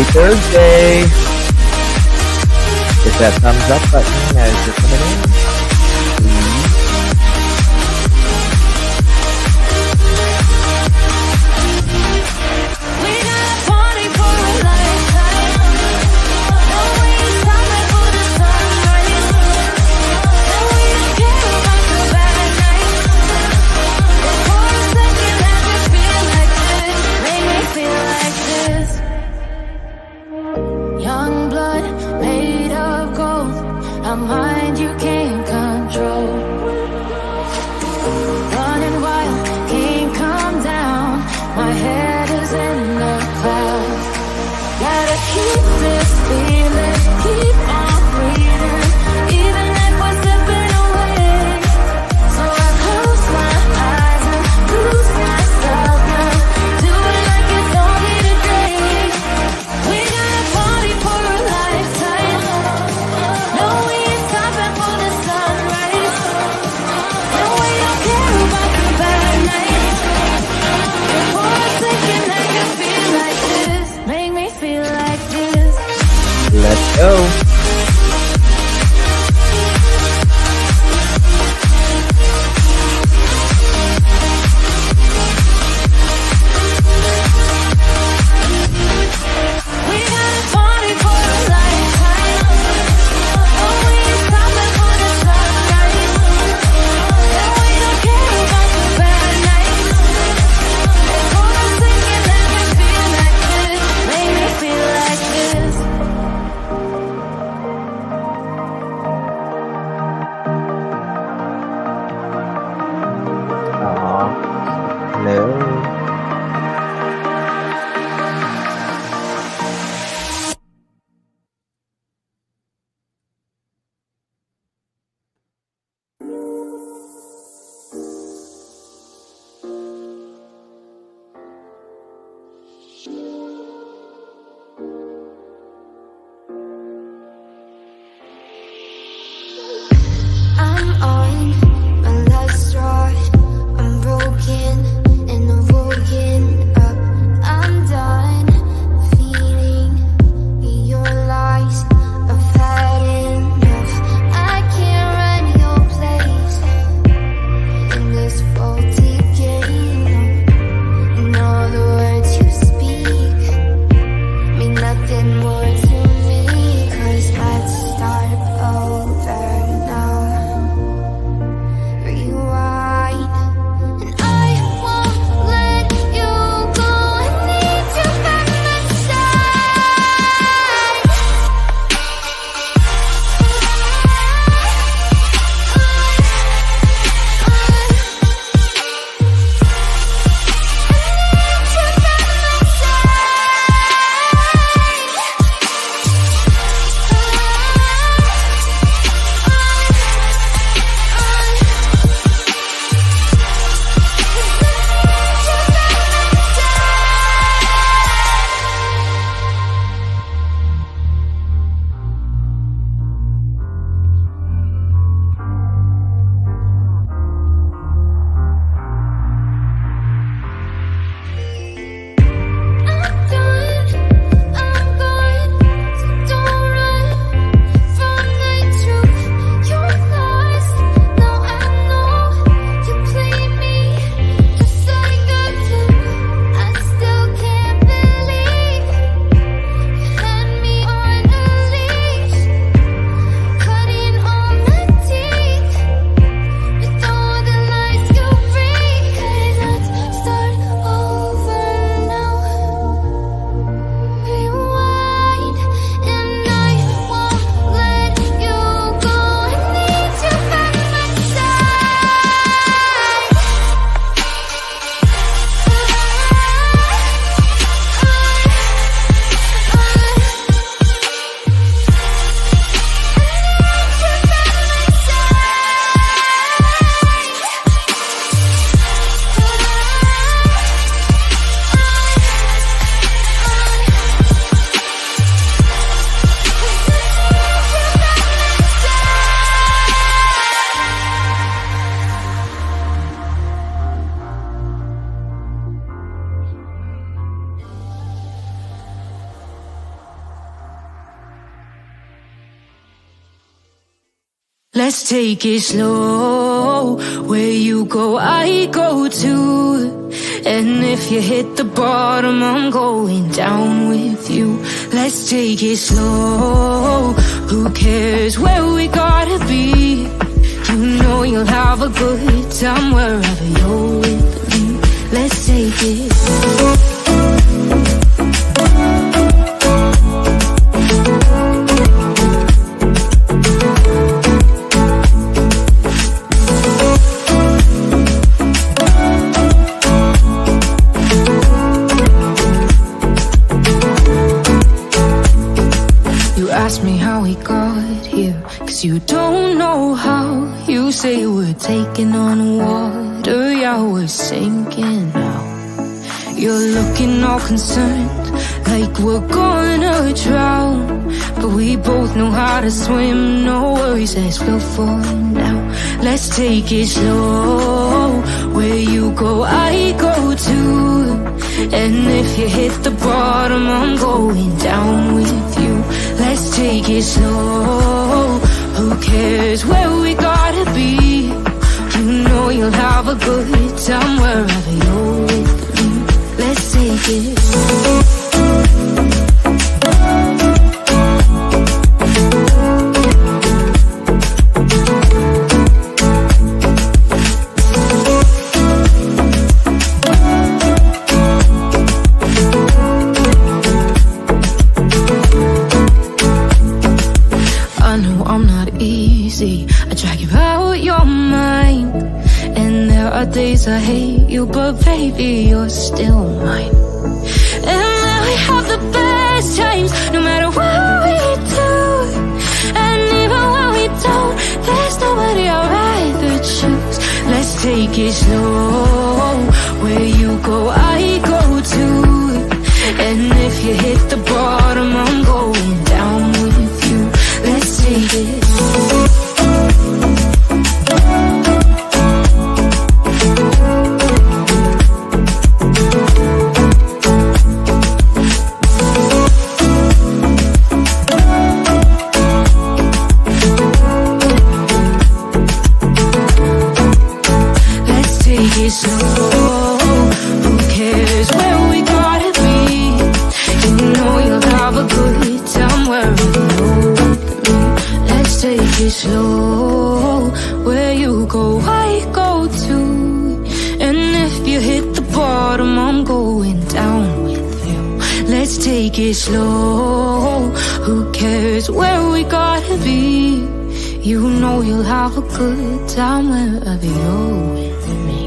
Happy Thursday! Hit that thumbs up button as you're coming in, please. We got a party for a lifetime. No, we ain't stopping for the sunrise. No, we don't care about the bad nights. But for a second, let me feel like this. Make me feel like this. Young blood made of gold, a mind you can't control. Running wild, can't come down. My head is in the clouds. Gotta keep this feeling, keep on breathing, even if we're slipping away. So I close my eyes and lose myself now, doing like it's only today. We got a party for a lifetime. No, we ain't stopping for the Let's take it slow. Where you go, I go too. And if you hit the bottom, I'm going down with you. Let's take it slow. Who cares where we gotta be? You know you'll have a good time wherever you're with me. Let's take it slow. Ask me how we got here, 'cause you don't know how. You say we're taking on water, yeah, we're sinking now. You're looking all concerned, like we're gonna drown. But we both know how to swim, no worries, let's go for now. Let's take it slow. Where you go, I go too. And if you hit the bottom, I'm going down with you. Let's take it slow. Who cares where we gotta be? You know you'll have a good time wherever you're with me. Let's take it slow. I drag you out your mind, and there are days I hate you, but baby, you're still mine. And then we have the best times, no matter what we do. And even when we don't, there's nobody I'd rather choose. Let's take it slow. Where you go, I go too. And if you hit the bottom, I'm going down with you. Let's take it slow. Slow. Who cares where we gotta be? You know you'll have a good time wherever you're with me. Let's take it slow. Where you go, I go too. And if you hit the bottom, I'm going down with you. Let's take it slow. Who cares where we gotta be? You know you'll have a good time wherever you're with me.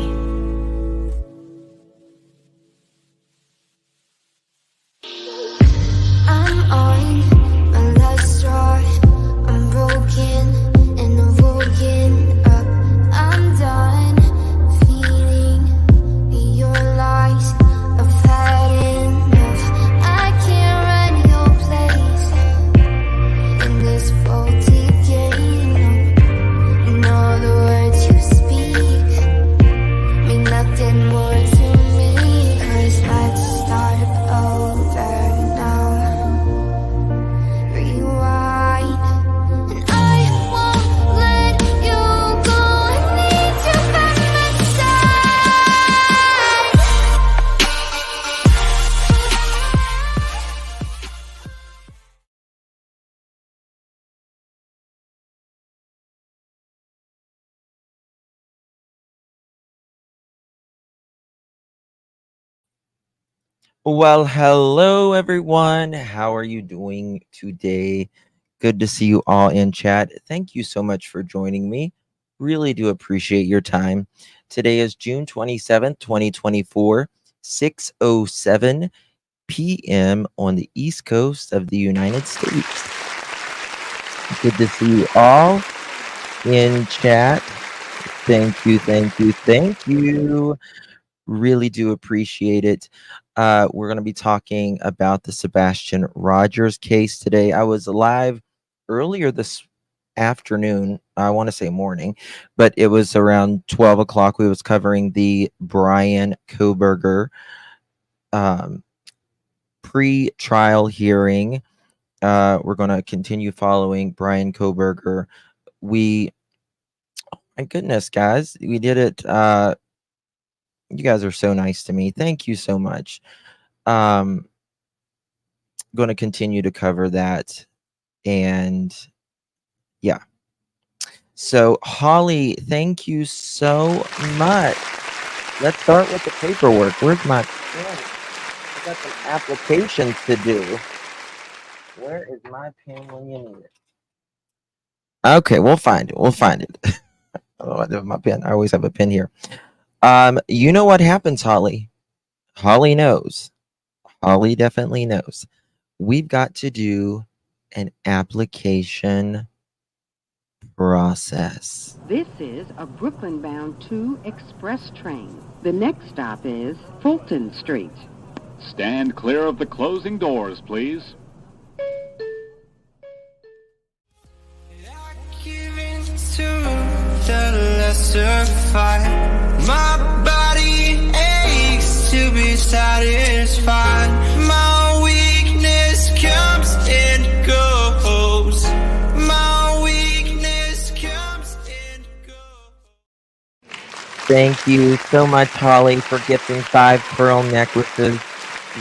Well, hello everyone. How are you doing today? Good to see you all in chat. Thank you so much for joining me. Really do appreciate your time. Today is June 27th, 2024, 6:07 p.m. on the East Coast of the United States. Good to see you all in chat. Thank you, thank you, thank you. Really do appreciate it. We're going to be talking about the Sebastian Rogers case today. I was live earlier this afternoon. I want to say morning, but it was around 12 o'clock. We was covering the Brian Koberger pre-trial hearing. We're going to continue following Brian Koberger we, my goodness, guys, we did it. You guys are so nice to me. Thank you so much. Um, going to continue to cover that. And yeah. So, Holly, thank you so much. Let's start with the paperwork. Where's my pen? I got some applications to do. Where is my pen when you need it? Okay, we'll find it. We'll find it. Oh, I have my pen. I always have a pen here. You know what happens, Holly? Holly knows. Holly definitely knows. We've got to do an application process. This is a Brooklyn-bound 2 express train. The next stop is Fulton Street. Stand clear of the closing doors, please. The lesser fight. My body aches to be satisfied. My weakness comes and goes. My weakness comes and goes. Thank you so much, Holly, for gifting 5 pearl necklaces.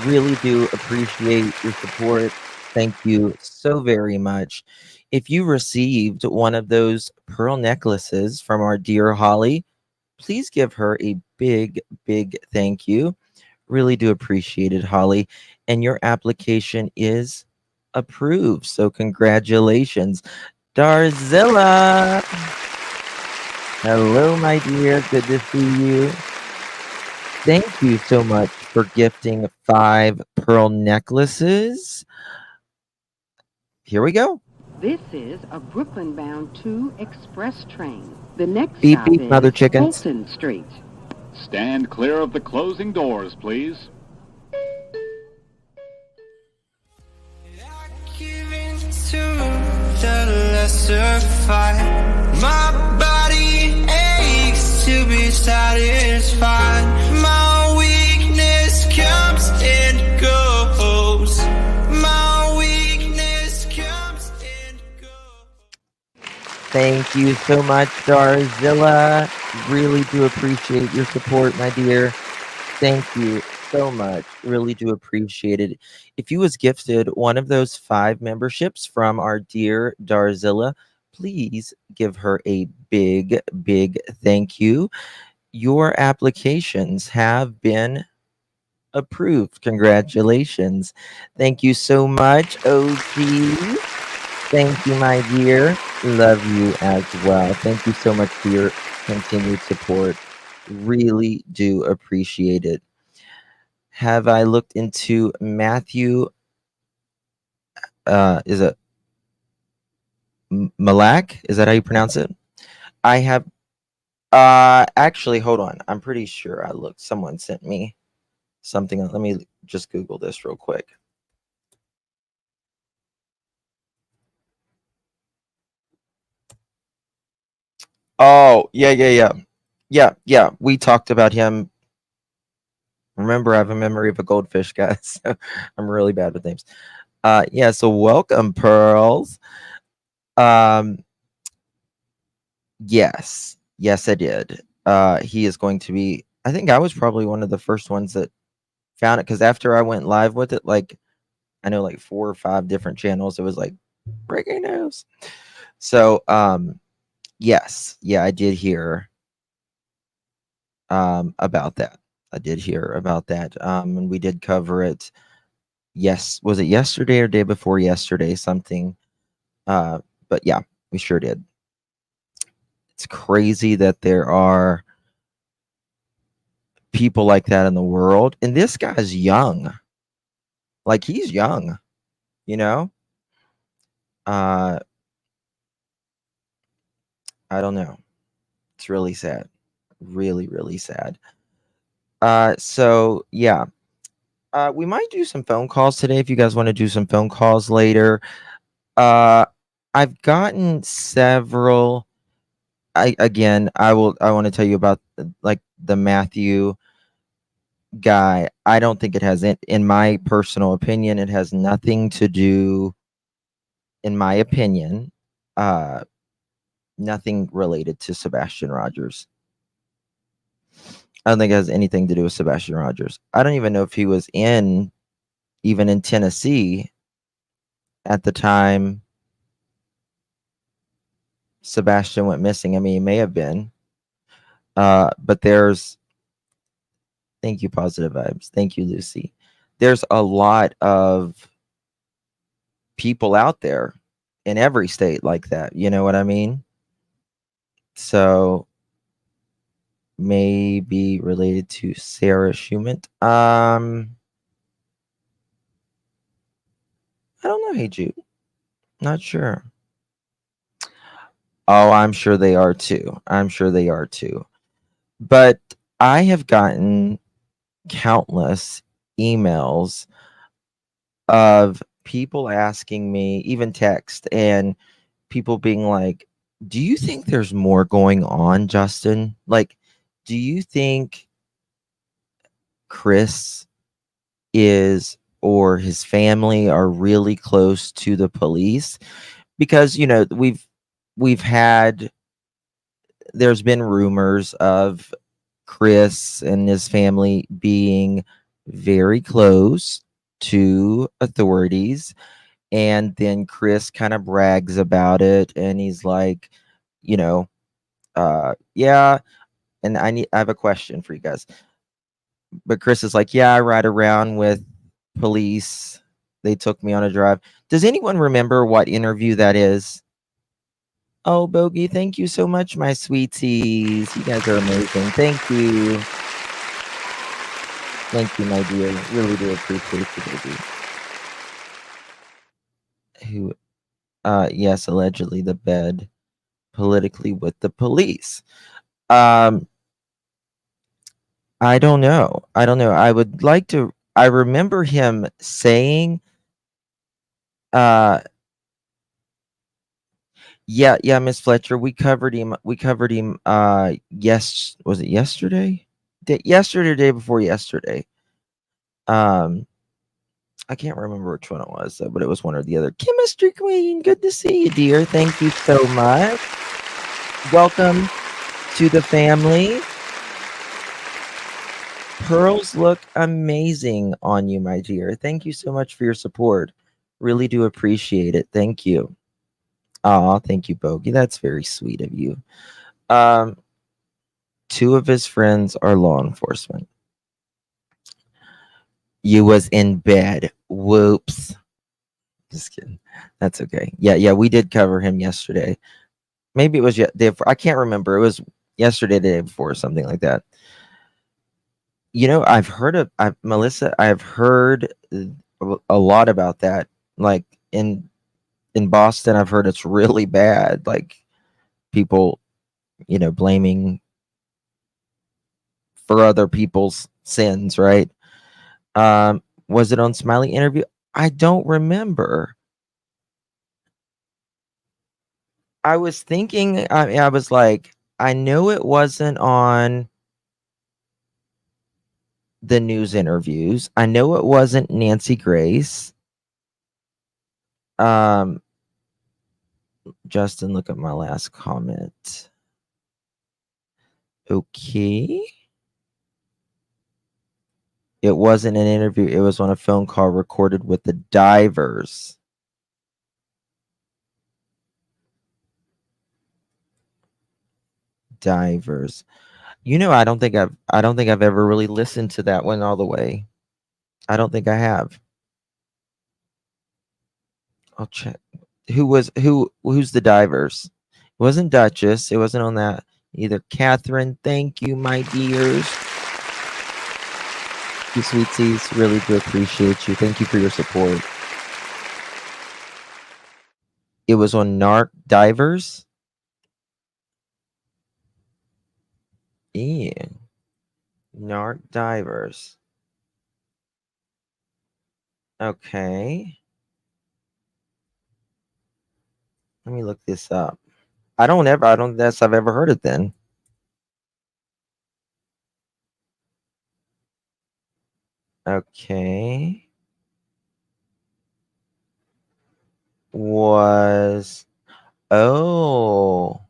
Really do appreciate your support. Thank you so very much. If you received one of those pearl necklaces from our dear Holly, please give her a big, big thank you. Really do appreciate it, Holly. And your application is approved. So congratulations. Darzilla. Hello, my dear. Good to see you. Thank you so much for gifting 5 pearl necklaces. Here we go. This is a Brooklyn-bound 2 express train. The next Beep, stop beep, is mother chickens. Fulton Street. Stand clear of the closing doors, please. I give in to the lesser fight. My body aches to be satisfied. My weakness comes and goes. My weakness comes and goes. Thank you so much, Darzilla. Really do appreciate your support, my dear. Thank you so much. Really do appreciate it. If you was gifted one of those 5 memberships from our dear Darzilla, please give her a big, big thank you. Your applications have been approved. Congratulations. Thank you so much, OG. Thank you, my dear. Love you as well. Thank you so much for your continued support. Really do appreciate it. Have I looked into Matthew? Is it Malak? Is that how you pronounce it? I have. Actually, hold on. I'm pretty sure I looked. Someone sent me something. Let me just Google this real quick. Oh, yeah. We talked about him. Remember, I have a memory of a goldfish, guys. I'm really bad with names. Yeah. So welcome, Pearls. Yes, I did. He is going to be. I think I was probably one of the first ones that found it because after I went live with it, like I know like 4 or 5 different channels, it was like breaking news. So, yes, I did hear about that. I did hear about that. And we did cover it. Yes, was it yesterday or day before yesterday? Something. But yeah, we sure did. It's crazy that there are people like that in the world, and this guy's young. Like he's young, you know. I don't know. It's really sad. Really, really sad. So yeah. We might do some phone calls today if you guys want to do some phone calls later. I've gotten several. I want to tell you about like the Matthew guy. I don't think it has, in my personal opinion, it has nothing to do, in my opinion, Nothing related to Sebastian Rogers. I don't think it has anything to do with Sebastian Rogers. I don't even know if he was even in Tennessee at the time Sebastian went missing. I mean, he may have been. But thank you, positive vibes. Thank you, Lucy. There's a lot of people out there in every state like that. You know what I mean? So maybe related to Sarah Schumant. I don't know. Hey, Jude. Not sure. Oh, I'm sure they are too. I'm sure they are too. But I have gotten countless emails of people asking me, even text, and people being like, do you think there's more going on, Justin? Like, do you think Chris is or his family are really close to the police? Because, we've had there's been rumors of Chris and his family being very close to authorities. And then Chris kind of brags about it and he's like, you know, yeah. And I have a question for you guys. But Chris is like, yeah, I ride around with police. They took me on a drive. Does anyone remember what interview that is? Oh, Bogey, thank you so much, my sweeties. You guys are amazing. Thank you. Thank you, my dear. Really do appreciate you, Bogey. Who, yes, allegedly the bed politically with the police. Um, I don't know. I don't know. I would like to. I remember him saying, uh, yeah, Miss Fletcher, we covered him. We covered him. Yes, was it yesterday? Yesterday, or day before yesterday. Um, I can't remember which one it was, though, but it was one or the other. Chemistry Queen, good to see you, dear. Thank you so much. Welcome to the family. Pearls look amazing on you, my dear. Thank you so much for your support. Really do appreciate it. Thank you. Oh, thank you, Bogey. That's very sweet of you. Um, two of his friends are law enforcement. You was in bed. Whoops. Just kidding. That's okay. Yeah, we did cover him yesterday. Maybe it was day before. I can't remember. It was yesterday, the day before, or something like that. I've heard Melissa. I've heard a lot about that. Like in Boston, I've heard it's really bad. Like people, blaming for other people's sins, right? Was it on Smiley interview? I don't remember. I was thinking. I was like, I know it wasn't on the news interviews. I know it wasn't Nancy Grace. Justin, look at my last comment. Okay. It wasn't an interview. It was on a phone call recorded with the divers. Divers. I don't think I've ever really listened to that one all the way. I don't think I have. I'll check. Who's the divers? It wasn't Duchess. It wasn't on that either. Catherine, thank you, my dears. You sweetsies, really do appreciate you. Thank you for your support. It was on Narc Divers. Yeah. Narc Divers. Okay. Let me look this up. I don't guess I've ever heard it then. Okay. Was oh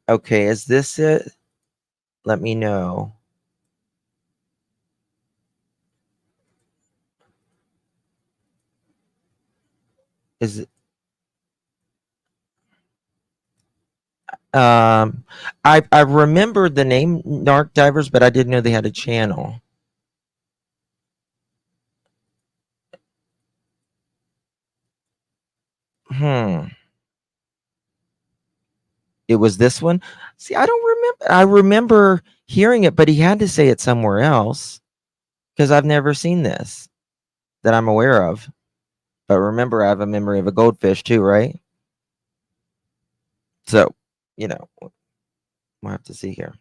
Okay, is this it? Let me know. Is it, um I remembered the name Narc Divers, but I didn't know they had a channel. Hmm. It was this one. See, I don't remember. I remember hearing it, but he had to say it somewhere else because I've never seen this that I'm aware of. But remember, I have a memory of a goldfish too, right? So, you know, we'll have to see here.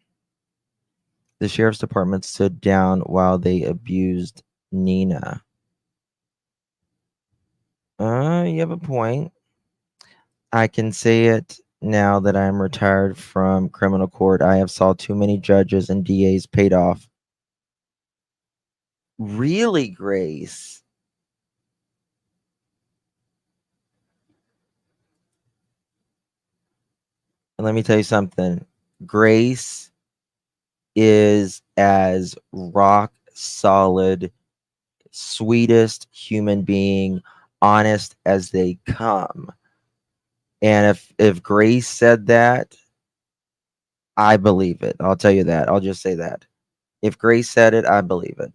The sheriff's department stood down while they abused Nina. You have a point. I can say it now that I am retired from criminal court. I have saw too many judges and DAs paid off. Really, Grace? And let me tell you something. Grace is as rock solid, sweetest human being, honest as they come. And if Grace said that, I believe it. I'll tell you that. I'll just say that. If Grace said it, I believe it.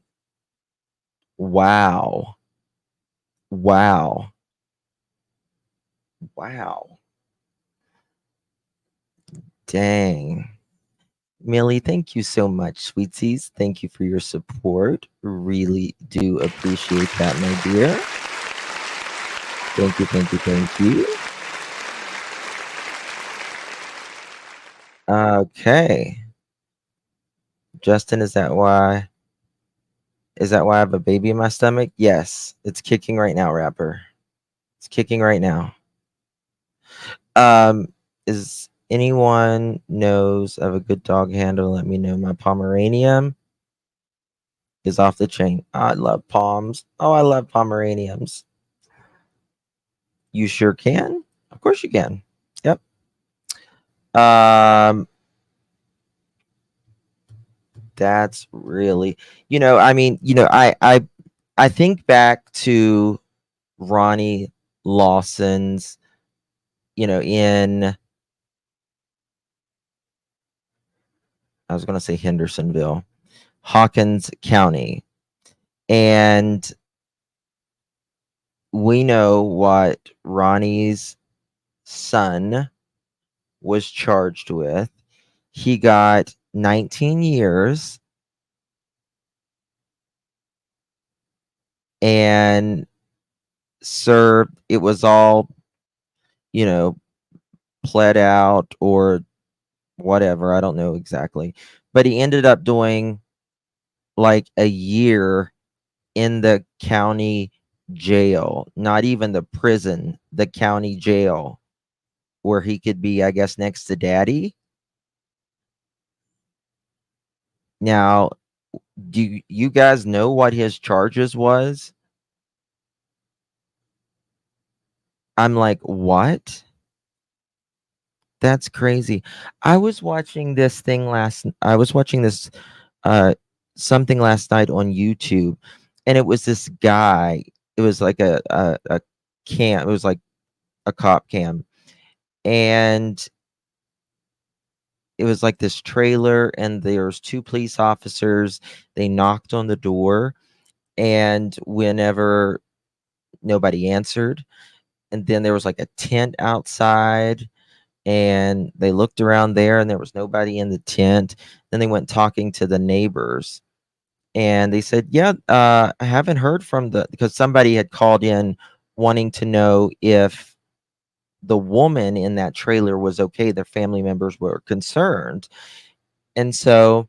Wow. Wow. Wow. Dang. Millie, thank you so much, sweetsies. Thank you for your support. Really do appreciate that, my dear. Thank you, thank you, thank you. Okay. Justin, is that why I have a baby in my stomach? Yes, it's kicking right now, rapper. It's kicking right now. Is anyone knows of a good dog handle? Let me know. My Pomeranian is off the chain. I love Poms. Oh, I love Pomeranians. You sure can. Of course you can. Yep. Um, that's really, I mean, I think back to Ronnie Lawson's, in I was going to say Hendersonville, Hawkins County, and we know what Ronnie's son was charged with. He got 19 years and served, it was all, you know, pled out or whatever. I don't know exactly. But he ended up doing like a year in the county jail, not even the prison, the county jail, where he could be, I guess, next to daddy. Now, do you guys know what his charges was? I'm like, what? That's crazy. I was watching this uh something last night on YouTube, and it was this guy. It was like a cam. It was like a cop cam, and it was like this trailer, and there's two police officers. They knocked on the door, and whenever nobody answered, and then there was like a tent outside, and they looked around there and there was nobody in the tent. Then they went talking to the neighbors, and they said, yeah, I haven't heard from because somebody had called in wanting to know if the woman in that trailer was okay. Their family members were concerned. And so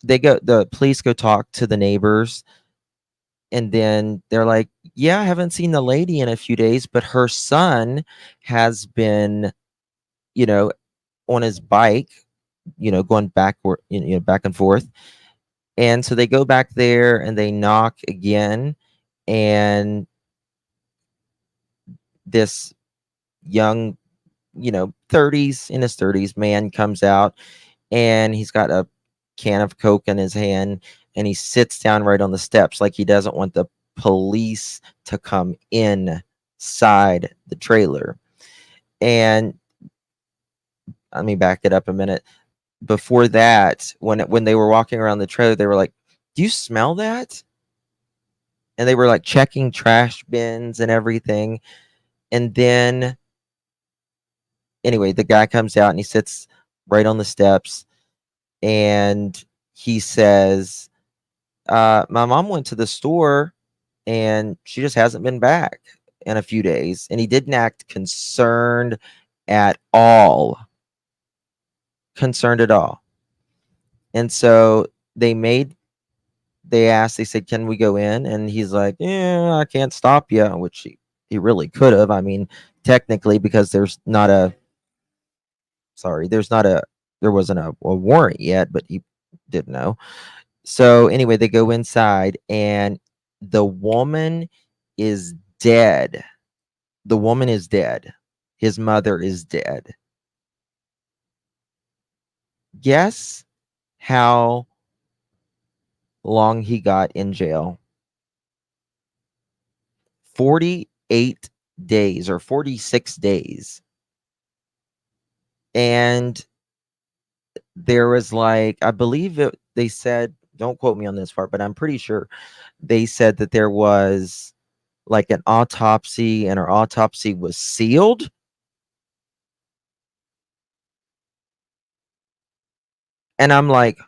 the police go talk to the neighbors, and then they're like, yeah, I haven't seen the lady in a few days, but her son has been, you know, on his bike, going backward, back and forth. And so they go back there and they knock again, and this young 30s, in his 30s, man comes out, and he's got a can of Coke in his hand, and he sits down right on the steps like he doesn't want the police to come inside the trailer. And let me back it up a minute. Before that, when they were walking around the trailer, they were like, "Do you smell that?" And they were like checking trash bins and everything. And then anyway, the guy comes out and he sits right on the steps, and he says, my mom went to the store and she just hasn't been back in a few days. And he didn't act concerned at all. Concerned at all. And so they asked, they said, "Can we go in?" And he's like, "Yeah, I can't stop you," which he really could have. I mean, technically, because there wasn't a warrant yet, but he didn't know. So anyway, they go inside, and the woman is dead. The woman is dead. His mother is dead. Guess how long he got in jail? 48 days or 46 days. And there was like, I believe they said, don't quote me on this part, but I'm pretty sure they said that there was like an autopsy, and her autopsy was sealed. And I'm like,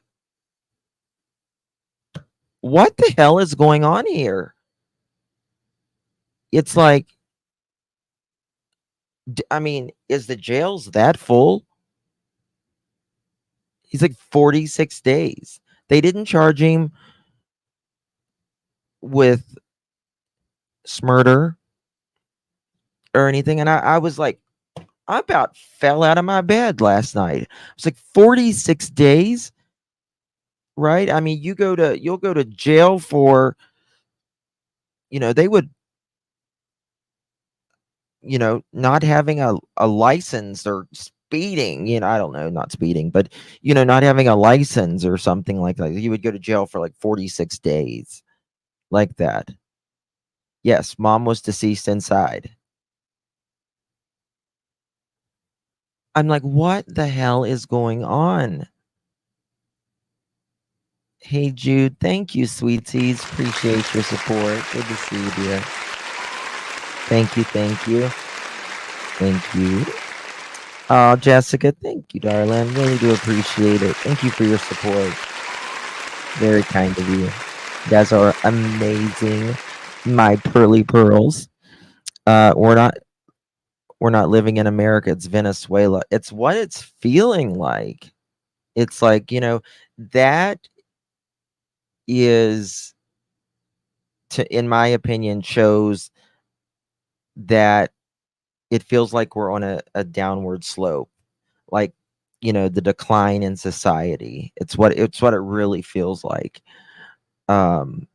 what the hell is going on here? It's like, I mean, is the jails that full? He's like 46 days. They didn't charge him with murder or anything. And I was like, I about fell out of my bed last night. It's like 46 days, right? I mean, you'll go to jail for, they would, not having a license or speeding, I don't know, not speeding, but, not having a license or something like that. You would go to jail for like 46 days like that. Yes, mom was deceased inside. I'm like, what the hell is going on? Hey, Jude, thank you, sweeties. Appreciate your support. Good to see you, dear. Thank you, thank you. Thank you. Oh, Jessica, thank you, darling. Really do appreciate it. Thank you for your support. Very kind of you. You guys are amazing, my pearly pearls. We're not living in America. It's Venezuela. It's what it's feeling like. It's like, that is, in my opinion, shows that it feels like we're on a downward slope, like, the decline in society. It's what it really feels like. um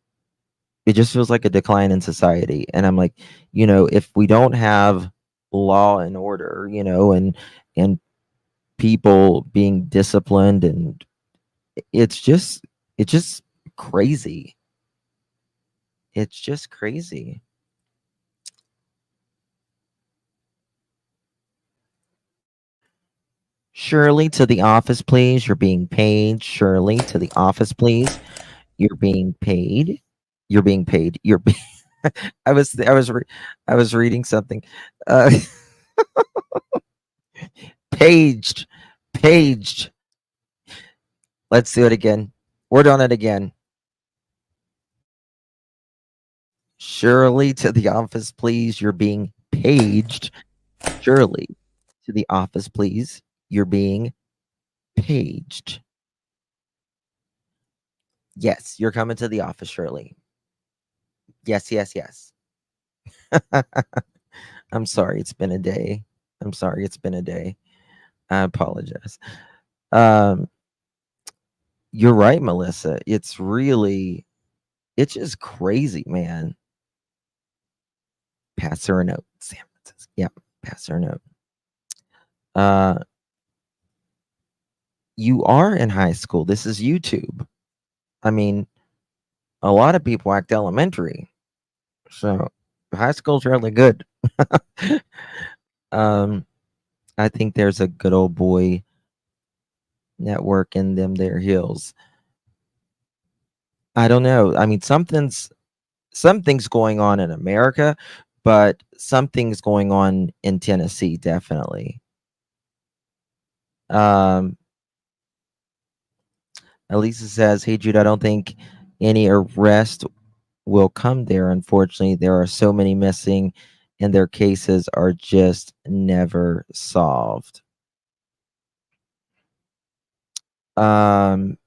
it just feels like a decline in society. And I'm like, if we don't have law and order, and people being disciplined, and it's just crazy. It's just crazy. Shirley, to the office, please. You're being paid. Shirley, to the office, please. You're being paid. You're being paid. I was I was reading something. Uh, paged, paged. Let's do it again. We're doing it again. Shirley, to the office, please. You're being paged. Shirley, to the office, please. You're being paged. Yes, you're coming to the office, Shirley. Yes, yes, yes. I'm sorry, it's been a day. I'm sorry, it's been a day. I apologize. Um, you're right, Melissa. It's just crazy, man. Pass her a note, Sam says. Yeah, pass her a note. Uh, you are in high school. This is YouTube. I mean, a lot of people act elementary, so high school's really good. um, I think there's a good old boy network in them there hills. I don't know. I mean, something's going on in America, but something's going on in Tennessee, definitely. Um, Elisa says, "Hey Jude, I don't think any arrest will come there. Unfortunately, there are so many missing, and their cases are just never solved." Um,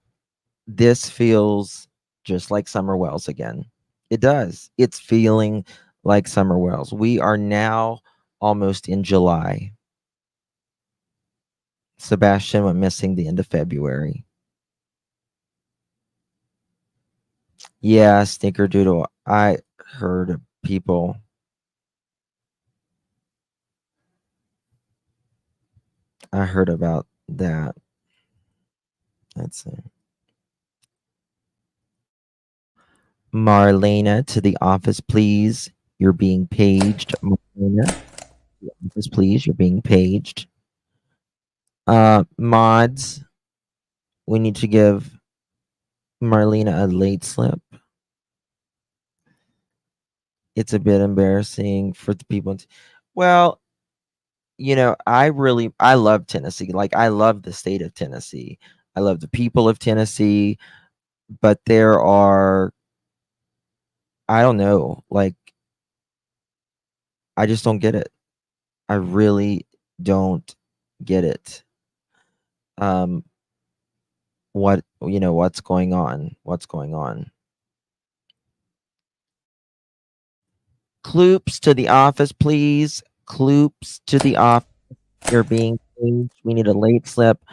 this feels just like Summer Wells again. It does. It's feeling like Summer Wells. We are now almost in July. Sebastian went missing the end of February. Yeah, Snickerdoodle. I heard of people. I heard about that. Let's see. Marlena, to the office, please. You're being paged. Marlena, to the office, please. You're being paged. Mods, we need to give Marlena a late slip. It's a bit embarrassing for the people. Well, I love Tennessee. Like, I love the state of Tennessee. I love the people of Tennessee, but there are, I don't know, like, I just don't get it. I really don't get it. Um, what's going on? What's going on? Kloops to the office, please. Kloops to the office. You're being paged. We need a late slip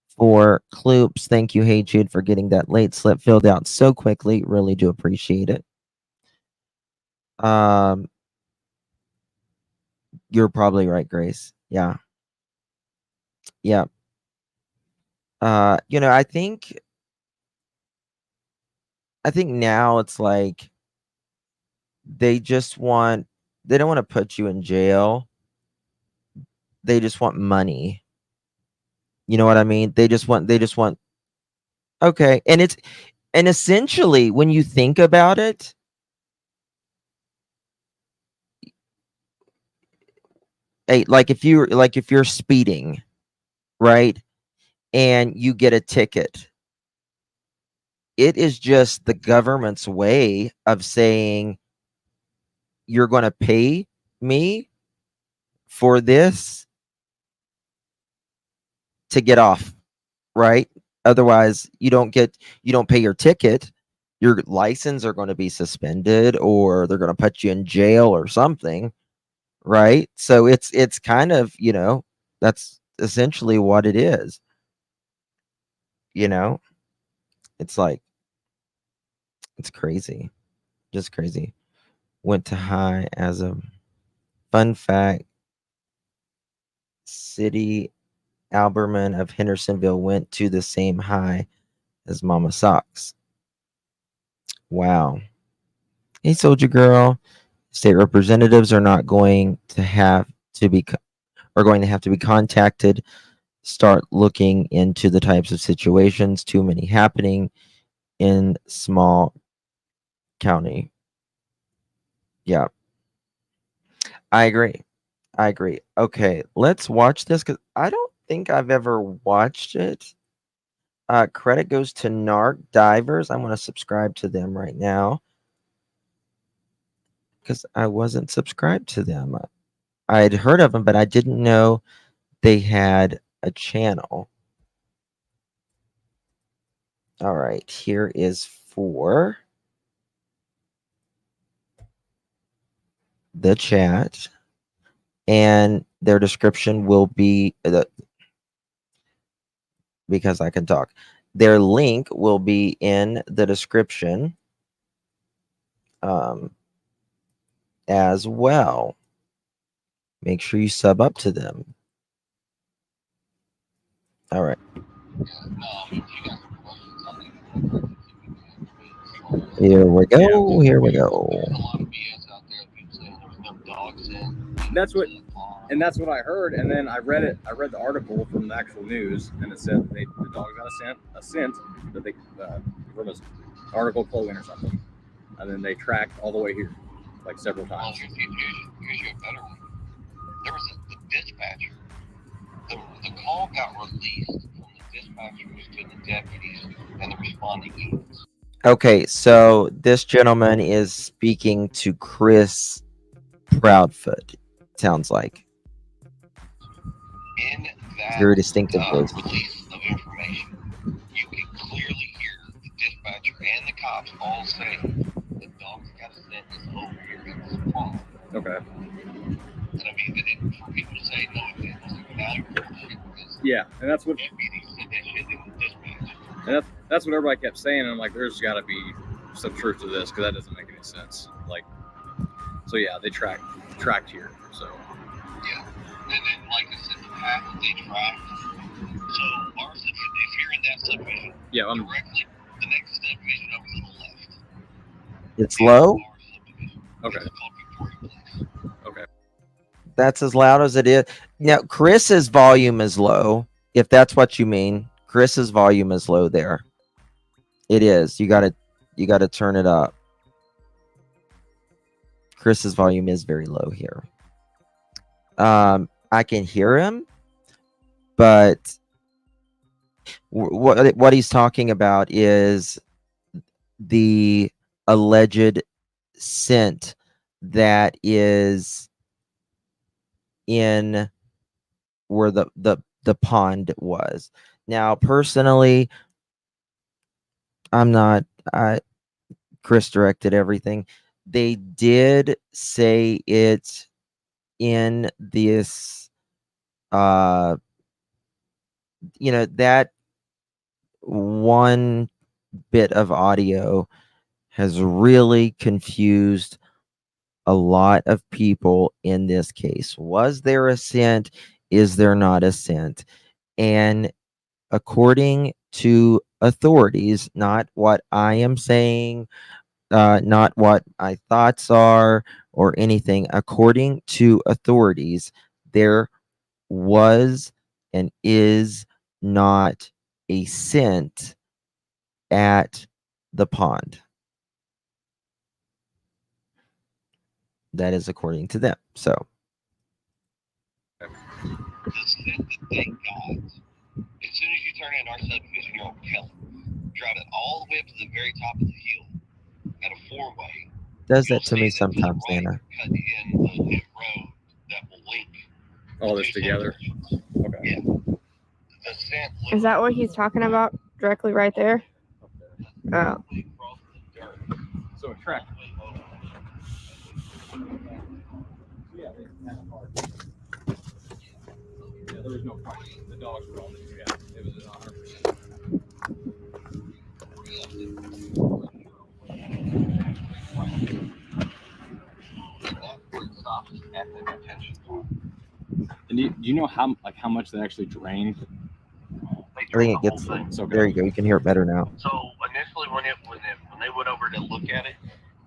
for Kloops. Thank you, Hey Jude, for getting that late slip filled out so quickly. Really do appreciate it. Um, you're probably right, Grace. Yeah. Yeah. I think now it's like they just want they don't want to put you in jail. They just want money. You know what I mean? They just want okay. And essentially when you think about it, if you're speeding, right? And you get a ticket, it is just the government's way of saying you're going to pay me for this to get off, right? Otherwise, you don't pay your ticket, your license are going to be suspended or they're going to put you in jail or something, right? So it's kind of, that's essentially what it is, you know? It's like it's crazy. Just crazy. Went to high as a fun fact, City Alberman of Hendersonville went to the same high as Mama Socks. Wow. Hey, Soldier Girl. State representatives are not going to have to be are going to have to be contacted. Start looking into the types of situations. Too many happening in small county. Yeah, I agree. I agree. Okay, let's watch this because I don't think I've ever watched it. Credit goes to Narc Divers. I'm going to subscribe to them right now because I wasn't subscribed to them. I had heard of them, but I didn't know they had a channel. All right, here is for the chat, and their description will be because I can talk. Their link will be in the description um, as well. Make sure you sub up to them. All right. Here we go. Here we go. That's what, and that's what I heard. And then I read it. I read the article from the actual news, and it said the dogs got a scent that they from this article clothing or something, and then they tracked all the way here, like several times. Here's you a better one. There was the dispatcher. The call got released from the dispatchers to the deputies and the responding units. Okay, so this gentleman is speaking to Chris Proudfoot. Sounds like In that very distinctive voice. release of information, you can clearly hear the dispatcher and the cops all say the dog's got to send this over here in this pond. Okay. And I mean, for people to say, no, it doesn't matter. Yeah, and that's what. Deputies said that shit in the dispatch. And that's what everybody kept saying. And I'm like, there's got to be some truth to this, because that doesn't make any sense. Like, so yeah, they tracked here. So yeah, and then like I said, the path that they tracked. So our subdivision, if you're in that subdivision, yeah, directly the next subdivision over to the left. It's low. Our subdivision. Okay. It's called Victoria Place. Okay. That's as loud as it is. Now, Chris's volume is low, if that's what you mean. Chris's volume is low there. It is. You gotta turn it up. Chris's volume is very low here. I can hear him, but what he's talking about is the alleged scent that is in where the pond was. Now, personally, Chris directed everything. They did say it's in this, that one bit of audio has really confused a lot of people in this case. Was there a scent? Is there not a scent? And according to authorities, not what I am saying, not what my thoughts are or anything, according to authorities, there was and is not a scent at the pond. That is according to them. So The scent that they got, as soon as you turn in our subdivision, you're on Kelly. Drive it all the way up to the very top of the hill at a four-way. does that to me sometimes, right Nana. cut in a new road that will link All this two together. subdivisions. Okay. Yeah. The scent Is that what he's talking about directly right there? Oh. literally across the dirt. So it tracked. Yeah, there was no question. The dogs were on it. Yeah, it was 100%. At the detention pond. And do you know how much they actually drained? I think it gets. So There you go. You can hear it better now. So initially, when they went over to look at it,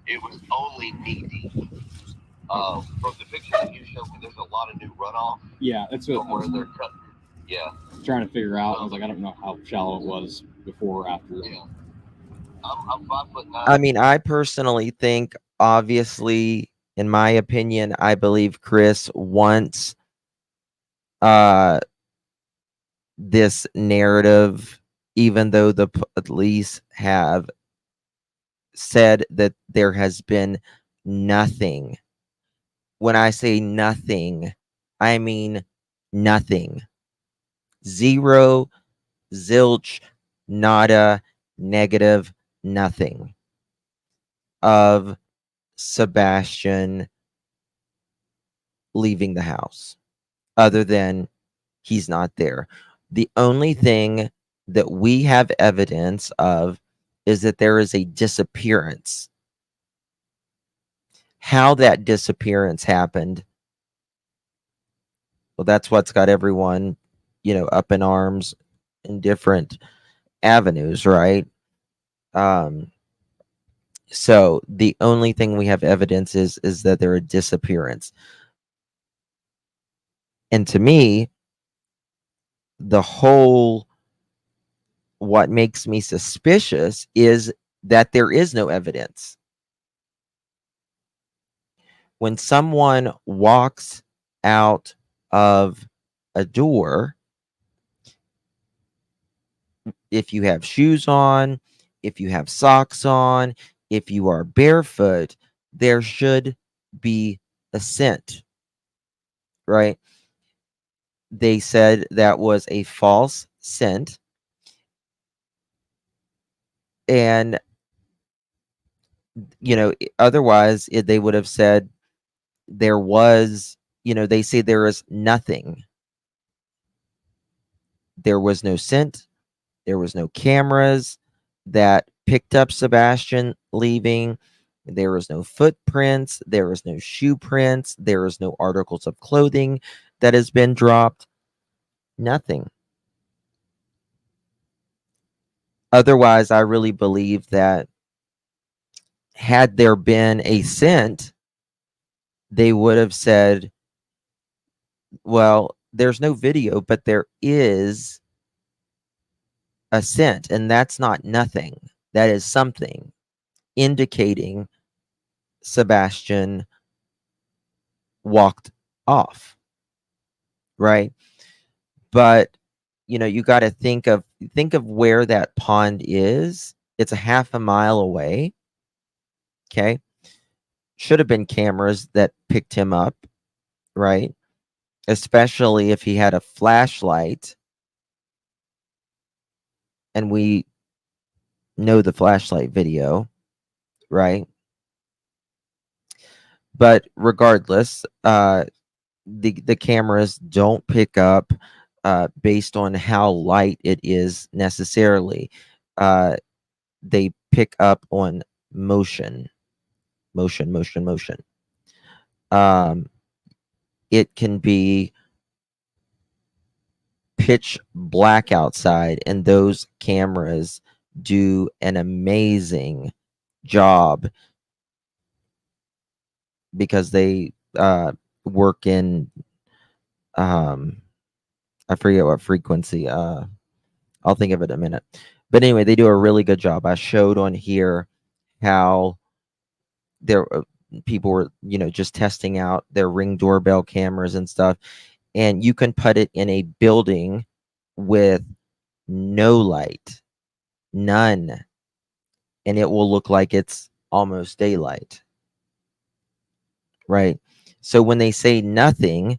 it was only knee deep. From the picture that you showed me, there's a lot of new runoff. Yeah, that's what from I where was they're cutting. Yeah. trying to figure out. I was like, I don't know how shallow it was before or after. Yeah. I'm 5'9". I mean, I personally think, obviously, in my opinion, I believe Chris wants this narrative, even though the police have said that there has been nothing. When I say nothing, I mean nothing. Zero, zilch, nada, negative, nothing of Sebastian leaving the house, other than he's not there. The only thing that we have evidence of is that there is a disappearance. How that disappearance happened, well, that's what's got everyone, up in arms in different avenues, right? So the only thing we have evidence is that they're a disappearance. And to me, the whole what makes me suspicious is that there is no evidence. When someone walks out of a door, if you have shoes on, if you have socks on, if you are barefoot, there should be a scent, right? They said that was a false scent. And, otherwise they would have said there was, they say there is nothing. There was no scent. There was no cameras that picked up Sebastian leaving. There was no footprints. There was no shoe prints. There was no articles of clothing that has been dropped. Nothing. Otherwise, I really believe that had there been a scent, they would have said, well, there's no video, but there is a scent, and that's not nothing. That is something indicating Sebastian walked off, right? But you got to think of where that pond is. It's a half a mile away. Okay. Should have been cameras that picked him up, right? Especially if he had a flashlight. And we know the flashlight video, right? But regardless, the cameras don't pick up based on how light it is necessarily. They pick up on motion. It can be pitch black outside, and those cameras do an amazing job because they work in I forget what frequency. I'll think of it in a minute. But anyway, they do a really good job. I showed on here how there people were, just testing out their Ring doorbell cameras and stuff, and you can put it in a building with no light, none, and it will look like it's almost daylight, right? So when they say nothing,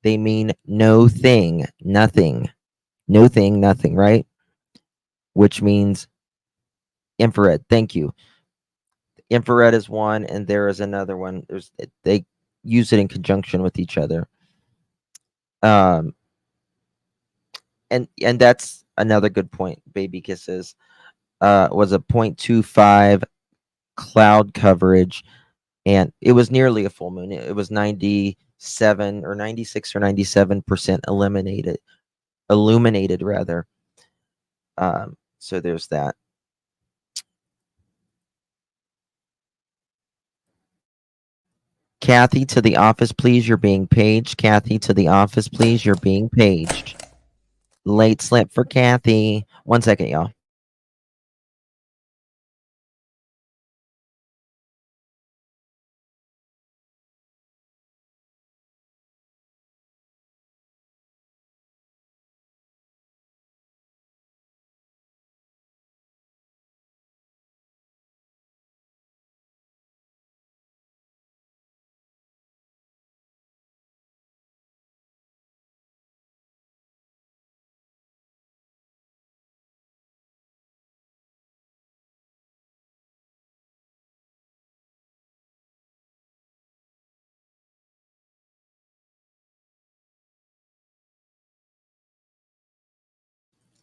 they mean no thing, nothing, no thing, nothing, right? Which means infrared. Thank you. Infrared is one, and there is another one. They use it in conjunction with each other. And that's another good point. Baby Kisses was a 0.25 cloud coverage, and it was nearly a full moon. It was 97 or 96 or 97% illuminated rather. So there's that. Kathy, to the office, please. You're being paged. Kathy, to the office, please. You're being paged. Late slip for Kathy. 1 second, y'all.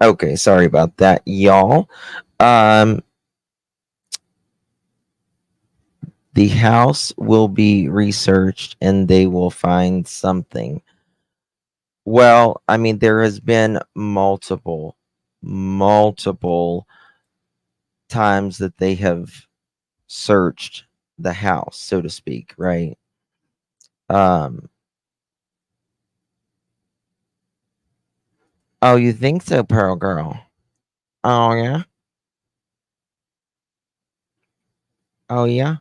Okay, sorry about that, y'all. The house will be researched and they will find something. Well, I mean, there has been multiple times that they have searched the house, so to speak, right? Um, oh, you think so, Pearl Girl? Oh yeah, oh yeah.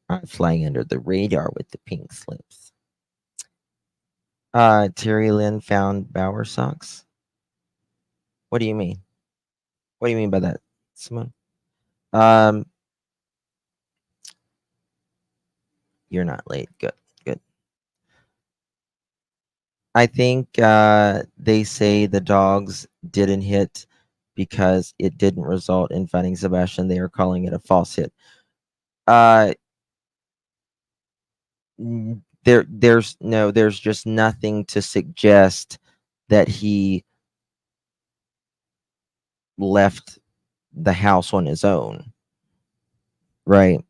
I'm flying under the radar with the pink slips. Terry Lynn found Bauer socks. What do you mean? What do you mean by that, Simone? Um, you're not late. Good, good. I think they say the dogs didn't hit because it didn't result in finding Sebastian. They are calling it a false hit. Uh, there's just nothing to suggest that he left the house on his own, right?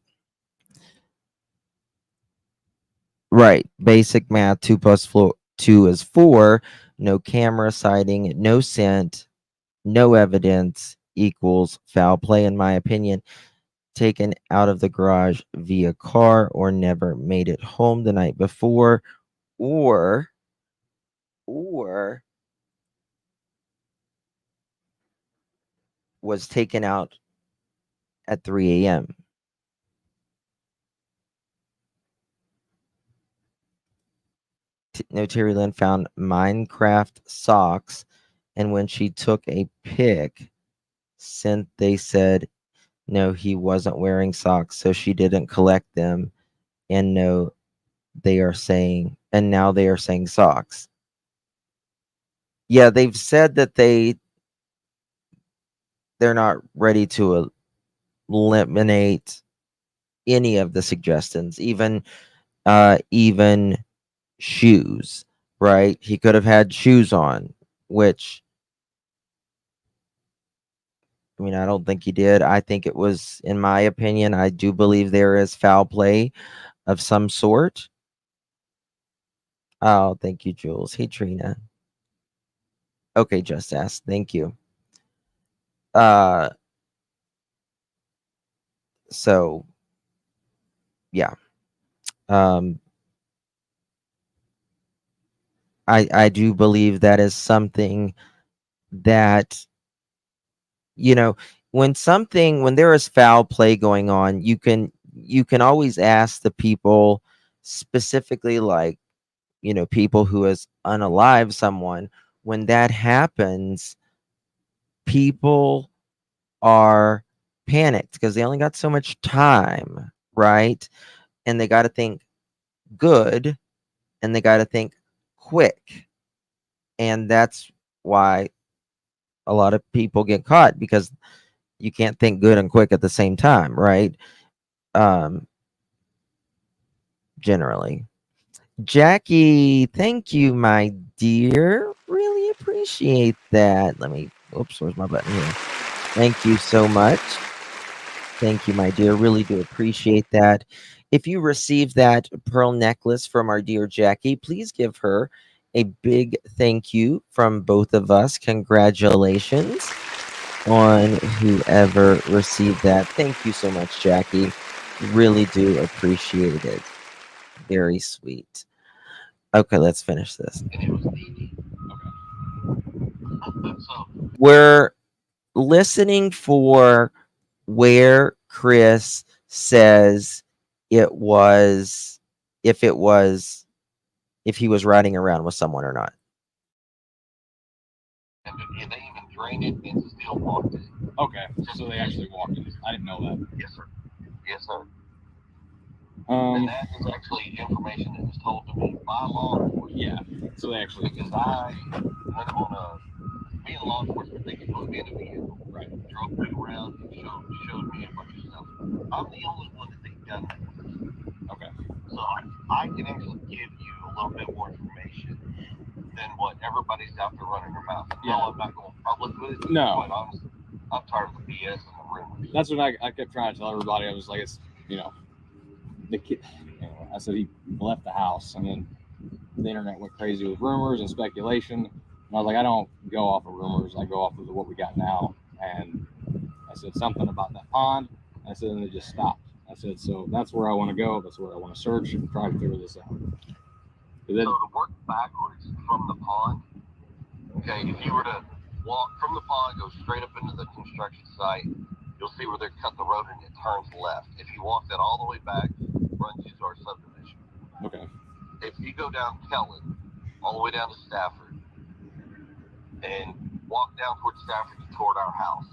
Right. Basic math. 2 is 4. No camera sighting. No scent. No evidence equals foul play, in my opinion. Taken out of the garage via car or never made it home the night before, or was taken out at 3 a.m. No, Terry Lynn found Minecraft socks, and when she took a pic, they said no, he wasn't wearing socks, so she didn't collect them. And no, they are saying, and now they are saying socks. Yeah, they've said that they're not ready to eliminate any of the suggestions, even shoes, right? He could have had shoes on, which I mean, I don't think he did. I think it was, in my opinion, I do believe there is foul play of some sort. Oh, thank you, Jules. Hey, Trina. Okay, just ask. Thank you. Uh, so yeah. Um, I do believe that is something that, you know, when there is foul play going on, you can always ask the people, specifically, like, people who has unalive someone. When that happens, people are panicked because they only got so much time, right? And they got to think good, and they got to think quick. And that's why a lot of people get caught, because you can't think good and quick at the same time, right? Um, generally. Jackie, thank you, my dear. Really appreciate that. Oops, where's my button here? Thank you so much. Thank you, my dear. Really do appreciate that. If you received that pearl necklace from our dear Jackie, please give her a big thank you from both of us. Congratulations on whoever received that. Thank you so much, Jackie. Really do appreciate it. Very sweet. Okay, let's finish this. We're listening for where Chris says it was, if he was riding around with someone or not. And they even drained it and still walked it. Okay, so they actually walked it. I didn't know that. Yes, sir. Yes, sir. And that is actually information that was told to me by law enforcement. Yeah, so they actually... Because I went on being law enforcement, they could put me in a vehicle. Right. Drove me around and showed me a bunch of stuff. I'm the only one that they've done that with. Okay. So I can actually give you a little bit more information than what everybody's out there running their mouth. Yeah. No, I'm not going public with it. No. Quite honestly, I'm tired of the BS and the rumors. That's what I kept trying to tell everybody. I was like, it's, the kid. Anyway. I said he left the house, and then the internet went crazy with rumors and speculation. And I was like, I don't go off of rumors. I go off of what we got now. And I said something about that pond. I said, and it just stopped. I said, so that's where I want to go. That's where I want to search and try to figure this out. So to work backwards from the pond, okay, if you were to walk from the pond, go straight up into the construction site, you'll see where they cut the road and it turns left. If you walk that all the way back, runs you to our subdivision. Okay. If you go down Kellen, all the way down to Stafford, and walk down towards Stafford toward our house.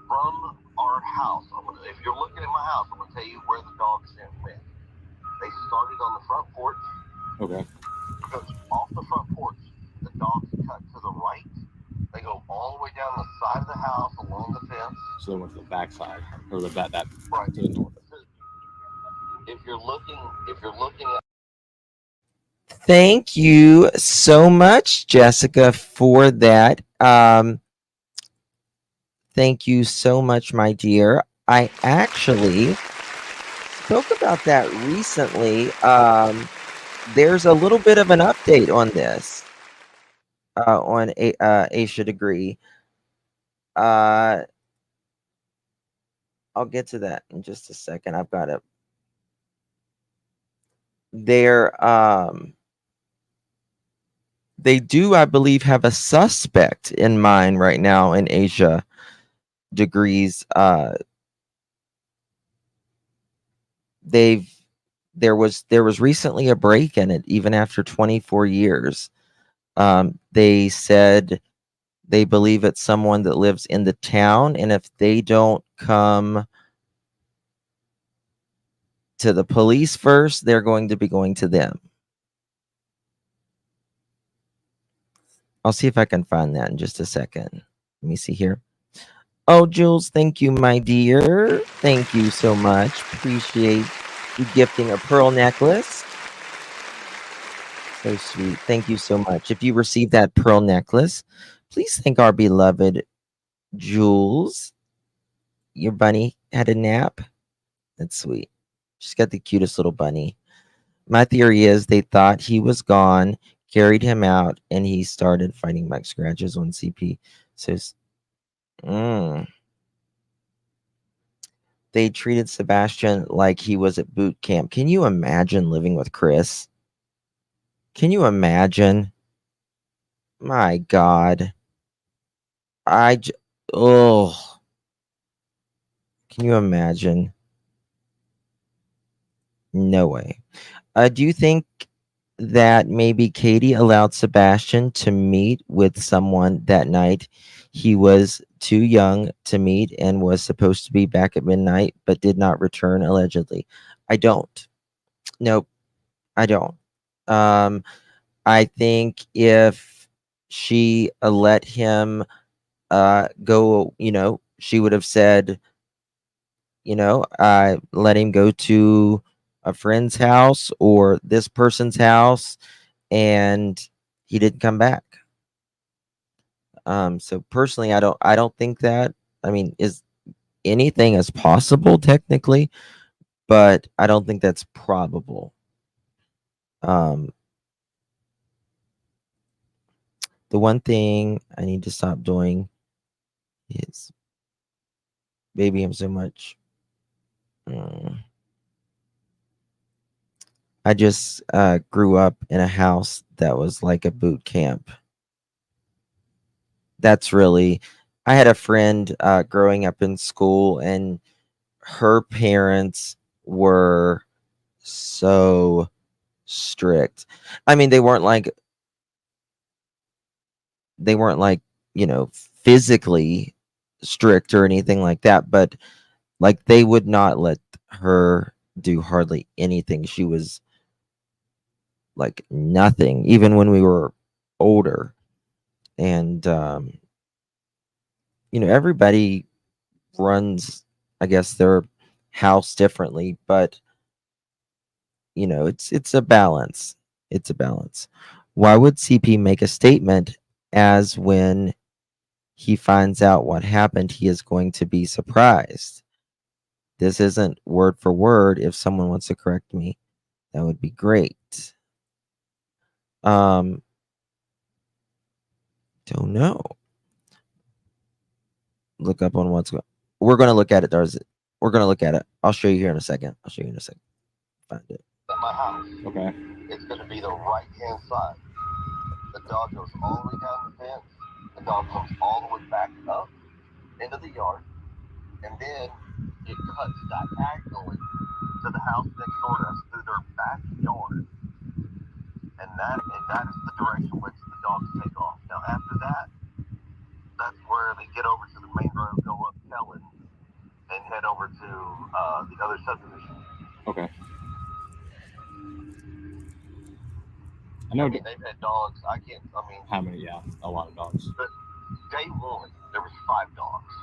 From our house, if you're looking at my house, I'm going to tell you where the dog scent went. They started on the front porch. Okay. Goes off the front porch. The dogs cut to the right. They go all the way down the side of the house along the fence. So they went to the back side, or the back that right to the north. If you're looking at. Thank you so much, Jessica, for that. Thank you so much, my dear. I actually spoke about that recently. There's a little bit of an update on this, on Asia Degree. I'll get to that in just a second. I've got it. They do, I believe, have a suspect in mind right now in Asia Degrees. There was recently a break in it, even after 24 years. They said they believe it's someone that lives in the town, and if they don't come to the police first, they're going to be going to them. I'll see if I can find that in just a second. Let me see here. Oh, Jules, thank you, my dear. Thank you so much. Appreciate you gifting a pearl necklace. So sweet. Thank you so much. If you received that pearl necklace, please thank our beloved Jules. Your bunny had a nap. That's sweet. She's got the cutest little bunny. My theory is they thought he was gone, carried him out, and he started fighting Mike Scratches on CP. So, they treated Sebastian like he was at boot camp. Can you imagine living with Chris? Can you imagine? My God. Oh. Can you imagine? No way. Do you think that maybe Katie allowed Sebastian to meet with someone that night? He was too young to meet and was supposed to be back at midnight, but did not return, allegedly. I don't. Nope. I don't. I think if she let him go, she would have said, let him go to a friend's house or this person's house, and he didn't come back. So personally, I don't think that. I mean, is anything is possible technically, but I don't think that's probable. The one thing I need to stop doing is baby him so much. I just grew up in a house that was like a boot camp. That's really, I had a friend growing up in school, and her parents were so strict. I mean, they weren't like, physically strict or anything like that, but like they would not let her do hardly anything. She was like nothing, even when we were older. And everybody runs, I guess, their house differently, but it's a balance. It's a balance. Why would CP make a statement as when he finds out what happened, he is going to be surprised? This isn't word for word. If someone wants to correct me, That would be great. Don't know. Look up on what's going. We're gonna look at it. We're gonna look at it. I'll show you here in a second. I'll show you in a second. Find it. At my house, Okay. it's going to be the right-hand side. The dog goes all the way down the fence. The dog comes all the way back up into the yard, and then it cuts diagonally to the house next door to us through their backyard, and that is the direction which the dogs take off. Now after that, that's where they get over to the main road, go up Pullin, and head over to the other subdivision. Okay. I I know mean, they've had dogs. I mean, how many? Yeah, a lot of dogs. but day one, there was 5 dogs.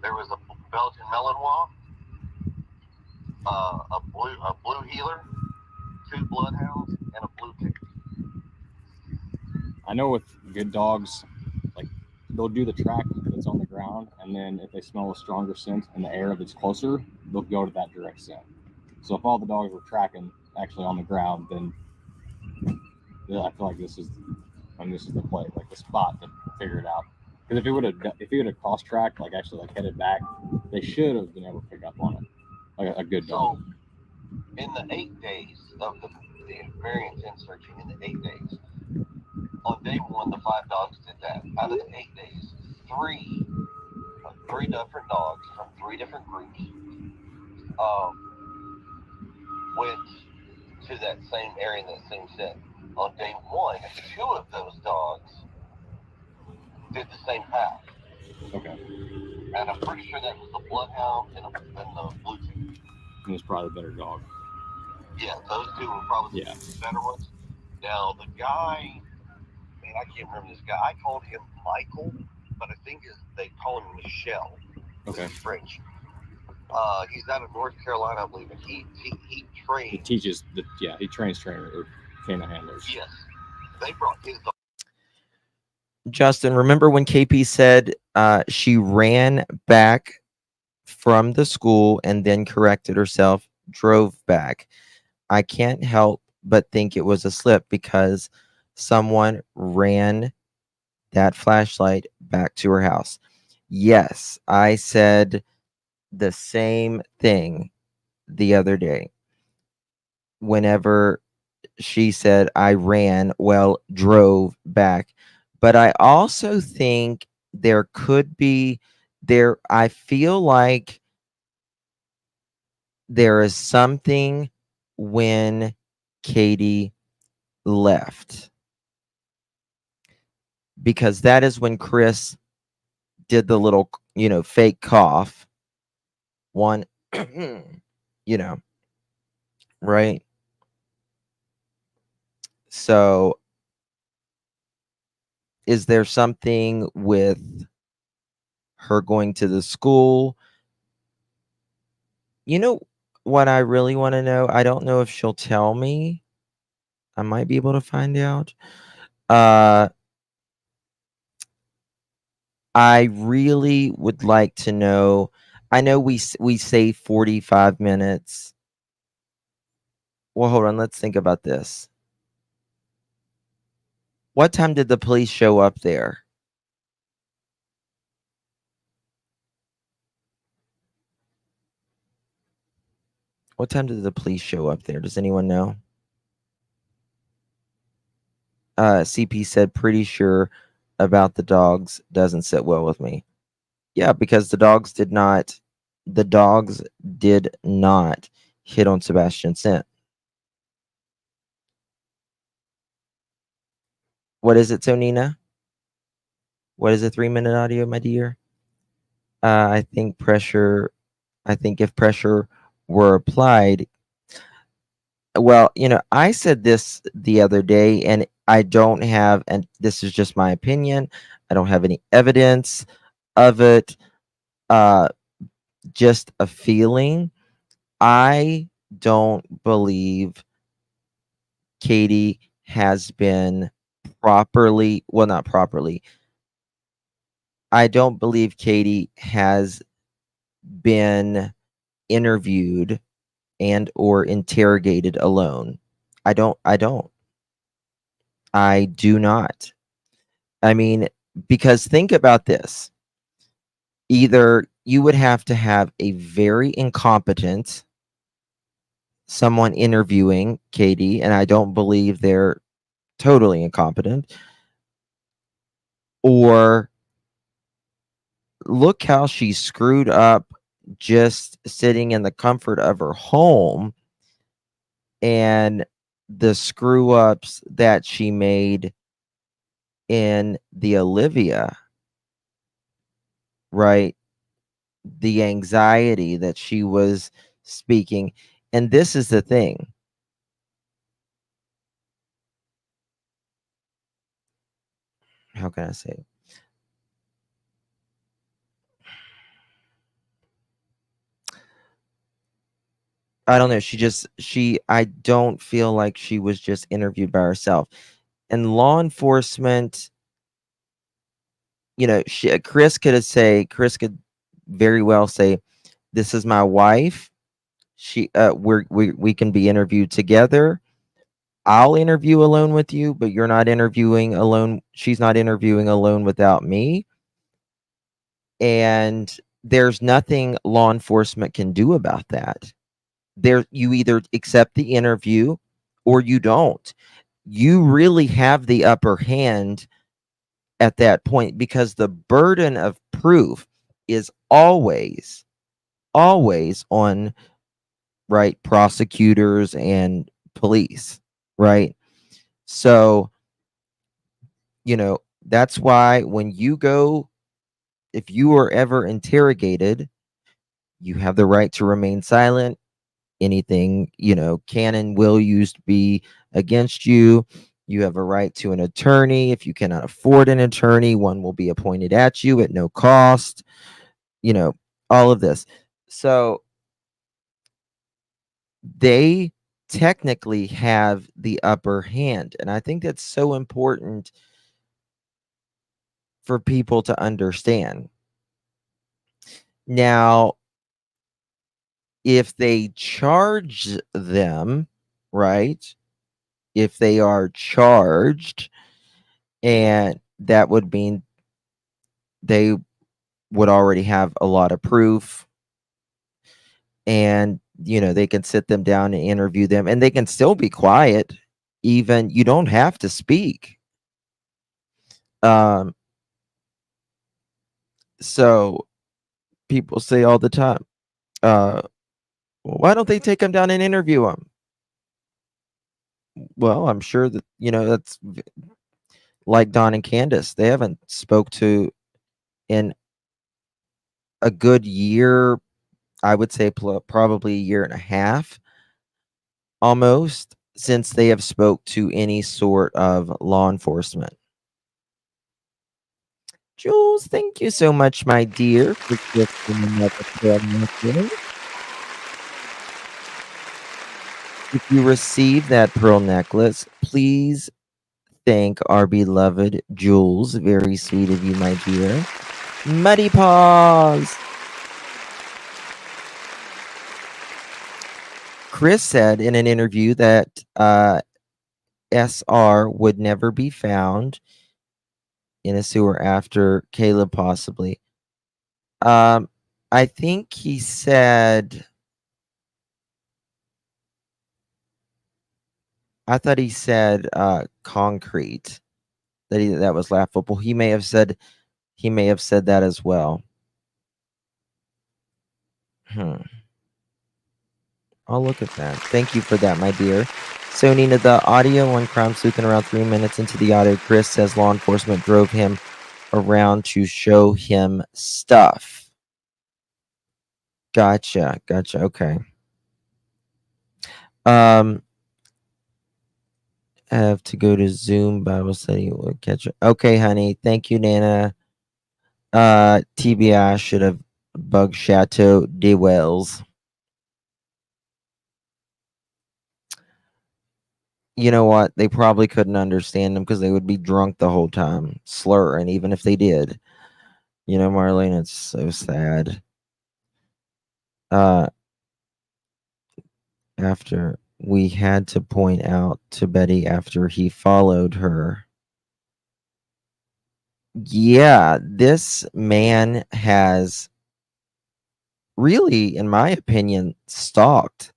There was a Belgian Malinois, a blue heeler, 2 bloodhounds, and a blue tick. I know with good dogs, like they'll do the track that's on the ground, and then if they smell a stronger scent in the air that's closer, they'll go to that direct scent. So if all the dogs were tracking actually on the ground, then I feel like this is the play, like the spot to figure it out. Because if he would have cross tracked, like actually like headed back, they should have been able to pick up on it, like a good dog. So in the 8 days of the variance in searching, in the 8 days, on day one, the 5 dogs did that. Out of the 8 days, 3 different dogs from 3 different groups went to that same area, that same set. On day one, 2 of those dogs did the same path. Okay. And I'm pretty sure that was the bloodhound and the blue tick. It was probably a better dog. Yeah, those 2 were probably the better ones. Now, the guy, man, I can't remember this guy. I called him Michael, but I think they call him Michelle. Okay. He's French. He's out of North Carolina, I believe, and he trains. He teaches he trains canine handlers. Yes. They brought his dog. Justin, remember when KP said she ran back from the school and then corrected herself, drove back? I can't help but think it was a slip because someone ran that flashlight back to her house. Yes, I said the same thing the other day. Whenever she said I ran, drove back. But I also think there could be I feel like there is something when Katie left, because that is when Chris did the little, fake cough. One, right? So is there something with her going to the school? You know what I really want to know? I don't know if she'll tell me. I might be able to find out. I really would like to know. I know we say 45 minutes. Well, hold on. Let's think about this. What time did the police show up there? What time did the police show up there? Does anyone know? CP said, pretty sure about the dogs doesn't sit well with me. Yeah, because the dogs did not hit on Sebastian's scent. What is it, Sonina? What is a 3-minute audio, my dear? I think if pressure were applied, well, I said this the other day, and I don't have, and this is just my opinion, I don't have any evidence of it, just a feeling. I don't believe Katie has been properly, well, not properly. I don't believe Katie has been interviewed and or interrogated alone. I do not. I mean, because think about this. Either you would have to have a very incompetent someone interviewing Katie, and I don't believe they're totally incompetent, or look how she screwed up just sitting in the comfort of her home, and the screw ups that she made in the Olivia, right? The anxiety that she was speaking. And this is the thing. How can I say it? I don't know. I don't feel like she was just interviewed by herself. And law enforcement, Chris could very well say, "This is my wife. We can be interviewed together. I'll interview alone with you, but you're not interviewing alone. She's not interviewing alone without me." And there's nothing law enforcement can do about that. You either accept the interview or you don't. You really have the upper hand at that point, because the burden of proof is always on, right, prosecutors and police, right? So, that's why when you go, if you are ever interrogated, you have the right to remain silent. Anything, can and will used to be against you. You have a right to an attorney. If you cannot afford an attorney, one will be appointed at you at no cost, all of this. So they technically have the upper hand. And I think that's so important for people to understand. Now, if they charge them, right? If they are charged, and that would mean they would already have a lot of proof, and they can sit them down and interview them, and they can still be quiet. Even you don't have to speak. So people say all the time, well, why don't they take them down and interview them? Well, I'm sure that that's like Don and Candace. They haven't spoke to in a good year. I would say probably a year and a half, almost, since they have spoke to any sort of law enforcement. Jules, thank you so much, my dear, for gifting another pearl necklace. If you receive that pearl necklace, please thank our beloved Jules. Very sweet of you, my dear. Muddy Paws. Chris said in an interview that SR would never be found in a sewer after Caleb, possibly. I think he said, I thought he said concrete. That was laughable. He may have said that as well. I'll look at that. Thank you for that, my dear. So, Nina, the audio on Crime Sleuth, and around 3 minutes into the audio, Chris says law enforcement drove him around to show him stuff. Gotcha. Okay. I have to go to Zoom Bible study. We'll catch it. Okay, honey. Thank you, Nana. TBI should have bugged Chateau de Wells. You know what? They probably couldn't understand them because they would be drunk the whole time, slurring, even if they did. Marlene, it's so sad. after we had to point out to Betty after he followed her. Yeah, this man has really, in my opinion, stalked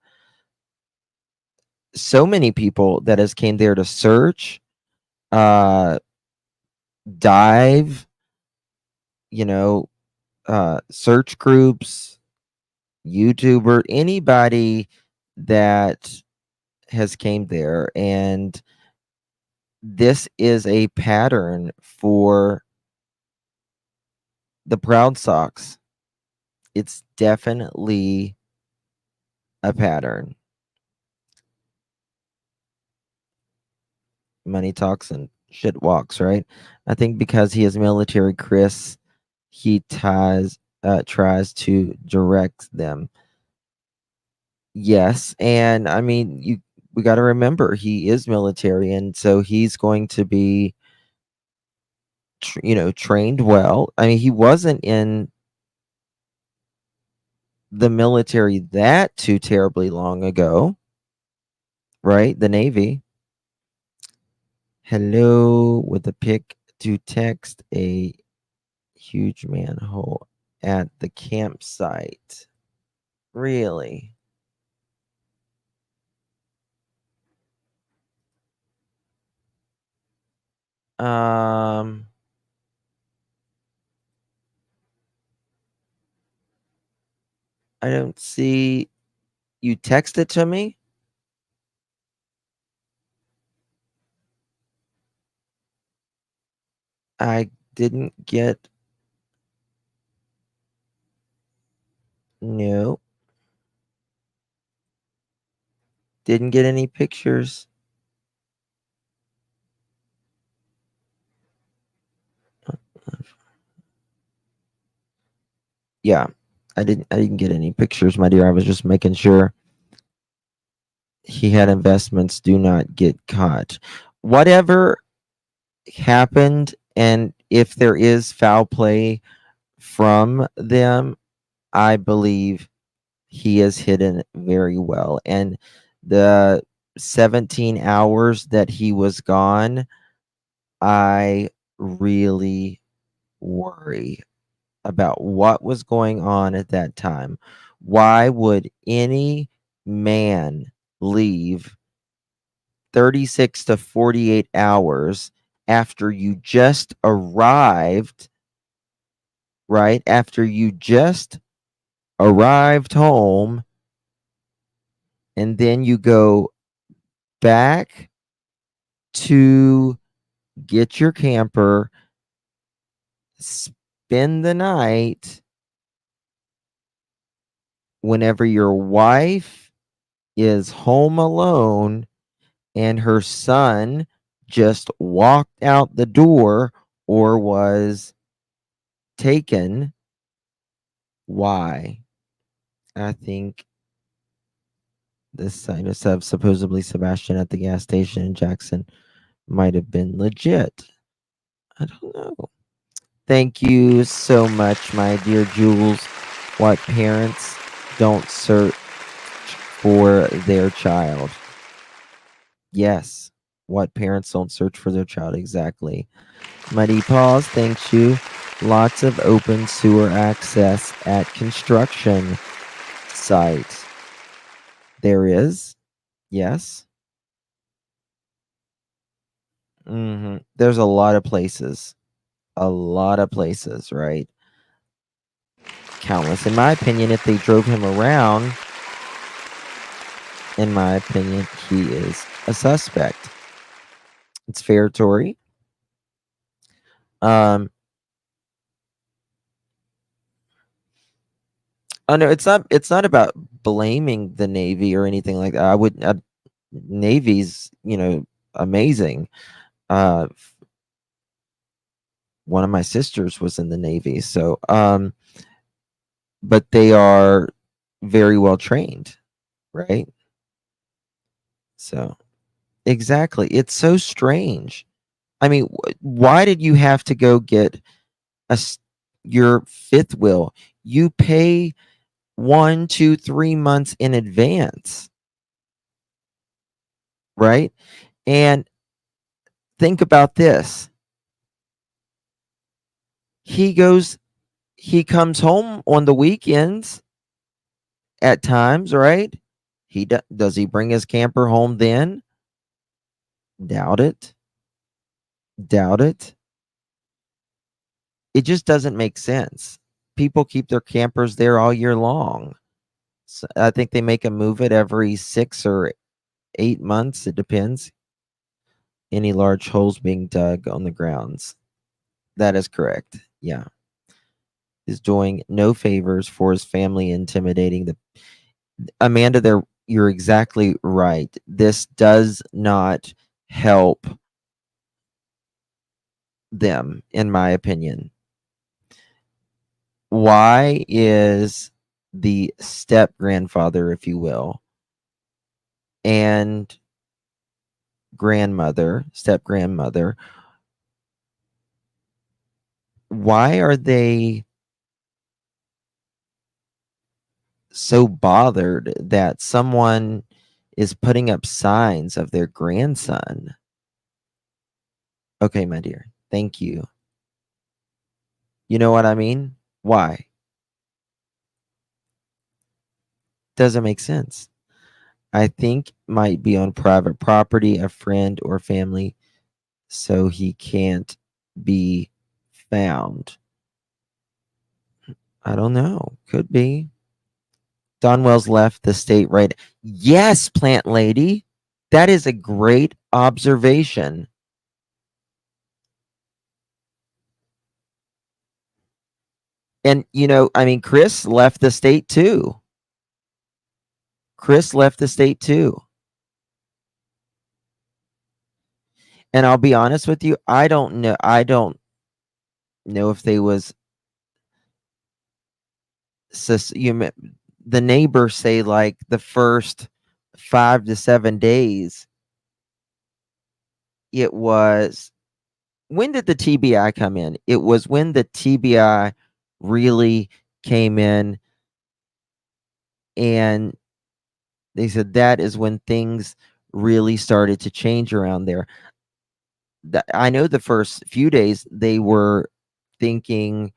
so many people that has came there to search, uh, dive, you know, search groups, YouTuber, anybody that has came there, and this is a pattern for the Proud Sox. It's definitely a pattern. Money talks and shit walks, right? I think because he is military, Chris, he tries to direct them. Yes, and I mean, we got to remember he is military, and so he's going to be, trained well. I mean, he wasn't in the military that too terribly long ago, right? The Navy. Hello with a pic to text a huge manhole at the campsite. Really? Um, I don't see you text it to me. I didn't get no. Didn't get any pictures. Yeah. I didn't get any pictures, my dear. I was just making sure he had investments. Do not get caught. Whatever happened, and if there is foul play from them, I believe he is hidden very well. And the 17 hours that he was gone, I really worry about what was going on at that time. Why would any man leave 36 to 48 hours after you just arrived, right? After you just arrived home, and then you go back to get your camper, spend the night whenever your wife is home alone and her son just walked out the door or was taken. Why? I think this sinus of supposedly Sebastian at the gas station in Jackson might have been legit. I don't know. Thank you so much, my dear Jules. What parents don't search for their child? Yes. What parents don't search for their child? Exactly. Muddy Paws, thank you. Lots of open sewer access at construction site. There is. Yes. There's a lot of places. A lot of places, right? Countless. In my opinion, if they drove him around, in my opinion, he is a suspect. It's fair, Tori. Oh no, it's not about blaming the Navy or anything like that. Navy's, amazing. One of my sisters was in the Navy, so but they are very well trained, right? So exactly. It's so strange. I mean, why did you have to go get your fifth wheel? You pay 1, 2, 3 months in advance. right? And think about this. He comes home on the weekends at times, right? Does he bring his camper home then? Doubt it. Doubt it. It just doesn't make sense. People keep their campers there all year long. So I think they make a move it every 6 or 8 months. It depends. Any large holes being dug on the grounds. That is correct. Yeah. Is doing no favors for his family, intimidating the Amanda, you're exactly right. This does not help them, in my opinion. Why is the step grandfather, if you will, and step grandmother, why are they so bothered that someone is putting up signs of their grandson? Okay, my dear. Thank you. You know what I mean? Why? Doesn't make sense. I think might be on private property, a friend or family, so he can't be found. I don't know. Could be. Donwell's left the state, right? Yes, plant lady. That is a great observation. And, I mean, Chris left the state too. And I'll be honest with you, I don't know. I don't know if they was the neighbors say like the first 5 to 7 days it was. When did the TBI come in? It was when the TBI really came in, and they said that is when things really started to change around there. I know the first few days they were thinking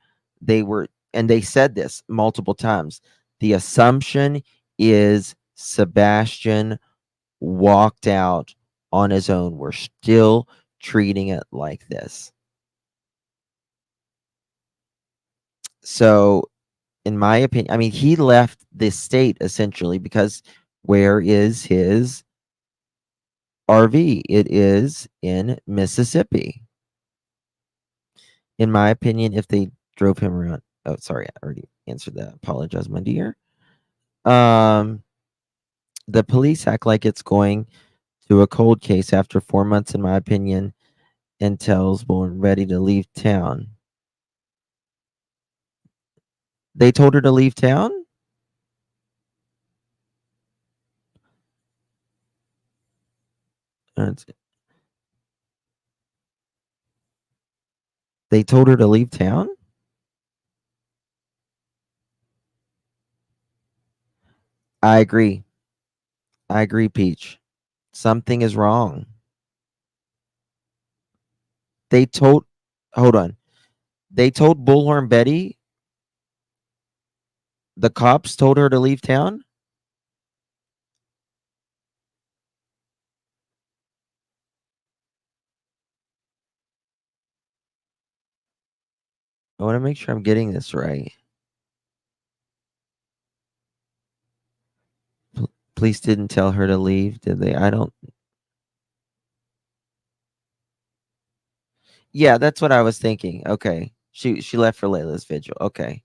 and they said this multiple times. The assumption is Sebastian walked out on his own. We're still treating it like this. So, in my opinion, I mean, he left the state essentially because where is his RV? It is in Mississippi. In my opinion, if they drove him around. Oh, sorry, I already answered that. Apologize, my dear. The police act like it's going to a cold case after 4 months, in my opinion. Intel's born ready to leave town. They told her to leave town? They told her to leave town? I agree. Peach. Something is wrong. Hold on. They told Bullhorn Betty the cops told her to leave town? I want to make sure I'm getting this right. Police didn't tell her to leave, did they? I don't. Yeah, that's what I was thinking. Okay. She left for Layla's vigil. Okay.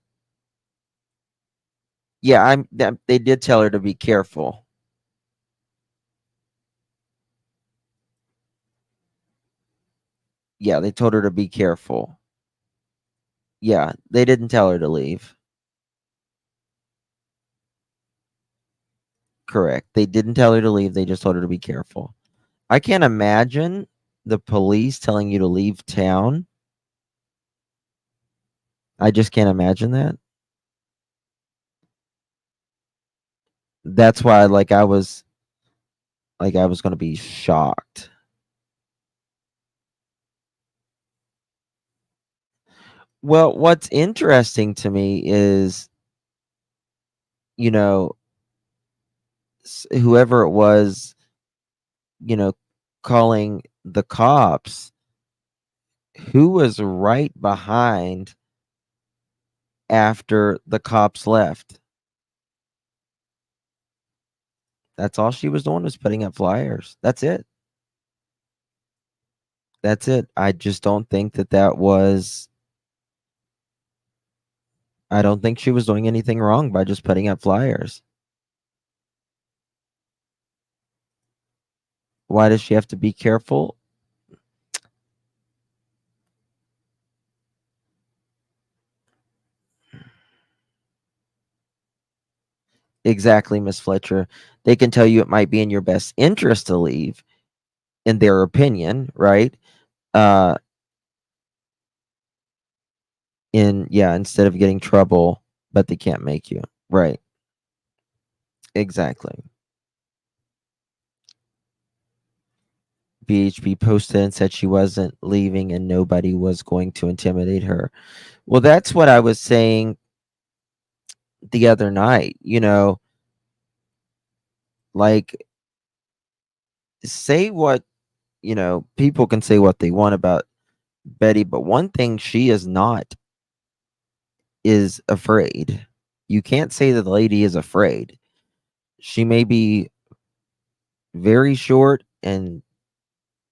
Yeah, they did tell her to be careful. Yeah, they told her to be careful. Yeah, they didn't tell her to leave. Correct. They didn't tell her to leave. They just told her to be careful. I can't imagine the police telling you to leave town. I just can't imagine that. That's why, like, I was Like, I was going to be shocked. Well, what's interesting to me is, you know, whoever it was, you know, calling the cops, who was right behind after the cops left. That's all she was doing was putting up flyers. That's it. That's it. I just don't think that was. I don't think she was doing anything wrong by just putting up flyers. Why does she have to be careful? Exactly, Miss Fletcher. They can tell you it might be in your best interest to leave, in their opinion, right? Uh, instead of getting trouble, but they can't make you. Right. Exactly. BHP posted and said she wasn't leaving and nobody was going to intimidate her. Well, that's what I was saying the other night, like, say what, people can say what they want about Betty, but one thing she is not is afraid. You can't say that the lady is afraid. She may be very short and,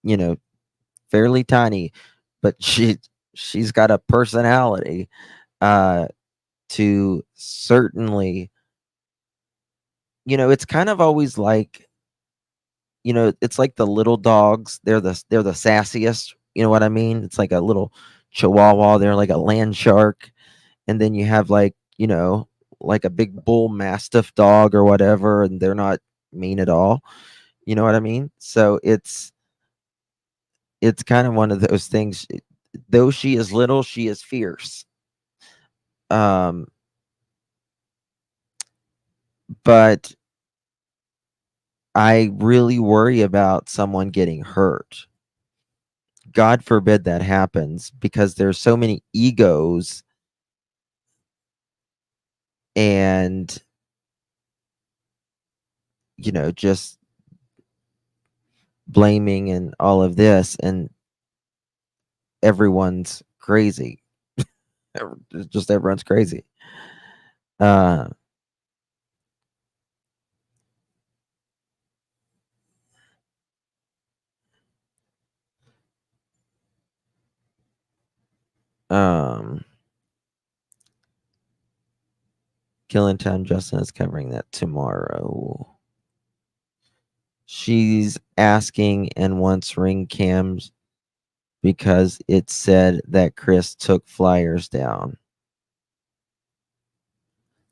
you know, fairly tiny, but she's got a personality to certainly, it's kind of always like, it's like the little dogs, they're the sassiest, you know what I mean? It's like a little chihuahua, they're like a land shark, and then you have like, like a big bull mastiff dog or whatever, and they're not mean at all. You know what I mean? So it's kind of one of those things. Though she is little, she is fierce. Um, but I really worry about someone getting hurt. God forbid that happens, because there's so many egos and, just blaming and all of this, and everyone's crazy. Just everyone's crazy. Uh, um, Killing Time Justin is covering that tomorrow. She's asking and wants ring cams because it said that Chris took flyers down.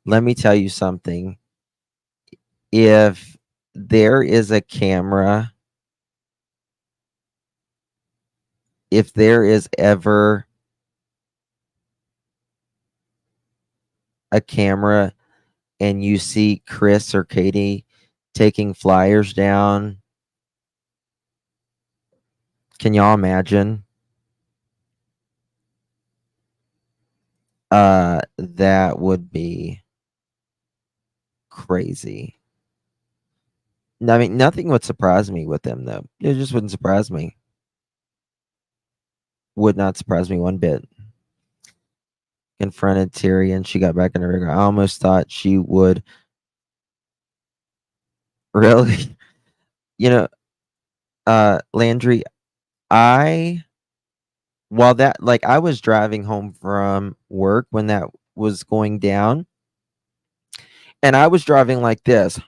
Let me tell you something. If there is a camera, if there is ever a camera and you see Chris or Katie taking flyers down, can y'all imagine? That would be crazy. I mean, nothing would surprise me with them, though. It just wouldn't surprise me. Would not surprise me one bit. Confronted Terry and she got back in her rig. I almost thought she would. Really? You know, Landry, I while that like I was driving home from work when that was going down, and I was driving like this.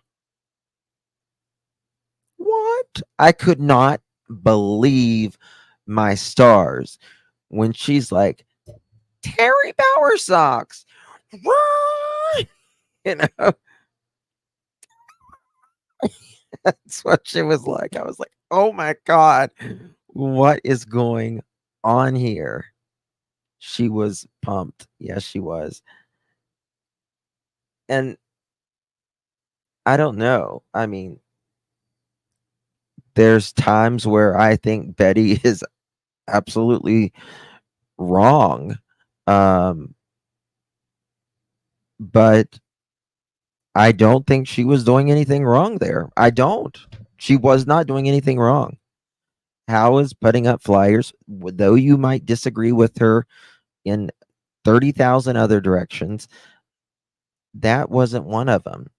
What? I could not believe my stars when she's like, Terry Bauer socks. Run! You know, that's what she was like. I was like, oh my God, what is going on here? She was pumped. Yes, she was. And I don't know. I mean, there's times where I think Betty is absolutely wrong. But I don't think she was doing anything wrong there. I don't. She was not doing anything wrong. How is putting up flyers, though you might disagree with her in 30,000 other directions, that wasn't one of them.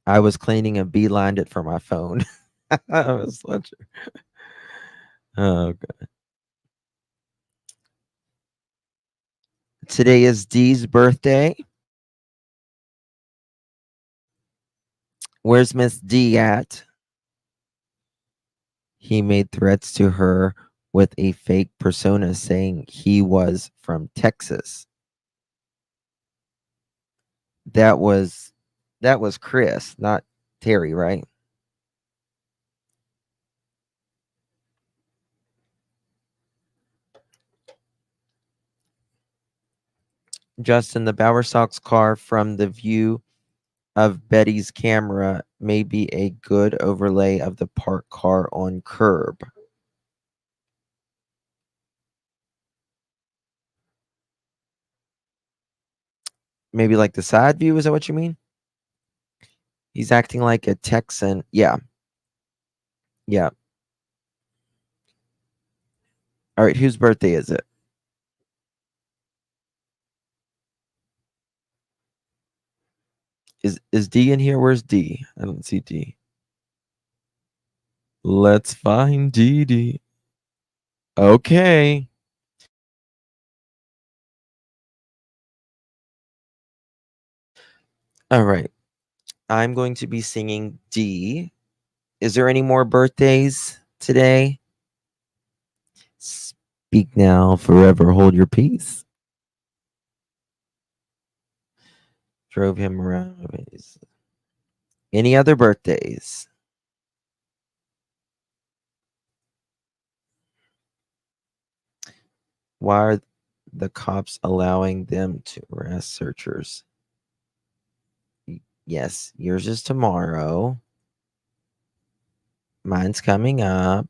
I was cleaning and beelined it for my phone. I was such oh god. Today is Dee's birthday. Where's Miss D at? He made threats to her with a fake persona saying he was from Texas. That was Chris, not Terry, right? Justin, the Bowersox car from the view of Betty's camera may be a good overlay of the parked car on curb. Maybe like the side view, is that what you mean? He's acting like a Texan. Yeah. Yeah. All right, whose birthday is it? Is D in here? Where's D? I don't see D. Let's find D. Okay. All right. I'm going to be singing D. Is there any more birthdays today? Speak now, forever hold your peace. Drove him around. Any other birthdays? Why are the cops allowing them to arrest searchers? Yes, yours is tomorrow. Mine's coming up.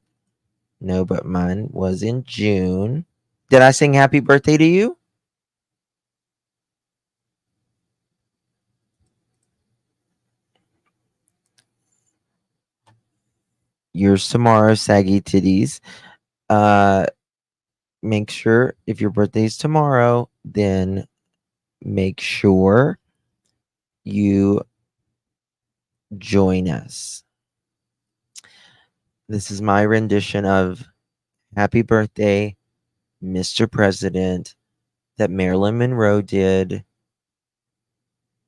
No, but mine was in June. Did I sing happy birthday to you? Yours tomorrow, saggy titties. Make sure if your birthday's tomorrow, then make sure you join us. This is my rendition of Happy Birthday, Mr. President, that Marilyn Monroe did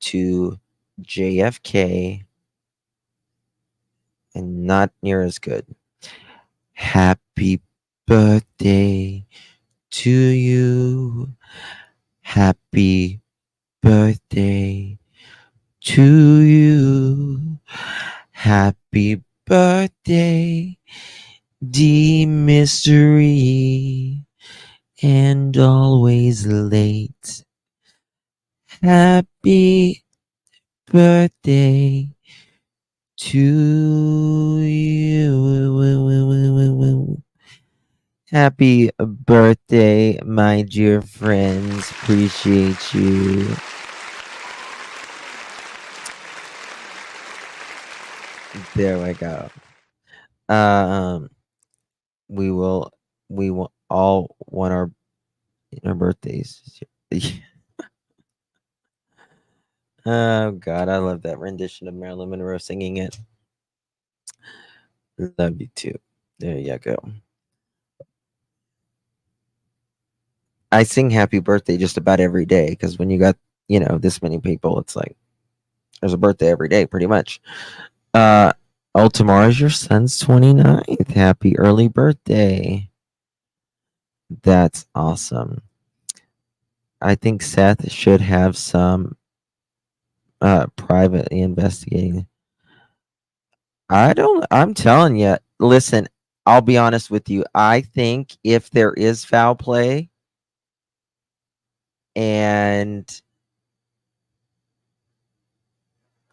to JFK, and not near as good. Happy birthday to you. Happy birthday to you. Happy birthday, dear mystery, and always late. Happy birthday to you. Happy birthday, my dear friends. Appreciate you. There we go. Um, we will all want our birthdays. Oh God, I love that rendition of Marilyn Monroe singing it. Love you too. There you go. I sing happy birthday just about every day because when you got, this many people, it's like there's a birthday every day pretty much. Oh, tomorrow's your son's 29th. Happy early birthday. That's awesome. I think Seth should have some privately investigating. I'm telling you, listen, I'll be honest with you. I think if there is foul play and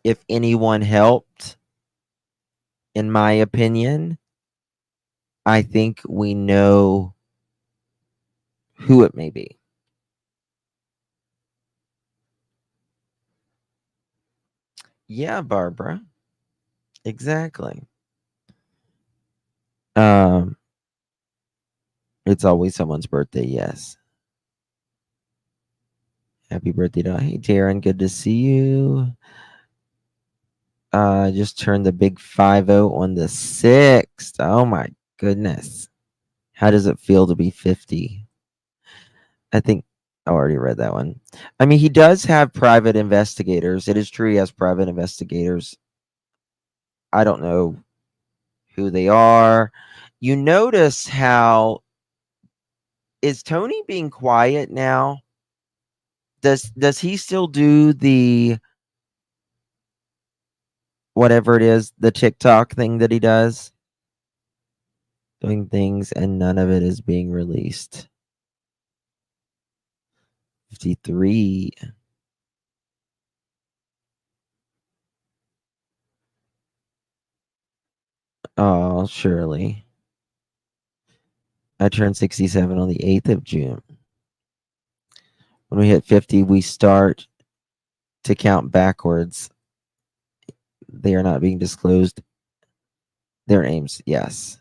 if anyone helped, in my opinion, I think we know who it may be. Yeah, Barbara. Exactly. It's always someone's birthday, yes. Happy birthday to hey Darren, good to see you. Just turned the big 5-0 on the 6th. Oh my goodness. How does it feel to be 50? I think I already read that one. I mean, he does have private investigators. It is true he has private investigators. I don't know who they are. You notice how is Tony being quiet now? Does he still do the whatever it is, the TikTok thing that he does? Doing things and none of it is being released. 53. Oh, surely. I turned 67 on the 8th of June. When we hit 50, we start to count backwards. They are not being disclosed. Their names, yes.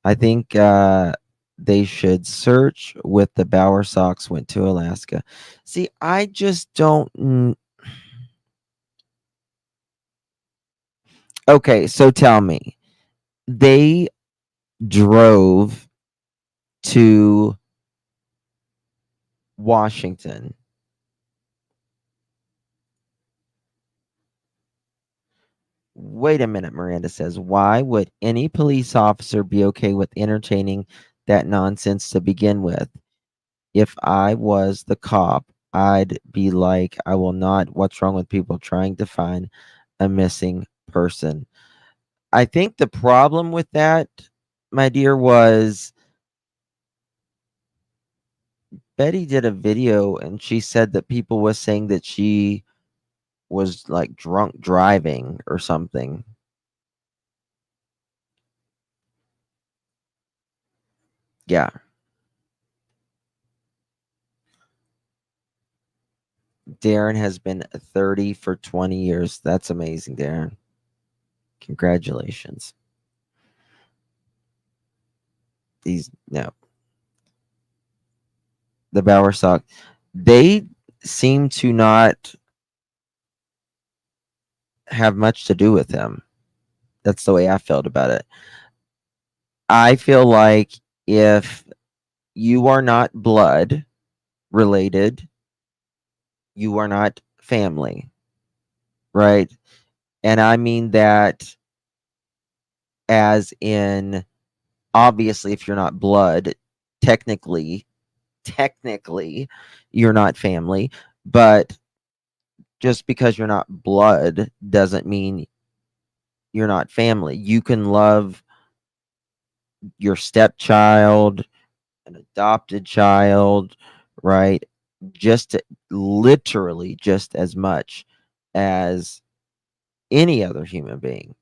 I think they should search with the Bower Sox went to Alaska. See, I just don't. Okay, so tell me. They drove to Washington. Wait a minute, Miranda says. Why would any police officer be okay with entertaining that nonsense to begin with? If I was the cop, I'd be like, I will not. What's wrong with people trying to find a missing person? I think the problem with that, my dear, was Betty did a video and she said that people was saying that she was like drunk driving or something. Yeah. Darren has been 30 for 20 years. That's amazing, Darren. Congratulations. No. The Bower Sock, they seem to not have much to do with him. That's the way I felt about it. I feel like if you are not blood related, you are not family, right? And I mean that as in, obviously, if you're not blood, technically, you're not family. But just because you're not blood doesn't mean you're not family. You can love your stepchild, an adopted child, right? Literally just as much as any other human being.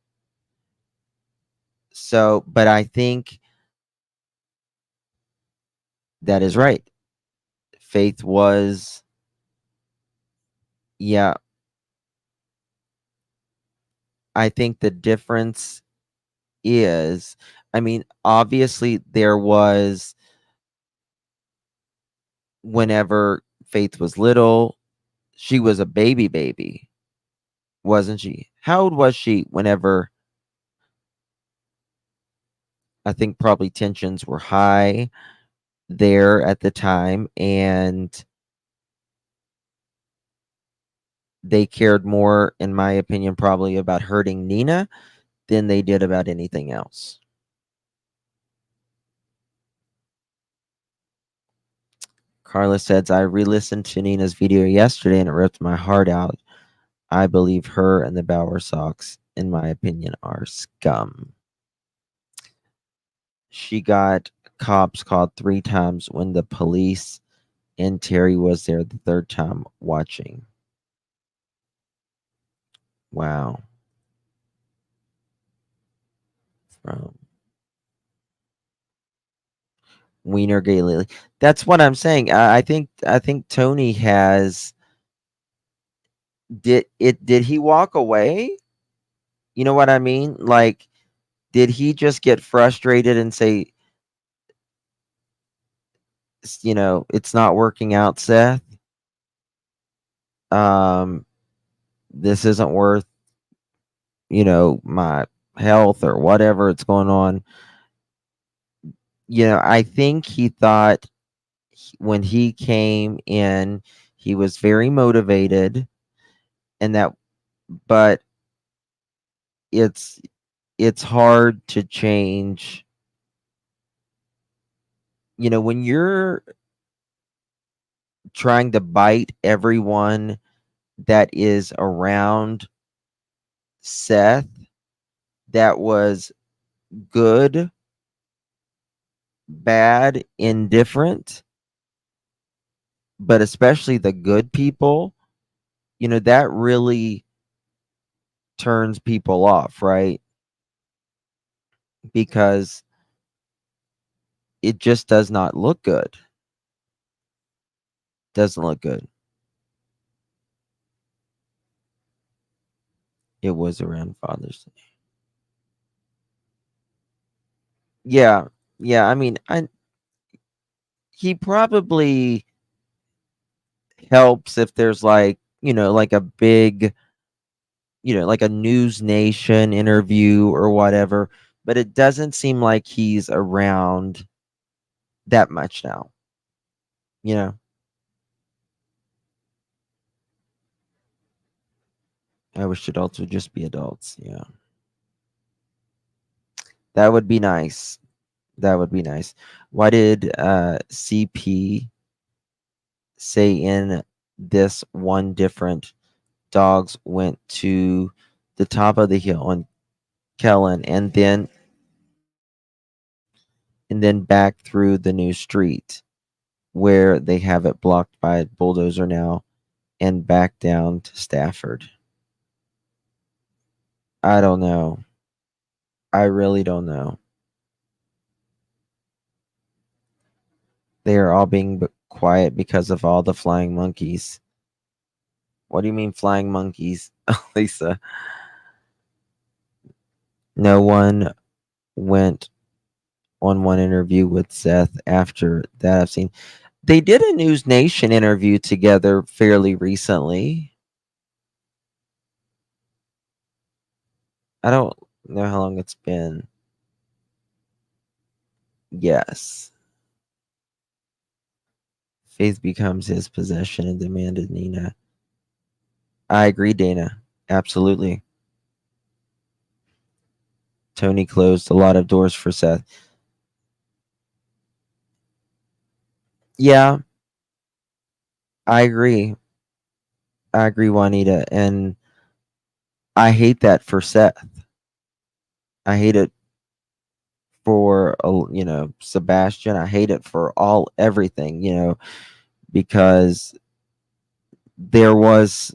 So, but I think that is right. Faith was, yeah. I think the difference is, I mean, obviously there was whenever Faith was little, she was a baby, wasn't she? How old was she whenever I think probably tensions were high there at the time and they cared more, in my opinion, probably about hurting Nina than they did about anything else. Carla says, I re-listened to Nina's video yesterday and it ripped my heart out. I believe her and the Bower Sox, in my opinion, are scum. She got cops called 3 times when the police and Terry was there the 3rd time watching. Wow. from Wiener Gay Lily. That's what I'm saying. I think Tony has did he walk away? You know what I mean? Like, did he just get frustrated and say, it's not working out, Seth? Um, this isn't worth, my health or whatever it's going on. I think he thought when he came in, he was very motivated, and but it's hard to change. When you're trying to bite everyone that is around Seth, that was good, bad, indifferent, but especially the good people, that really turns people off, right? Because it just does not look good. Doesn't look good. It was around Father's Day. Yeah. Yeah, I mean, he probably helps if there's like, like a big, like a News Nation interview or whatever, but it doesn't seem like he's around that much now. You know, I wish adults would just be adults. Yeah. That would be nice. That would be nice. Why did CP say in this one different dogs went to the top of the hill on Kellen and then back through the new street where they have it blocked by a bulldozer now and back down to Stafford? I don't know. I really don't know. They are all being quiet because of all the flying monkeys. What do you mean flying monkeys, Lisa? No one went on one interview with Seth after that. I've seen they did a News Nation interview together fairly recently. I don't know how long it's been. Yes. Faith becomes his possession and demanded Nina. I agree, Dana. Absolutely. Tony closed a lot of doors for Seth. Yeah, I agree. I agree, Juanita. And I hate that for Seth. I hate it for, Sebastian. I hate it for everything, because there was,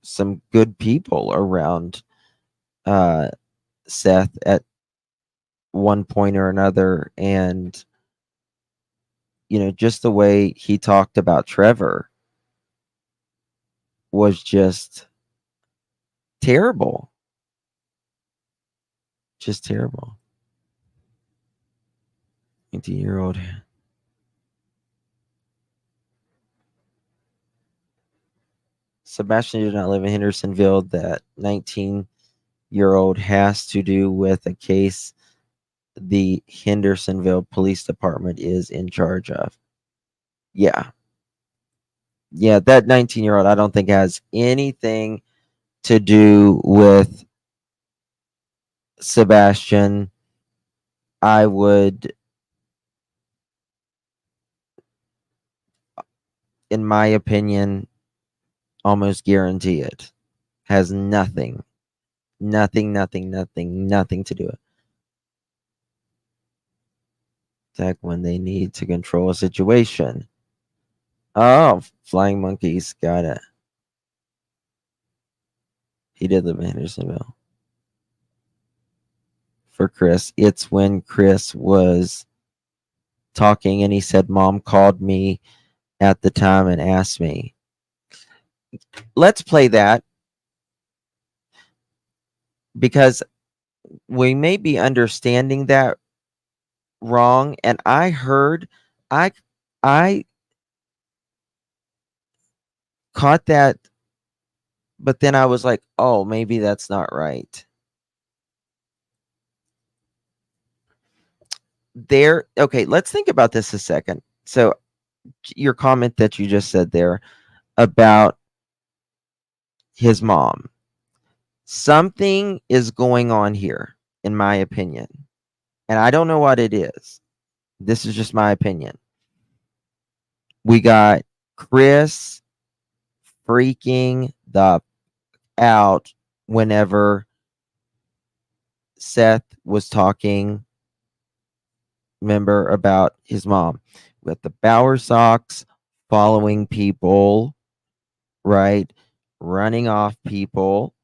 some good people around Seth at one point or another. And, just the way he talked about Trevor was just terrible. Just terrible. 19-year-old. Sebastian did not live in Hendersonville. That 19-year-old has to do with a case the Hendersonville Police Department is in charge of. Yeah. Yeah, that 19-year-old I don't think has anything to do with Sebastian. I would, in my opinion, almost guarantee it. Has nothing to do with it. Attack when they need to control a situation. Oh, flying monkeys. Got it. He did live in Hendersonville. for Chris. It's when Chris was talking and he said, Mom called me at the time and asked me. Let's play that because we may be understanding that wrong. And I heard, I caught that, but then I was like, oh, maybe that's not right. There, okay, let's think about this a second. So your comment that you just said there about his mom, something is going on here, in my opinion, and I don't know what it is. This is just my opinion. We got Chris freaking the out whenever Seth was talking, remember, about his mom with the Bower socks, following people, right? Running off people,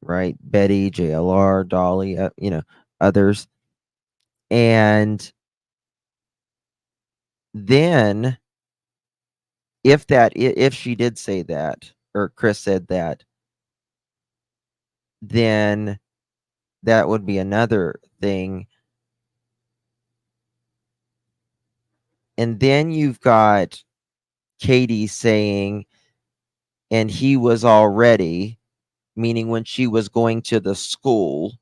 right? Betty, JLR, Dolly, others. And then if she did say that, or Chris said that, then that would be another thing. And then you've got Katie saying, and he was already, meaning when she was going to the school,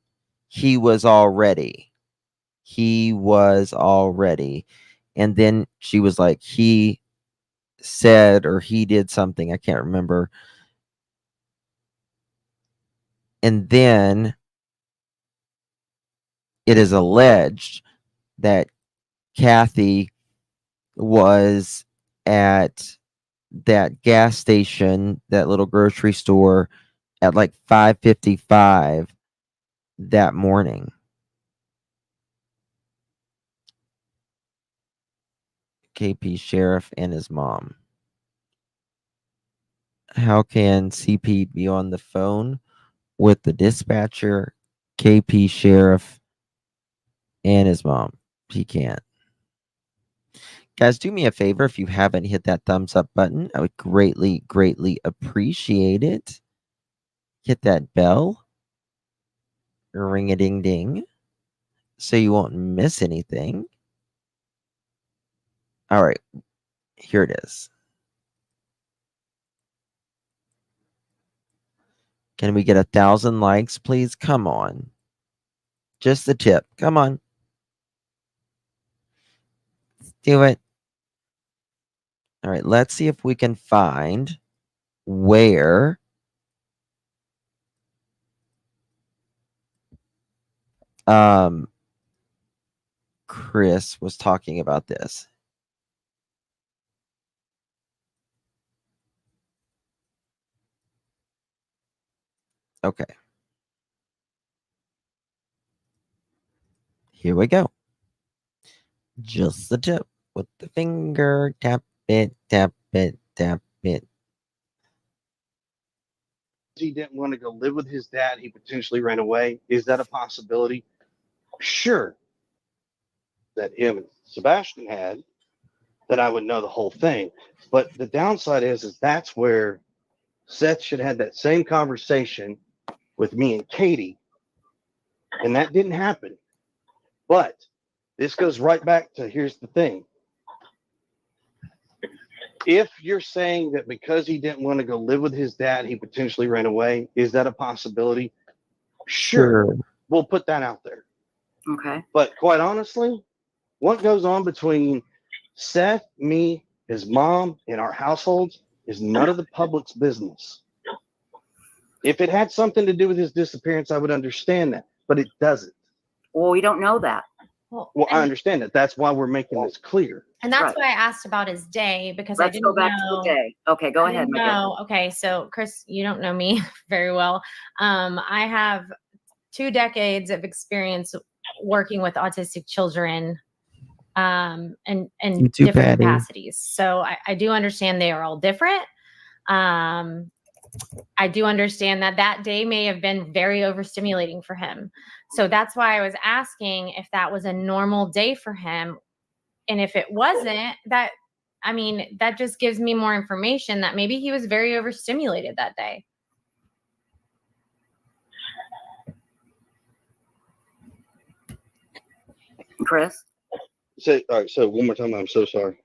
he was already. And then she was like, he said, or he did something, I can't remember. And then it is alleged that Kathy was at that gas station, that little grocery store, at like 5:55 that morning. KP sheriff and his mom. How can CP be on the phone with the dispatcher, KP sheriff, and his mom? He can't. Guys, do me a favor. If you haven't hit that thumbs up button, I would greatly, greatly appreciate it. Hit that bell. Ring-a-ding-ding. So you won't miss anything. All right. Here it is. Can we get 1,000 likes, please? Come on. Just the tip. Come on. Let's do it. All right. Let's see if we can find where Chris was talking about this. Okay. Here we go. Just the tip with the finger. Tap it, tap it, tap it. He didn't want to go live with his dad. He potentially ran away. Is that a possibility? Sure. That him and Sebastian had, that I would know the whole thing. But the downside is that's where Seth should have had that same conversation with me and Katie. And that didn't happen. But this goes right back to, here's the thing. If you're saying that because he didn't want to go live with his dad, he potentially ran away, is that a possibility? Sure. We'll put that out there. Okay. But quite honestly, what goes on between Seth, me, his mom, and our households is none of the public's business. If it had something to do with his disappearance, I would understand that, but it doesn't. Well, we don't know that. Well, I understand that. That's why we're making this clear. And that's Right. why I asked about his day, because I Let's didn't go back know. to the day. Okay, go I ahead. didn't Miguel. know. Okay, so Chris, you don't know me very well. I have 2 decades of experience working with autistic children, and You too, different Patty. capacities. So I do understand they are all different. I do understand that that day may have been very overstimulating for him. So that's why I was asking if that was a normal day for him. And if it wasn't, that just gives me more information that maybe he was very overstimulated that day. Chris? All right, so one more time. I'm so sorry.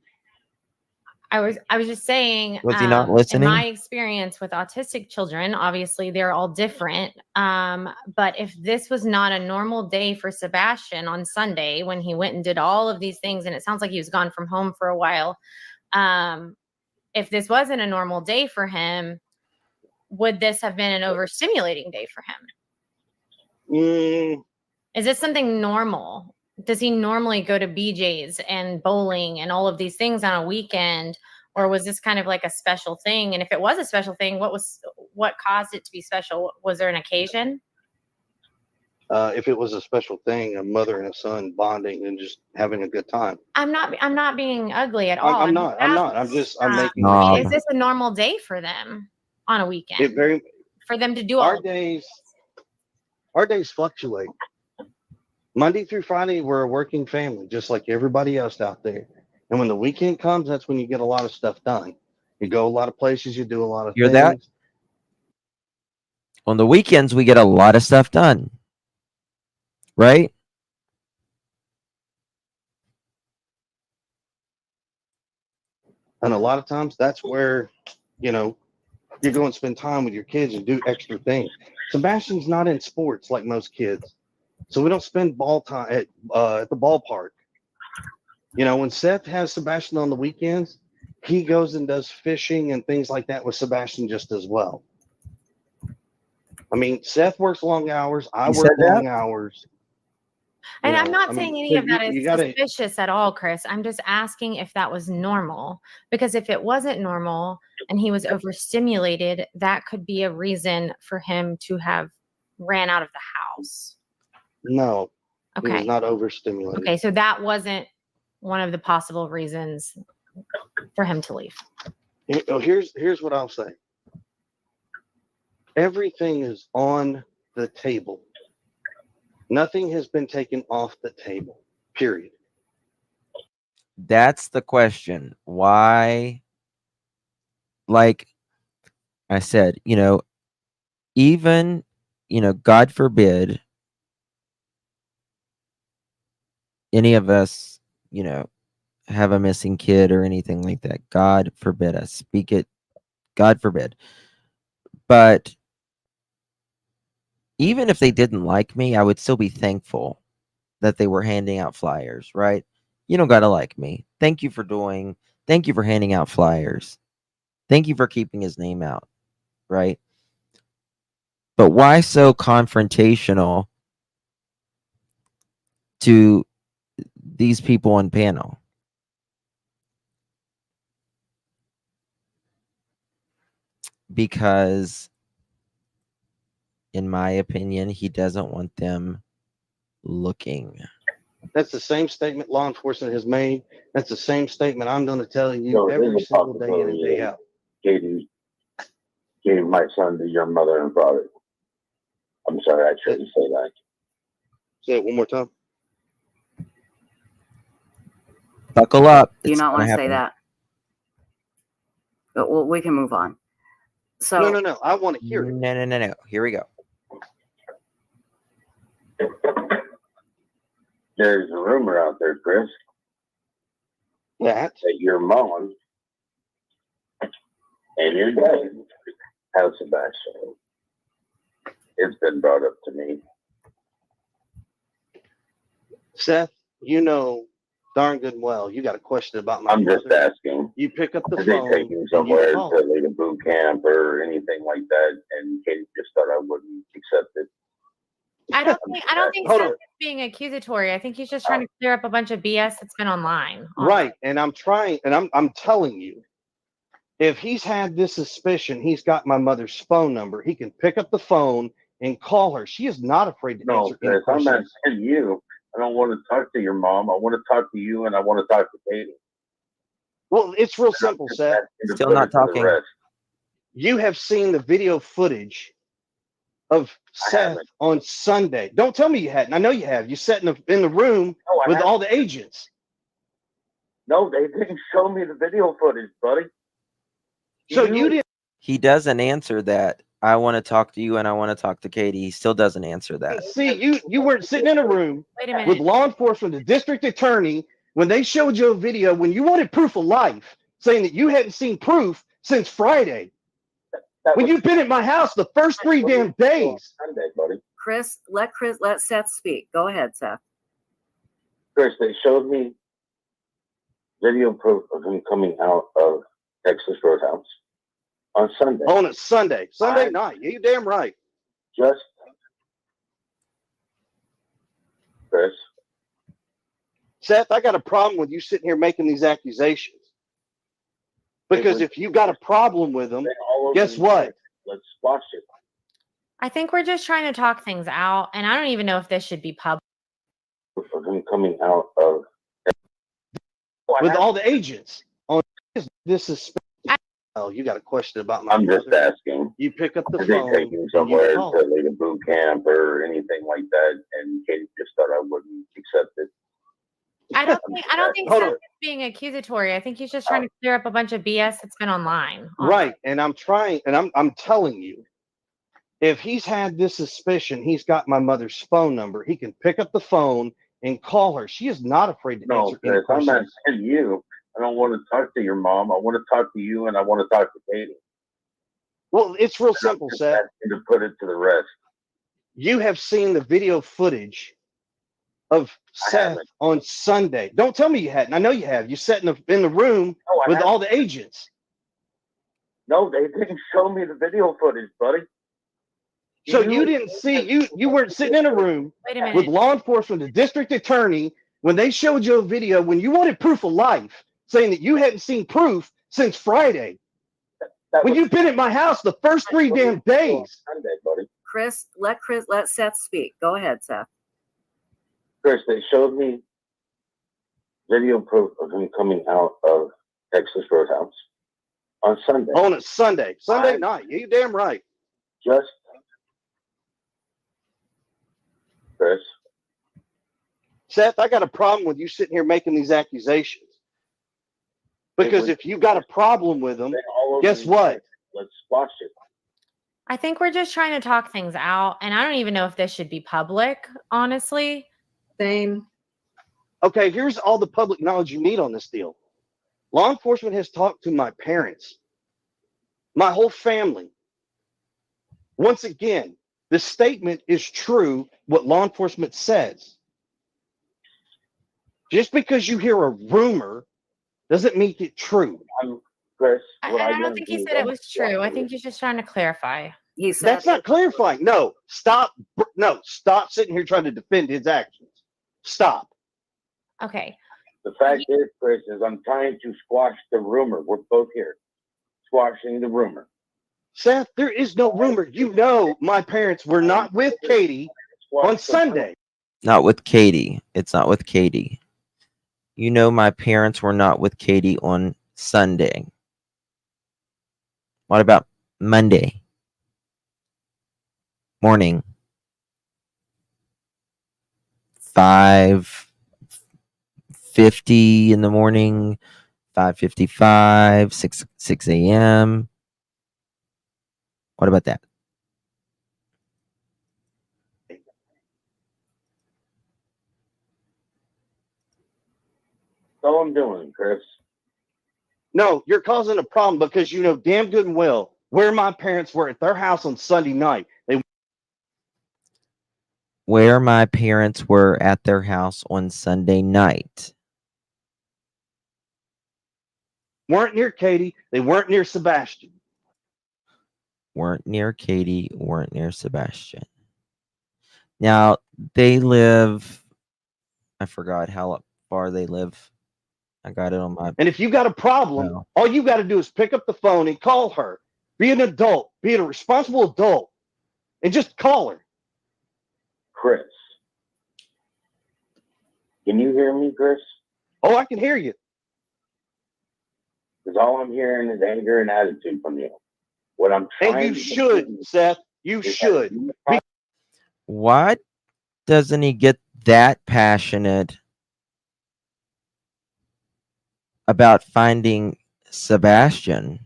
I was just saying, Was he not in listening? my experience with autistic children, obviously they're all different. But if this was not a normal day for Sebastian on Sunday when he went and did all of these things, and it sounds like he was gone from home for a while, if this wasn't a normal day for him, would this have been an overstimulating day for him? Is this something normal? Does he normally go to BJ's and bowling and all of these things on a weekend? Or was this kind of like a special thing? And if it was a special thing, what caused it to be special? Was there an occasion? If it was a special thing, a mother and a son bonding and just having a good time. I'm not being ugly at all. I'm not. I'm making. Is this a normal day for them on a weekend? For them to do our days fluctuate. Monday through Friday, we're a working family, just like everybody else out there. And when the weekend comes, that's when you get a lot of stuff done. You go a lot of places, you do a lot of things. That? On the weekends, we get a lot of stuff done. Right? And a lot of times that's where, you go and spend time with your kids and do extra things. Sebastian's not in sports like most kids. So we don't spend ball time at the ballpark. When Seth has Sebastian on the weekends, he goes and does fishing and things like that with Sebastian just as well. I mean, Seth works long hours. I work long hours. And I'm not saying any of that is suspicious at all, Chris. I'm just asking if that was normal. Because if it wasn't normal and he was overstimulated, that could be a reason for him to have ran out of the house. No. Okay. He was not overstimulated. Okay, so that wasn't one of the possible reasons for him to leave. Here's what I'll say. Everything is on the table. Nothing has been taken off the table, period. That's the question. Why? Like I said, even, God forbid any of us, have a missing kid or anything like that. God forbid us. Speak it. God forbid. But even if they didn't like me, I would still be thankful that they were handing out flyers, right? You don't got to like me. Thank you for handing out flyers. Thank you for keeping his name out, right? But why so confrontational to these people on panel? Because in my opinion, he doesn't want them looking. That's the same statement law enforcement has made. That's the same statement I'm going to tell you every single day in and day out. Katie gave my son to your mother and father. I'm sorry, I shouldn't say that. Say it one more time. Buckle up. Do you not want to say that? But we can move on. So No. I want to hear it. No. Here we go. There's a rumor out there, Chris, that your mom and your dad have Sebastian. It's been brought up to me. Seth, darn good and well, you got a question about my I'm just asking. You pick up the Did phone. they take you somewhere to lead a boot camp or anything like that, and Katie just thought I wouldn't accept it? I don't think Seth is being accusatory. I think he's just trying to clear up a bunch of BS that's been online. Right. And I'm trying, and I'm telling you, if he's had this suspicion, he's got my mother's phone number. He can pick up the phone and call her. She is not afraid to answer any Chris, I'm not questions. saying you. I don't want to talk to your mom. I want to talk to you, and I want to talk to Katie. Well, it's real simple, Seth. Still not talking. You have seen the video footage of Seth on Sunday. Don't tell me you hadn't. I know you have. You sat in the room with all the agents. No, they didn't show me the video footage, buddy. So you didn't. He doesn't answer that. I want to talk to you and I want to talk to Katie. He still doesn't answer that. See, you weren't sitting in a room Wait a minute. with law enforcement, the district attorney, when they showed you a video when you wanted proof of life, saying that you hadn't seen proof since Friday. When you've been at my house the first 3 damn days. Sunday, buddy. Chris, let Seth speak. Go ahead, Seth. Chris, they showed me video proof of him coming out of Texas Roadhouse on Sunday. On a Sunday night. You damn right. Just, Chris. Seth, I got a problem with you sitting here making these accusations. Because if you got a problem with them, guess what? Let's squash it. I think we're just trying to talk things out, and I don't even know if this should be public. For him coming out of with all the agents on this is. Oh, you got a question about my I'm brother? just asking. You pick up the Did they phone. take him somewhere to like a boot camp or anything like that? And Katie just thought I wouldn't accept it. I don't think Hold Seth on. is being accusatory. I think he's just trying to clear up a bunch of BS that's been online. Right, and I'm trying, and I'm telling you, if he's had this suspicion, he's got my mother's phone number. He can pick up the phone and call her. She is not afraid to No, answer any Chris, I'm not questions. saying you. I don't want to talk to your mom. I want to talk to you, and I want to talk to Katie. Well, it's real simple, Just Seth. asking to put it to the rest. You have seen the video footage of Seth on Sunday. Don't tell me you hadn't. I know you have. You sat in the room with all the agents. No, they didn't show me the video footage, buddy. So you didn't see, you weren't sitting in a room Wait a minute. with law enforcement, the district attorney, when they showed you a video when you wanted proof of life, saying that you hadn't seen proof since Friday. When you've been at my house the first 3 damn days. Sunday, buddy. Chris, let Seth speak. Go ahead, Seth. Chris, they showed me video proof of him coming out of Texas Roadhouse on Sunday. On a Sunday night. You damn right. Just, Chris. Seth, I got a problem with you sitting here making these accusations. Because if you got a problem with them, guess what? Let's squash it. I think we're just trying to talk things out, and I don't even know if this should be public, honestly. Same. Okay, here's all the public knowledge you need on this deal. Law enforcement has talked to my parents, my whole family. Once again, the statement is true, what law enforcement says. Just because you hear a rumor doesn't make it true. Chris, I don't think he said it was true. I think he's just trying to clarify. He said That's not clarifying. No, stop sitting here trying to defend his actions. Stop. Okay. The fact is, Chris, is I'm trying to squash the rumor. We're both here squashing the rumor. Seth, there is no rumor. You know my parents were not with Katie on Sunday. Not with Katie. It's not with Katie. You know my parents were not with Katie on Sunday. What about Monday morning? 5:50 in the morning, 5:55, 6 a.m. What about that? That's all I'm doing, Chris. No, you're causing a problem because you know damn good and well where my parents were at their house on Sunday night. They Where my parents were at their house on Sunday night. weren't near Katie. They weren't near Sebastian. Weren't near Katie, weren't near Sebastian. Now, they live, I forgot how far they live. I got it on my... And if you got a problem, all you got to do is pick up the phone and call her. Be an adult. Be a responsible adult. And just call her. Chris. Can you hear me, Chris? Oh, I can hear you. Because all I'm hearing is anger and attitude from you. What I'm trying And you to should, do Seth. You is should. Why doesn't he get that passionate about finding Sebastian?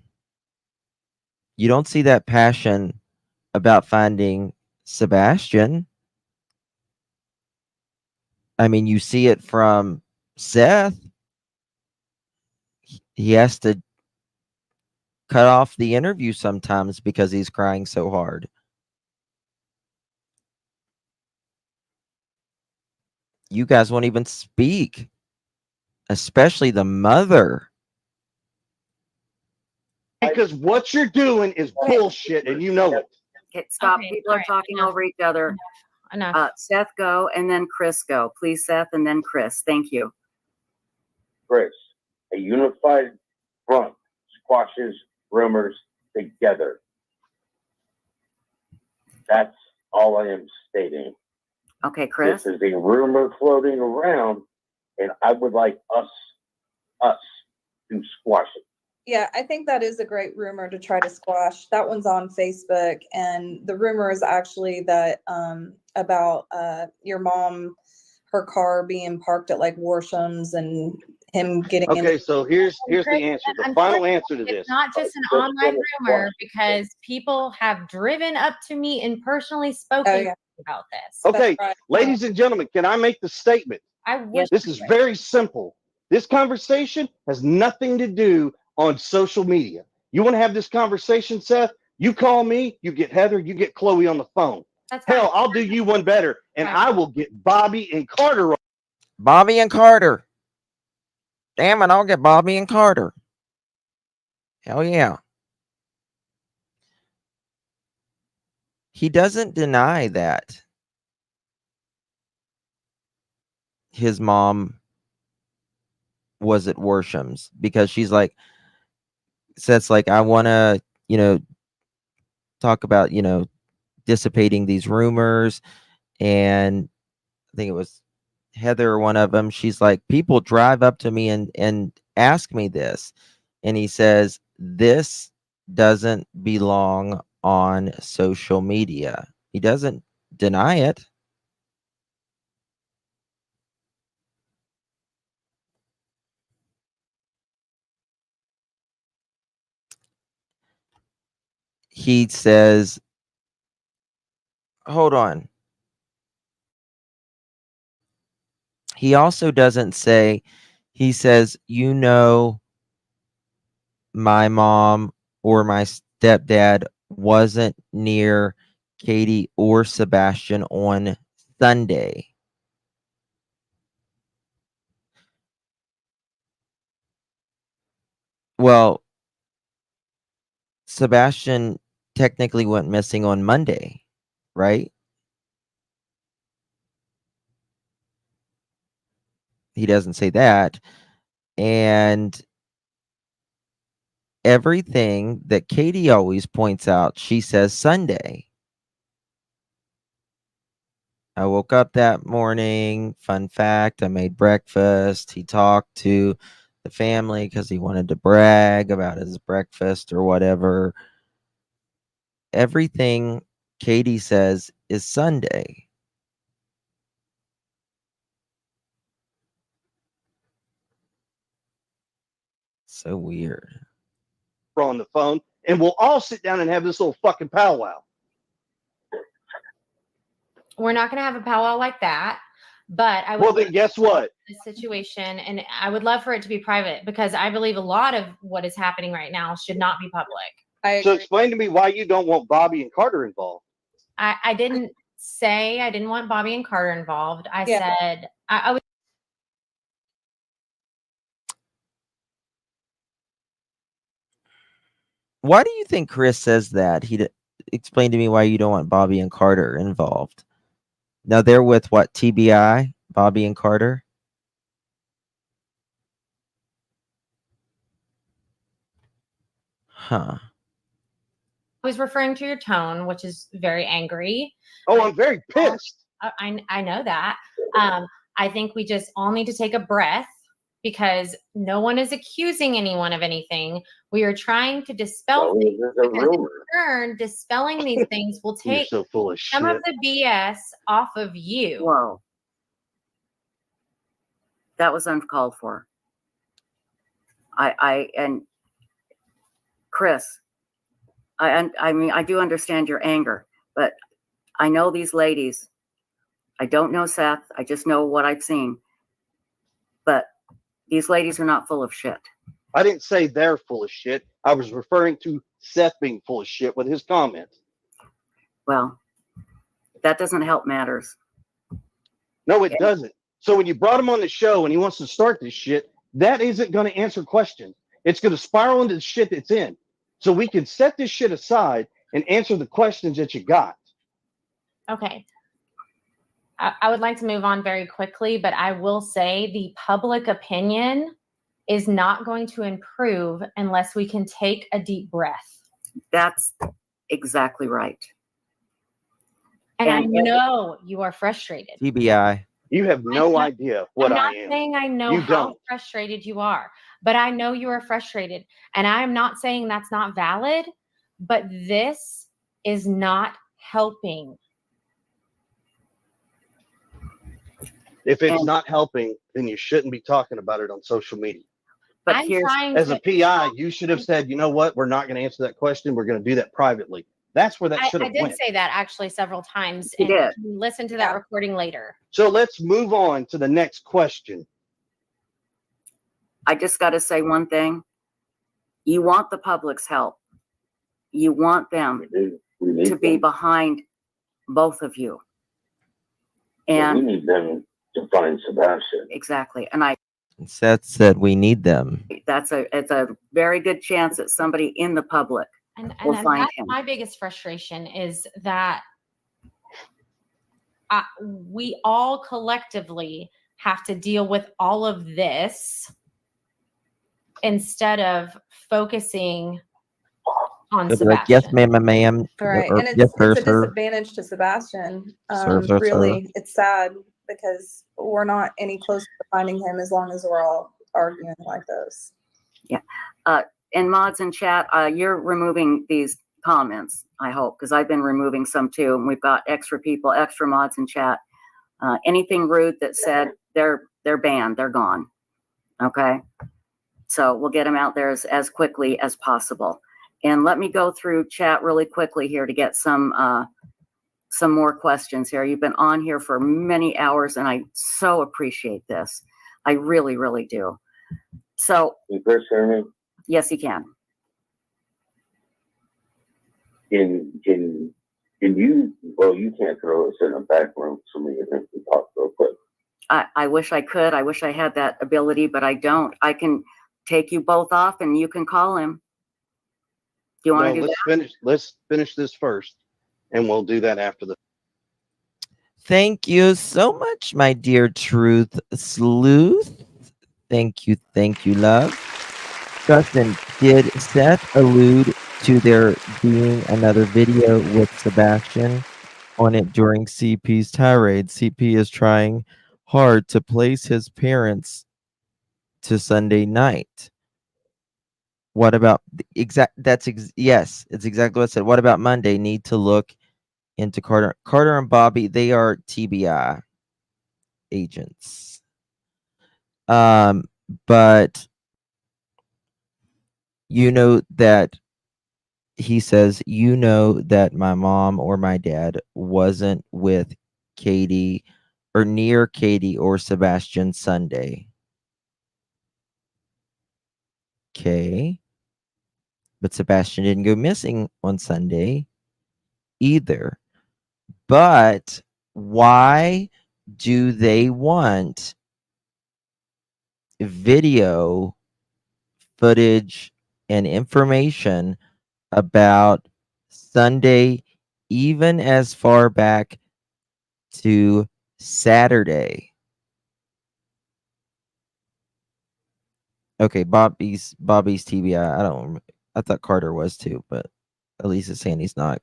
You don't see that passion about finding Sebastian. I mean, you see it from Seth. He has to cut off the interview sometimes because he's crying so hard. You guys won't even speak, especially the mother. Because what you're doing is bullshit, and you know it. Okay, stop. Okay, People are all right, talking enough. over each other. Enough. Seth, go, and then Chris, go. Please, Seth, and then Chris. Thank you. Chris, a unified front squashes rumors together. That's all I am stating. Okay, Chris. This is a rumor floating around, and I would like us to squash it. Yeah, I think that is a great rumor to try to squash. That one's on Facebook, and the rumor is actually that about your mom, her car being parked at like Warsham's and him getting Okay, so here's the Chris, answer. The final answer to this. It's not just an online rumor because people have driven up to me and personally spoken about this. Okay, ladies and gentlemen, can I make the statement? I wish This is very simple. This conversation has nothing to do on social media. You want to have this conversation, Seth? You call me, you get Heather, you get Chloe on the phone. Hell, I'll do you one better, and I will get Bobby and Carter. Bobby and Carter. Damn it, I'll get Bobby and Carter. Hell yeah. He doesn't deny that his mom was at Worsham's because she's like, Seth's like, I want to, talk about, dissipating these rumors. And I think it was Heather, one of them. She's like, people drive up to me and ask me this. And he says, this doesn't belong on social media. He doesn't deny it. He says, hold on. He also doesn't say, he says, my mom or my stepdad wasn't near Katie or Sebastian on Sunday. Well, Sebastian technically went missing on Monday, right? He doesn't say that. And everything that Katie always points out, she says Sunday. I woke up that morning. Fun fact, I made breakfast. He talked to the family because he wanted to brag about his breakfast or whatever. Everything Katie says is Sunday. So weird. On the phone, and we'll all sit down and have this little fucking powwow. We're not going to have a powwow like that, but I would. Well, then guess what? The situation, and I would love for it to be private because I believe a lot of what is happening right now should not be public. So explain to me why you don't want Bobby and Carter involved. I didn't say I didn't want Bobby and Carter involved. I said I was. Why do you think Chris says that? Explain to me why you don't want Bobby and Carter involved. Now they're with what, TBI, Bobby and Carter? Huh. I was referring to your tone, which is very angry. Oh, I'm very pissed. I know that. I think we just all need to take a breath because no one is accusing anyone of anything. We are trying to dispel No, things, it's a because in rumor. turn, dispelling these things will You're take so full of some of shit. the BS off of you. Whoa. That was uncalled for. And Chris, I mean, I do understand your anger, but I know these ladies. I don't know Seth. I just know what I've seen. But these ladies are not full of shit. I didn't say they're full of shit. I was referring to Seth being full of shit with his comments. Well, that doesn't help matters. No, it doesn't. So when you brought him on the show and he wants to start this shit, that isn't going to answer questions. It's going to spiral into the shit that's in. So we can set this shit aside and answer the questions that you got. Okay. I would like to move on very quickly, but I will say the public opinion is not going to improve unless we can take a deep breath. That's exactly right. And I know you are frustrated. TBI. You have no idea what I am. I'm not saying I know You how don't. frustrated you are, but I know you are frustrated. And I am not saying that's not valid, but this is not helping. If it's not helping, then you shouldn't be talking about it on social media. But I'm trying As to a PI, you should have said, you know what? We're not going to answer that question. We're going to do that privately. That's where that should I have did went. say that actually several times, You and did. you can listen to that recording later. So let's move on to the next question. I just got to say one thing. You want the public's help. You want them We need to be them. behind both of you. We And need them to find Sebastian. exactly. And Seth said we need them. it's a very good chance that somebody in the public will And find that's him. my biggest frustration is that we all collectively have to deal with all of this instead of focusing on They'll be Sebastian. like, yes, ma'am. Right. Or, And yes, it's sir, a sir. disadvantage to Sebastian. Sir. Really, it's sad because we're not any closer to finding him as long as we're all arguing like this. Yeah. And mods in chat, you're removing these comments, I hope, because I've been removing some too. And we've got extra people, extra mods in chat. Anything rude that said, they're banned, they're gone. Okay. So we'll get them out there as quickly as possible. And let me go through chat really quickly here to get some more questions here. You've been on here for many hours, and I so appreciate this. I really, really do. So, Can Chris hear me? yes, you can. Can you? Well, you can't throw us in a back room so me and him can talk real quick. I wish I could. I wish I had that ability, but I don't. I can take you both off, and you can call him. Do you want to do that? Let's finish this first, and we'll do that after the. Thank you so much, my dear Truth Sleuth. Thank you, love. Justin, did Seth allude to there being another video with Sebastian on it during CP's tirade? CP is trying hard to place his parents to Sunday night. What about the exact? Yes, it's exactly what I said. What about Monday? Need to look into Carter and Bobby. They are TBI agents. But you know that he says, you know that my mom or my dad wasn't with Katie or near Katie or Sebastian Sunday. Okay. But Sebastian didn't go missing on Sunday either. But why do they want video footage and information about Sunday, even as far back to Saturday? Okay, Bobby's TBI. I thought Carter was too, but at least it's saying he's not.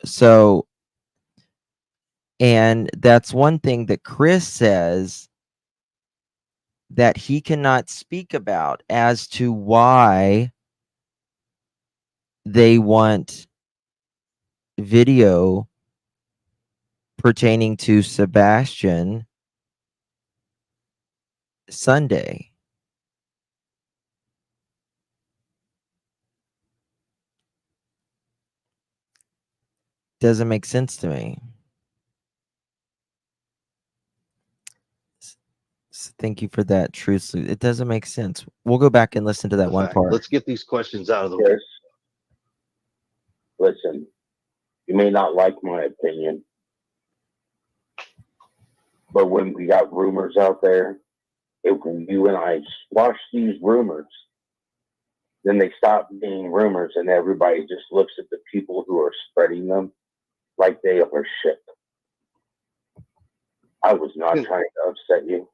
So And that's one thing that Chris says that he cannot speak about as to why they want video pertaining to Sebastian Sunday. Doesn't make sense to me. Thank you for that, truthfully. It doesn't make sense. We'll go back and listen to that one part. Let's get these questions out of the way. Chris, listen, you may not like my opinion, but when we got rumors out there, if you and I squash these rumors, then they stop being rumors and everybody just looks at the people who are spreading them like they are shit. I was not trying to upset you.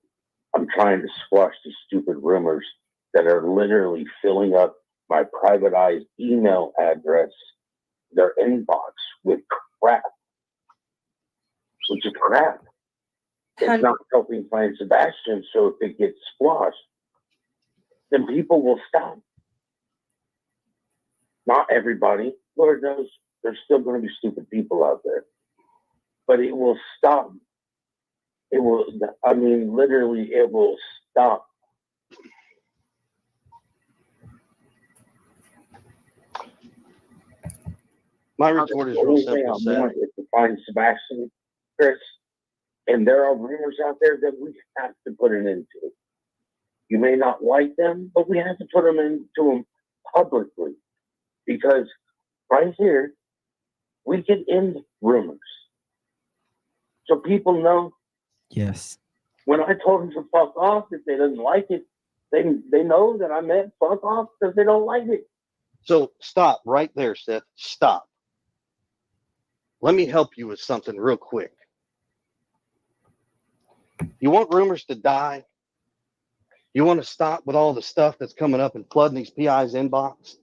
I'm trying to squash these stupid rumors that are literally filling up my privatized email address, their inbox with crap, which is crap. It's not helping find Sebastian, so if it gets squashed, then people will stop. Not everybody. Lord knows there's still going to be stupid people out there. But it will stop. It will, I mean, literally, it will stop. My retort is real simple. The only thing I want is to find Sebastian, Chris, and there are rumors out there that we have to put an end to. You may not like them, but we have to put them into them publicly. Because right here, we can end rumors. So people know. Yes. When I told them to fuck off, if they didn't like it, they know that I meant fuck off because they don't like it. So stop right there, Seth. Stop. Let me help you with something real quick. You want rumors to die? You want to stop with all the stuff that's coming up and flooding these PI's inbox?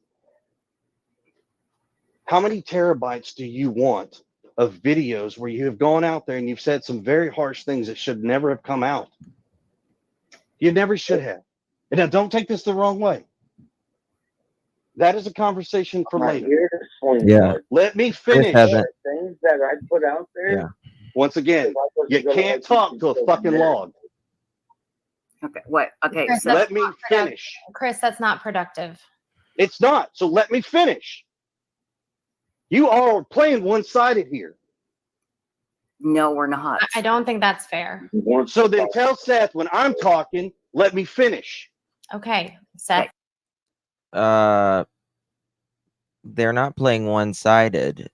How many terabytes do you want of videos where you have gone out there and you've said some very harsh things that should never have come out? You never should have. And now don't take this the wrong way. That is a conversation for later. Yeah. Let me finish. Things that I put out there. Yeah. Once again, you can't talk to a fucking log. Okay, what? Okay, Chris, so Let me finish. Chris, that's not productive. It's not. So let me finish. You all are playing one-sided here. no, we're not. I don't think that's fair. So then tell Seth when I'm talking, let me finish. Okay, Seth. They're not playing one-sided.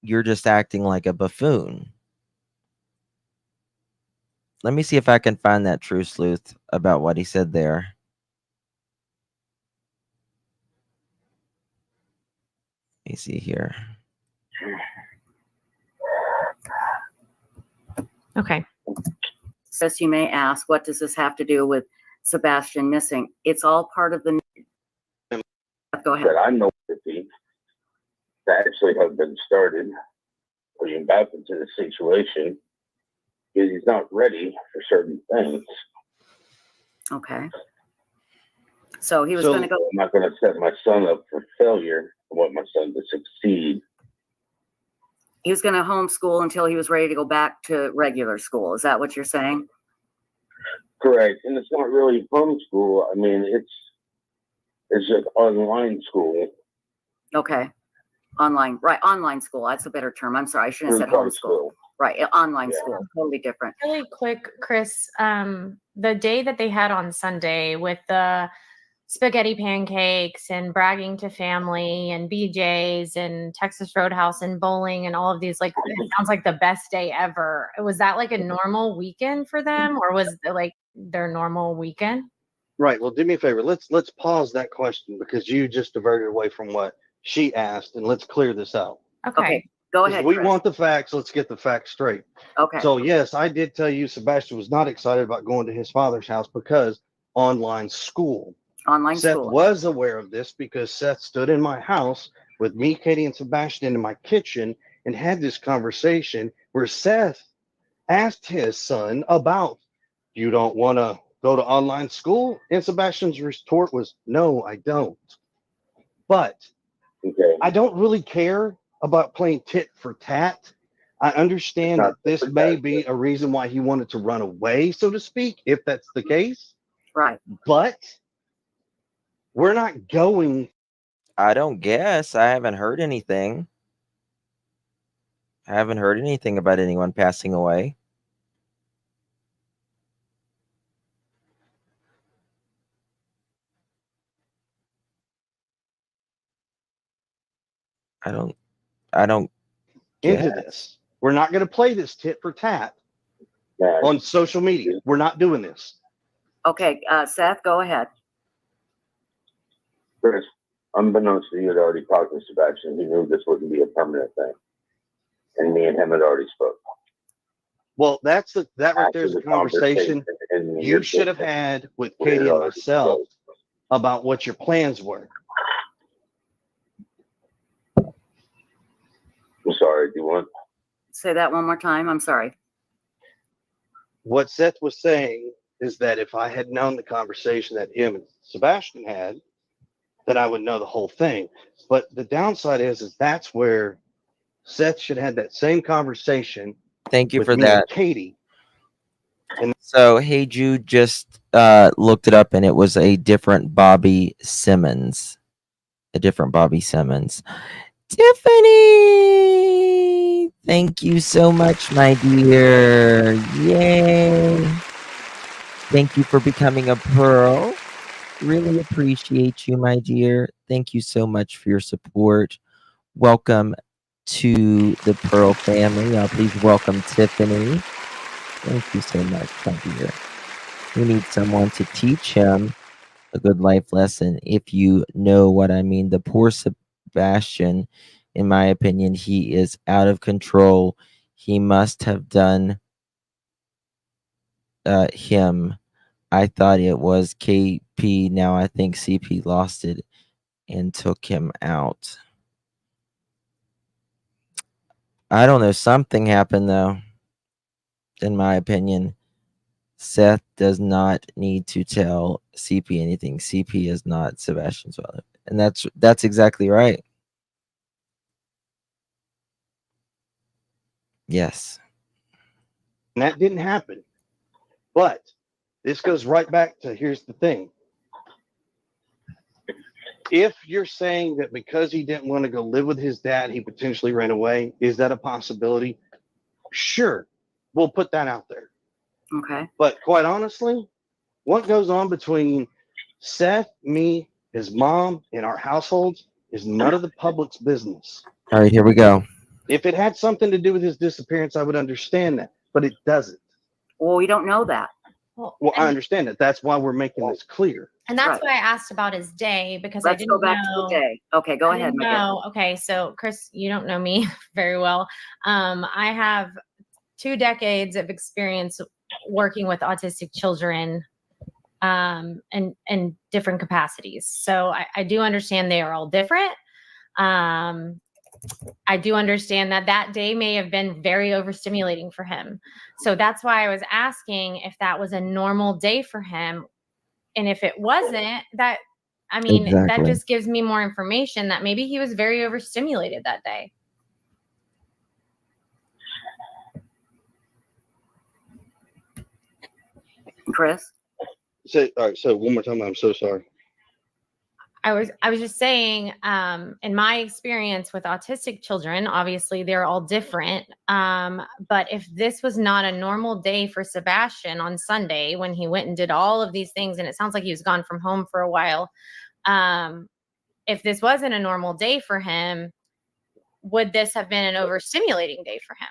You're just acting like a buffoon. Let me see if I can find that true sleuth about what he said there. Let me see here. Okay. Says you may ask, what does this have to do with Sebastian missing? It's all part of the. Go ahead. That I know that actually have been started putting back into the situation because he's not ready for certain things. Okay. So he was going to go. I'm not going to set my son up for failure. I want my son to succeed. He was going to homeschool until he was ready to go back to regular school. Is that what you're saying? Correct. And it's not really homeschool. I mean, it's just online school. Okay. Online. Right. Online school. That's a better term. I'm sorry. I shouldn't have said homeschool. Right. Online school. Totally different. Really quick, Chris, the day that they had on Sunday with the spaghetti pancakes and bragging to family and BJ's and Texas Roadhouse and bowling and all of these, like, it sounds like the best day ever. Was that like a normal weekend for them, or was it like their normal weekend? Right. Well, do me a favor. Let's pause that question because you just diverted away from what she asked, and let's clear this out. Okay. Go ahead. We Chris. want the facts. Let's get the facts straight. Okay. So yes, I did tell you Sebastian was not excited about going to his father's house because online school. Online Seth school. was aware of this because Seth stood in my house with me, Katie, and Sebastian in my kitchen and had this conversation where Seth asked his son about, you don't want to go to online school? And Sebastian's retort was, no, I don't. But I don't really care about playing tit for tat. I understand that this may be a reason why he wanted to run away, so to speak, if that's the case. Right. But we're not going. I don't guess. I haven't heard anything. I haven't heard anything about anyone passing away. I don't into guess. this. We're not going to play this tit for tat on social media. We're not doing this. Okay, Seth, go ahead. Chris, unbeknownst to you, had already talked to Sebastian. He knew this wouldn't be a permanent thing. And me and him had already spoken. Well, that right there is a conversation you should have had with Katie and myself about what your plans were. I'm sorry, do you want? Say that one more time. I'm sorry. What Seth was saying is that if I had known the conversation that him and Sebastian had, then I would know the whole thing. But the downside is that's where Seth should have had that same conversation. Thank you with for me that, and Katie. And so, Hey Jude just looked it up, and it was a different Bobby Simmons. A different Bobby Simmons. Tiffany, thank you so much, my dear. Yay. Thank you for becoming a Pearl. Really appreciate you, my dear. Thank you so much for your support. Welcome to the Pearl family. Please welcome Tiffany. Thank you so much, my dear. We need someone to teach him a good life lesson, if you know what I mean. The poor Sebastian, in my opinion, he is out of control. He must have done him. I thought it was KP. Now I think CP lost it and took him out. I don't know. Something happened, though, in my opinion. Seth does not need to tell CP anything. CP is not Sebastian's father. And that's exactly right. Yes. And that didn't happen. But this goes right back to, here's the thing. If you're saying that because he didn't want to go live with his dad, he potentially ran away, is that a possibility? Sure. We'll put that out there. Okay. But quite honestly, what goes on between Seth, me, his mom, and our households is none of the public's business. All right, here we go. If it had something to do with his disappearance, I would understand that, but it doesn't. Well, we don't know that. Well, I understand that. That's why we're making this clear. And that's why I asked about his day, because I Let's didn't go back know. to the day. Okay, go ahead. No, okay. So, Chris, you don't know me very well. I have 2 decades of experience working with autistic children in different capacities. So I do understand they are all different. I do understand that day may have been very overstimulating for him. So that's why I was asking if that was a normal day for him. And if it wasn't, that just gives me more information that maybe he was very overstimulated that day. Chris? All right, so one more time, I'm so sorry. I was just saying, in my experience with autistic children, obviously they're all different. But if this was not a normal day for Sebastian on Sunday, when he went and did all of these things, and it sounds like he was gone from home for a while. If this wasn't a normal day for him, would this have been an overstimulating day for him?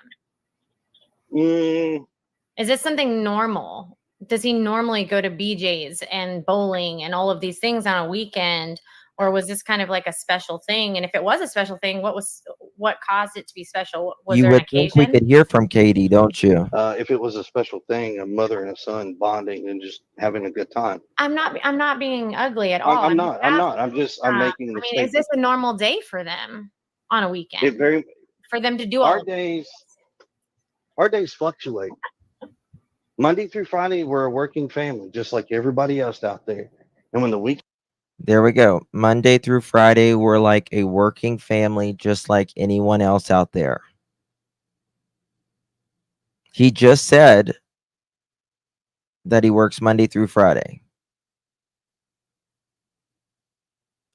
Is this something normal? Does he normally go to BJ's and bowling and all of these things on a weekend? Or was this kind of like a special thing? And if it was a special thing, what caused it to be special? Was You there an would think we occasion? could hear from Katie, don't you? If it was a special thing, a mother and a son bonding and just having a good time. I'm not being ugly at all. I'm not. I'm making the statement. Is this a normal day for them on a weekend? For them to do our all days Our days fluctuate. Monday through Friday, we're a working family, just like everybody else out there. And when the week There we go. Monday through Friday, we're like a working family, just like anyone else out there. He just said that he works Monday through Friday.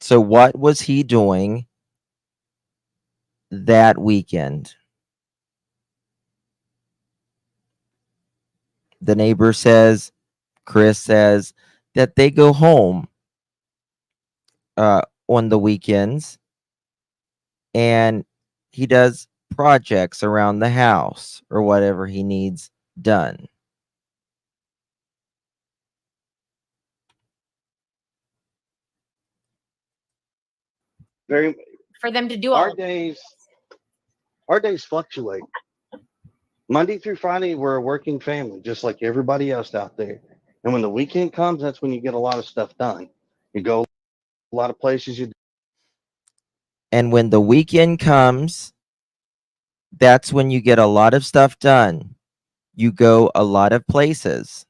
So, what was he doing that weekend? The neighbor says, Chris says, that they go home on the weekends and he does projects around the house or whatever he needs done. very For them to do all our of it. days fluctuate. Monday through Friday, we're a working family, just like everybody else out there. And when the weekend comes, that's when you get a lot of stuff done. You go a lot of places. And when the weekend comes, that's when you get a lot of stuff done. You go a lot of places.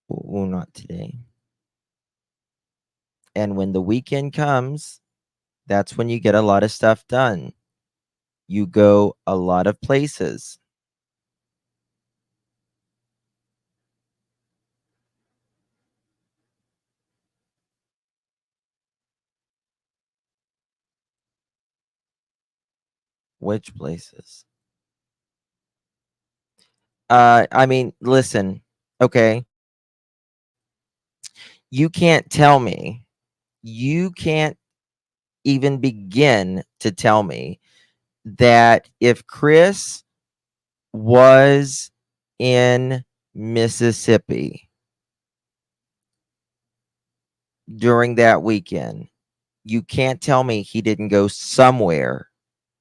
Well, not today. And when the weekend comes, that's when you get a lot of stuff done. You go a lot of places. Which places? I mean, listen, okay. You can't tell me. You can't even begin to tell me that if Chris was in Mississippi during that weekend, you can't tell me he didn't go somewhere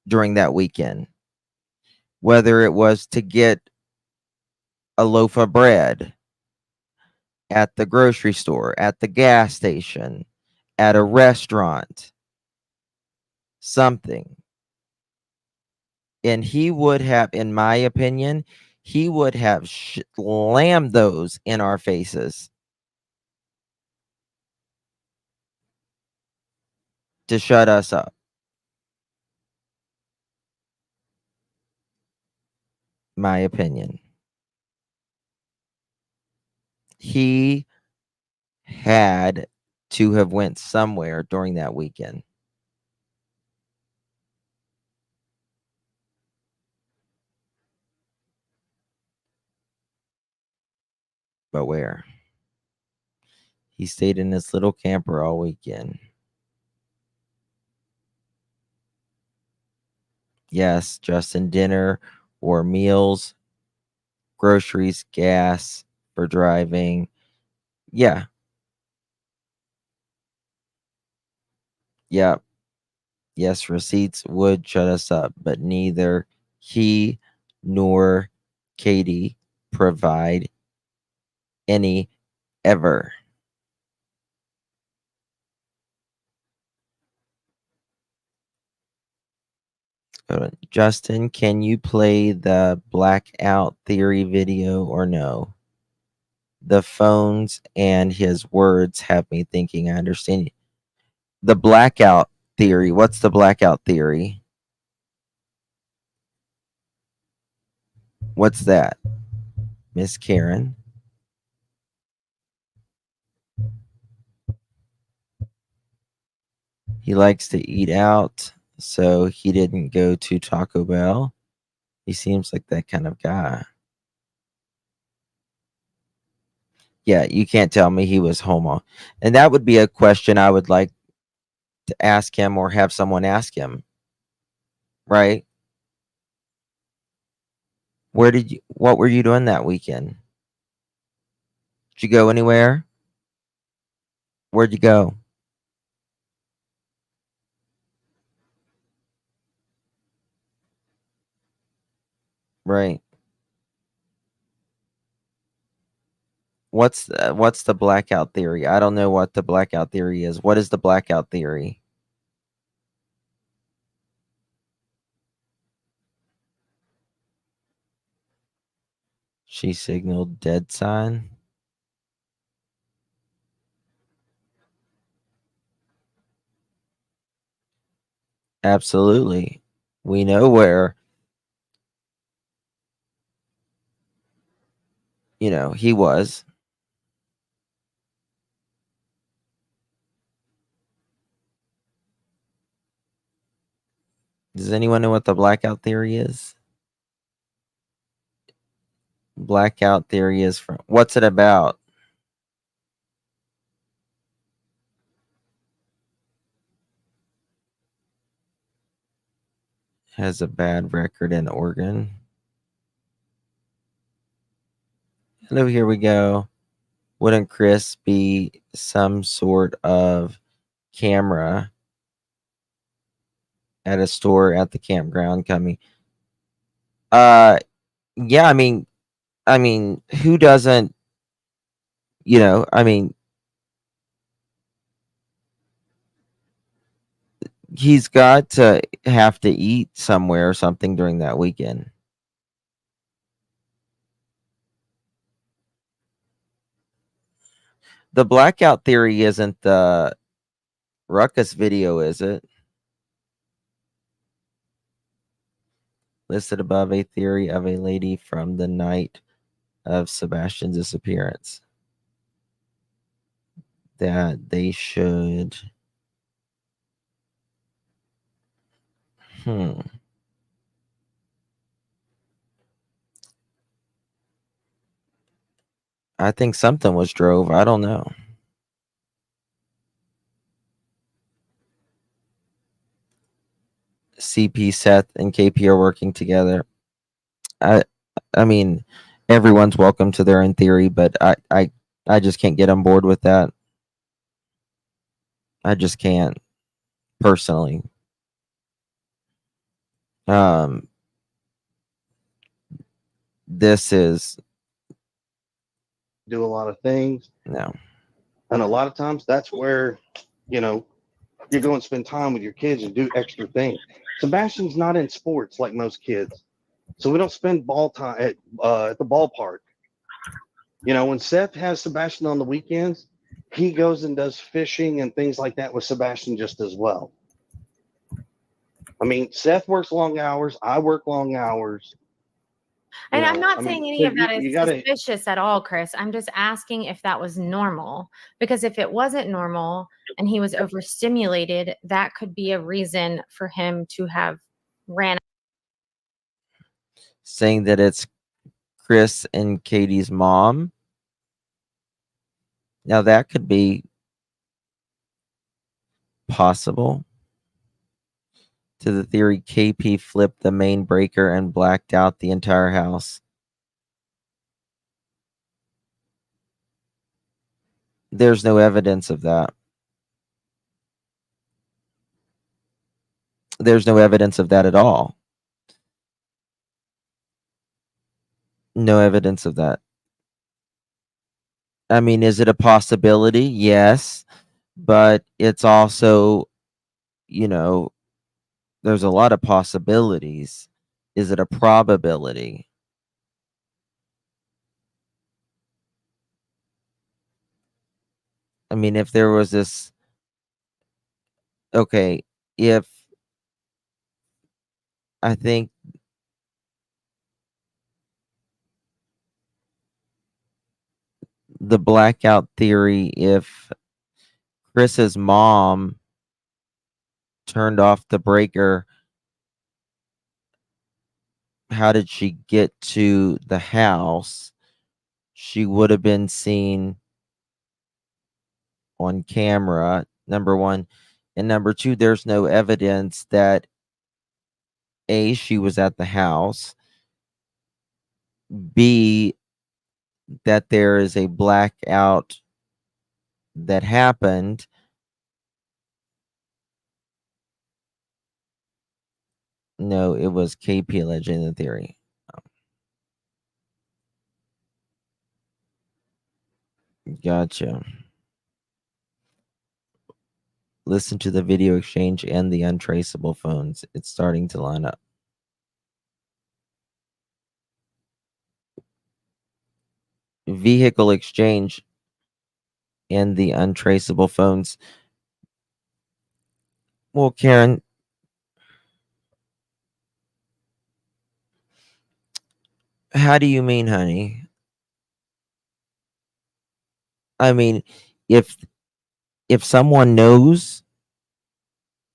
during that weekend, whether it was to get a loaf of bread at the grocery store, at the gas station, at a restaurant, something. And he would have, in my opinion, he would have slammed those in our faces to shut us up. My opinion. He had to have went somewhere during that weekend. But where? He stayed in this little camper all weekend. Yes, Justin, dinner or meals, groceries, gas for driving. Yeah. Yeah. Yes, receipts would shut us up, but neither he nor Katie provide any ever. Justin, can you play the blackout theory video or no? The phones and his words have me thinking I understand you. The blackout theory. What's the blackout theory? What's that? Miss Karen. He likes to eat out, so he didn't go to Taco Bell. He seems like that kind of guy. Yeah, you can't tell me he was homo. And that would be a question I would like to ask him or have someone ask him. Right? What were you doing that weekend? Did you go anywhere? Where'd you go? Right. What's the blackout theory? I don't know what the blackout theory is. What is the blackout theory? She signaled dead sign. Absolutely. We know where, he was. Does anyone know what the blackout theory is? Blackout theory is from, what's it about? Has a bad record in Oregon. Hello, here we go. Wouldn't Chris be some sort of camera at a store at the campground coming? Yeah, I mean, who doesn't, he's got to have to eat somewhere or something during that weekend. The blackout theory isn't the ruckus video, is it? Listed above a theory of a lady from the night of Sebastian's disappearance that they should. I think something was drove. I don't know. CP, Seth, and KP are working together. I mean, everyone's welcome to their own theory, but I just can't get on board with that. I just can't, personally. This is do a lot of things. No. And a lot of times that's where, you go and spend time with your kids and do extra things. Sebastian's not in sports like most kids. So we don't spend ball time at the ballpark. When Seth has Sebastian on the weekends, he goes and does fishing and things like that with Sebastian just as well. I mean, Seth works long hours. I work long hours. And I'm not saying any so of that is suspicious at all, Chris. I'm just asking if that was normal. Because if it wasn't normal and he was overstimulated, that could be a reason for him to have ran. saying that it's Chris and Katie's mom. Now that could be possible. To the theory, KP flipped the main breaker and blacked out the entire house. There's no evidence of that. There's no evidence of that at all. No evidence of that. I mean, is it a possibility? Yes. But it's also, there's a lot of possibilities. Is it a probability? I mean, if there was this, okay, if I think the blackout theory, if Chris's mom turned off the breaker, how did she get to the house? She would have been seen on camera, number one. And number two, there's no evidence that A, she was at the house, B, that there is a blackout that happened. No, it was KP alleging the theory. Gotcha. Listen to the video exchange and the untraceable phones. It's starting to line up. Vehicle exchange and the untraceable phones. Well, Karen, how do you mean, honey? I mean, if someone knows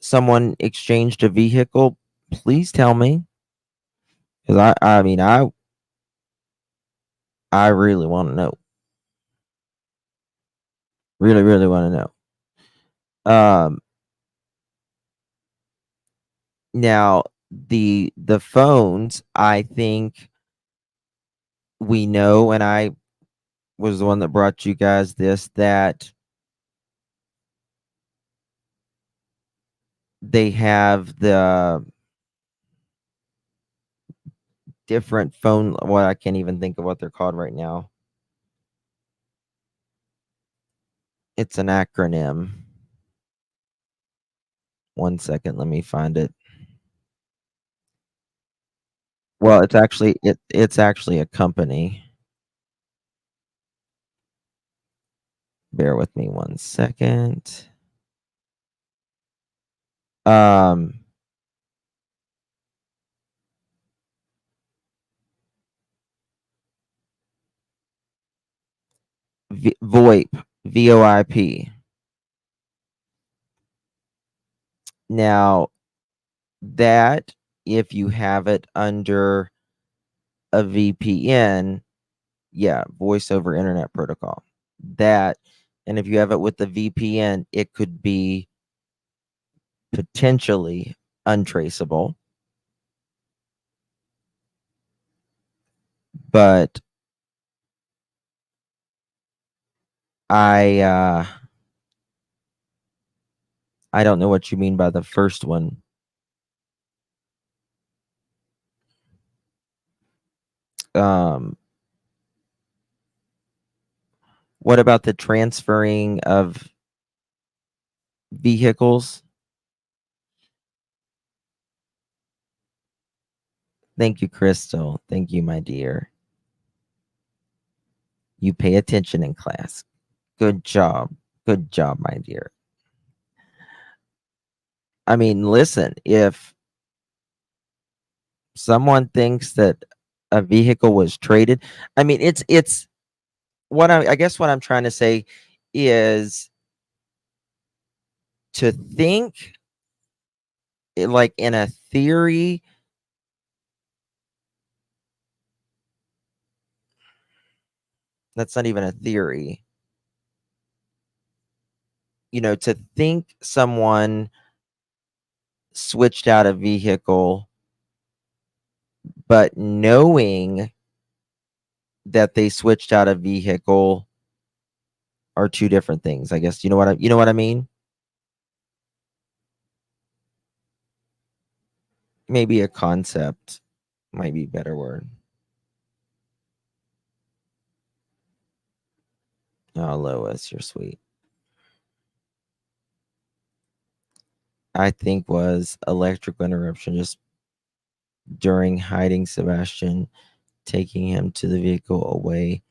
someone exchanged a vehicle, please tell me. Because I mean, I really want to know. Really, really want to know. Now the phones, I think we know, and I was the one that brought you guys this, that they have the different phone. Well, I can't even think of what they're called right now. It's an acronym. One second, let me find it. Well, it's actually a company. Bear with me one second. VoIP, VoIP. Now, that, if you have it under a VPN, yeah, voice over internet protocol. That, and if you have it with the VPN, it could be potentially untraceable. But I don't know what you mean by the first one. What about the transferring of vehicles? Thank you, Crystal. Thank you, my dear. You pay attention in class. Good job. Good job, my dear. I mean, listen, if someone thinks that a vehicle was traded, I mean, it's what I guess what I'm trying to say is to think like in a theory. That's not even a theory. You know, to think someone switched out a vehicle, but knowing that they switched out a vehicle are two different things. I guess you know what I mean? Maybe a concept might be a better word. Oh, Lois, you're sweet. I think was electrical interruption just during hiding Sebastian, taking him to the vehicle away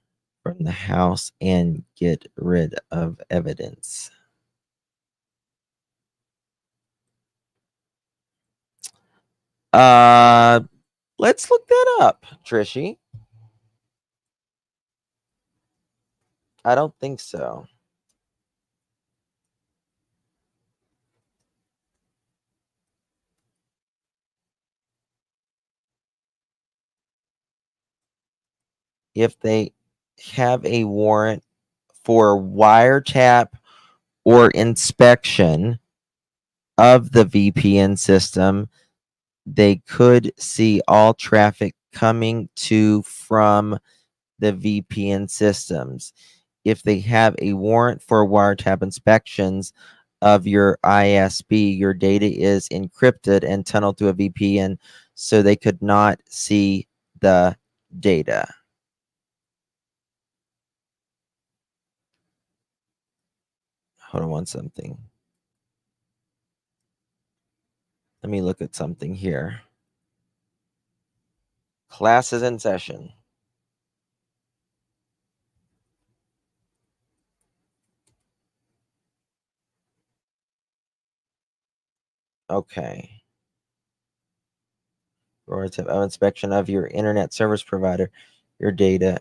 from the house and get rid of evidence. Let's look that up, Trishy. I don't think so. If they have a warrant for wiretap or inspection of the VPN system, they could see all traffic coming to from the VPN systems. If they have a warrant for wiretap inspections of your ISP, your data is encrypted and tunneled through a VPN, so they could not see the data. hold on one something. Let me look at something here. Class is in session. Okay. Relative of inspection of your internet service provider, your data.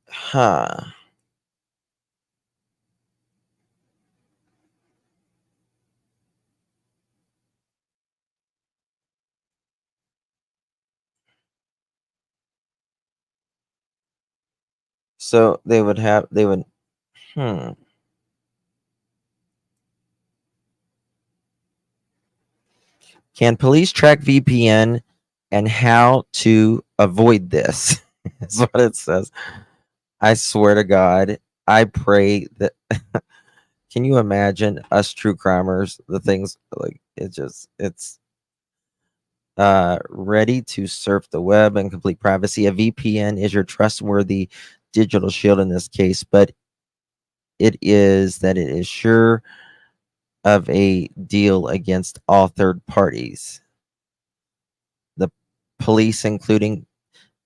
Huh. So they would hmm. Can police track VPN and how to avoid this? That's what it says. I swear to God, I pray that. Can you imagine us true crimers? The things like it's ready to surf the web and complete privacy. A VPN is your trustworthy digital shield in this case, but it is sure of a deal against all third parties. The police, including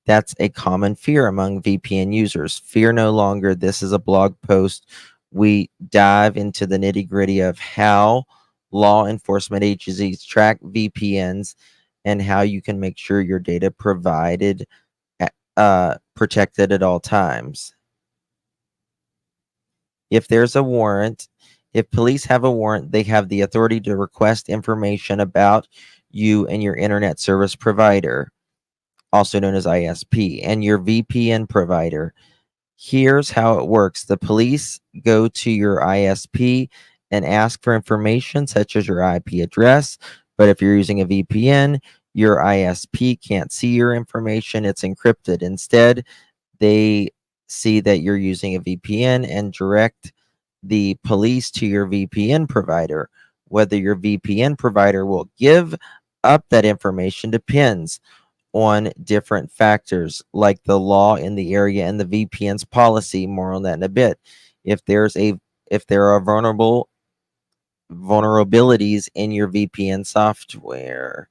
that's a common fear among VPN users. Fear no longer. This is a blog post. We dive into the nitty gritty of how law enforcement agencies track VPNs and how you can make sure your data protected at all times. If there's a warrant, if police have a warrant, they have the authority to request information about you and your internet service provider, also known as ISP, and your VPN provider. Here's how it works. The police go to your ISP and ask for information such as your IP address. But if you're using a VPN, your ISP can't see your information. It's encrypted. Instead, they see that you're using a VPN and direct the police to your VPN provider. Whether your VPN provider will give up that information depends on different factors like the law in the area and the VPN's policy. More on that in a bit. If there are vulnerabilities in your VPN software,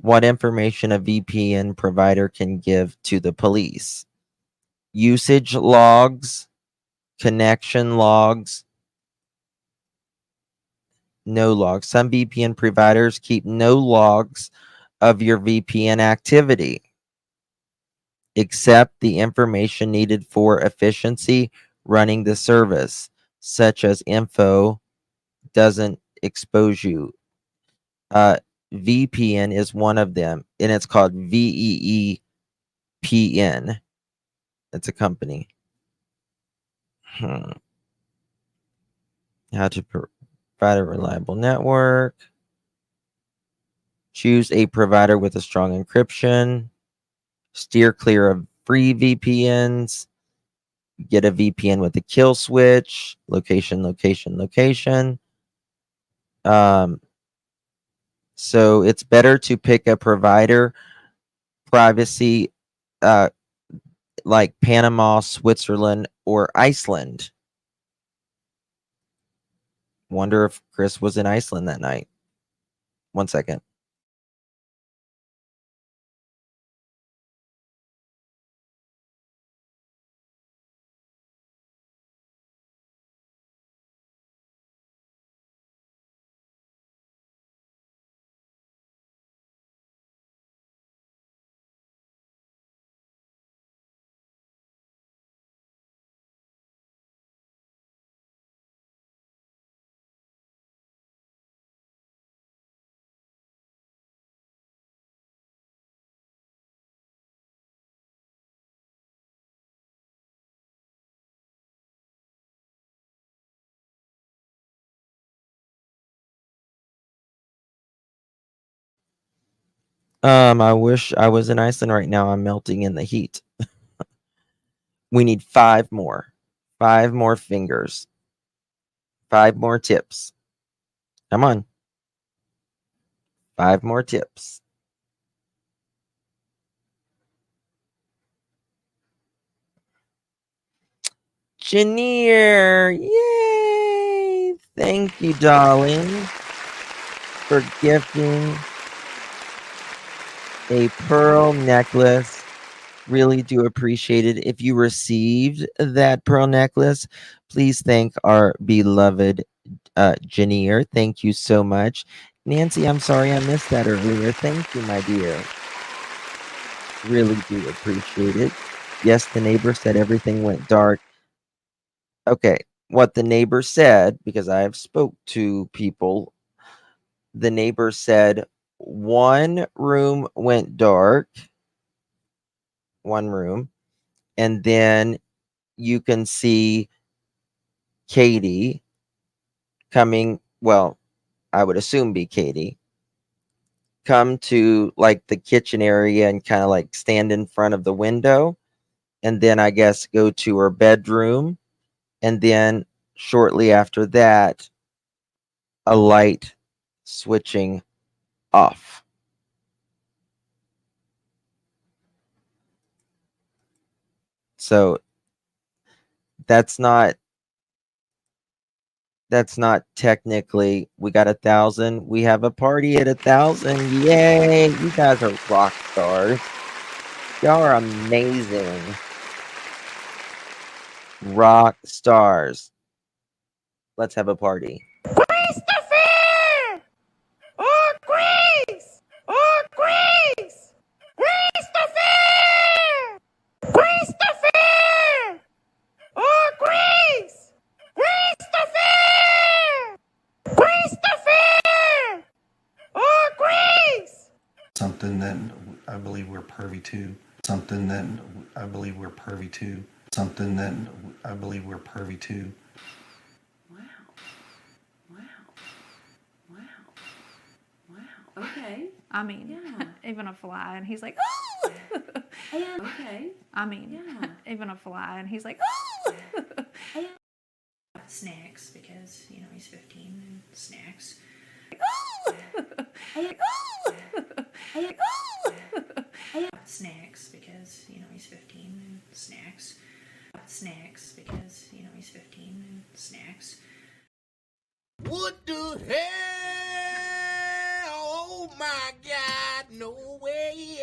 what information a VPN provider can give to the police: usage logs, connection logs, no logs. Some VPN providers keep no logs of your VPN activity, except the information needed for efficiency running the service, such as info doesn't expose you. VPN is one of them, and it's called VEEPN. It's a company. How to provide a reliable network. Choose a provider with a strong encryption. Steer clear of free VPNs. Get a VPN with a kill switch. Location, location, location. So it's better to pick a provider privacy like Panama, Switzerland, or Iceland. Wonder if Chris was in Iceland that night. 1 second. I wish I was in Iceland right now. I'm melting in the heat. We need 5 more. 5 more fingers. 5 more tips. Come on. 5 more tips. Janier, yay! Thank you, darling, for gifting a pearl necklace. Really do appreciate it. If you received that pearl necklace, please thank our beloved Janier. Thank you so much. Nancy, I'm sorry I missed that earlier. Thank you, my dear. Really do appreciate it. Yes, the neighbor said everything went dark. Okay, what the neighbor said, because I have spoke to people, the neighbor said one room went dark, one room, and then you can see Katie coming, well, I would assume be Katie, come to like the kitchen area and kind of like stand in front of the window, and then I guess go to her bedroom, and then shortly after that, a light switching off. So that's not technically, we got 1,000. We have a party at 1,000. Yay! You guys are rock stars. Y'all are amazing. Rock stars. Let's have a party. Christopher! Oh, Grace! Oh, Grace! Christopher! Christopher! Oh, Grace! Christopher! Christopher! Oh, Grace! Something that I believe we're privy to. Something that I believe we're privy to. Something that I believe we're privy to. Okay. I mean, Yeah. even a fly, and he's like, oh! Okay. I mean, Yeah. even a fly, and he's like, oh! Snacks, because, you know, he's 15 and snacks. Snacks, because, you know, he's 15 and snacks. Snacks, because, you know, he's 15 and snacks. What the hell? Oh my God, no way.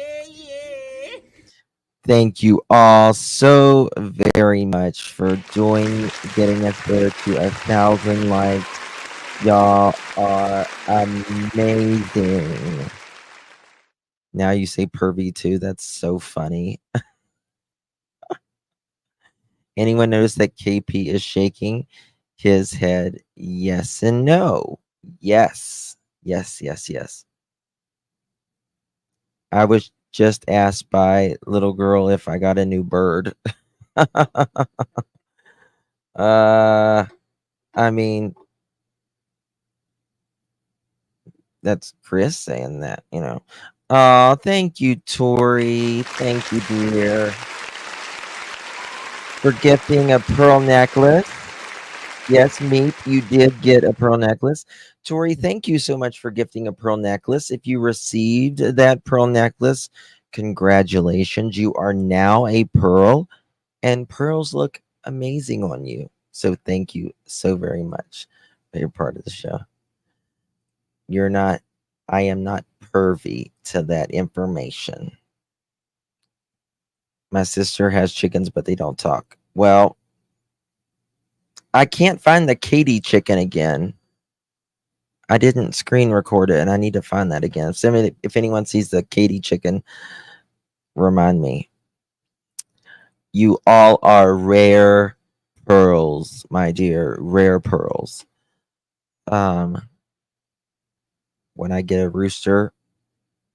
Thank you all so very much for getting us there to 1,000 likes. Y'all are amazing. Now you say pervy too. That's so funny. Anyone notice that KP is shaking his head? Yes and no. Yes. Yes, yes, yes. I was just asked by little girl if I got a new bird. I mean, that's Chris saying that, you know. Oh, thank you, Tori. Thank you, dear, for gifting a pearl necklace. Yes, Meep, you did get a pearl necklace. Tori, thank you so much for gifting a pearl necklace. If you received that pearl necklace, congratulations. You are now a pearl, and pearls look amazing on you. So thank you so very much for your part of the show. I am not pervy to that information. My sister has chickens, but they don't talk. Well, I can't find the Katie chicken again. I didn't screen record it, and I need to find that again. If anyone sees the Katie chicken, remind me. You all are rare pearls, my dear, rare pearls. When I get a rooster,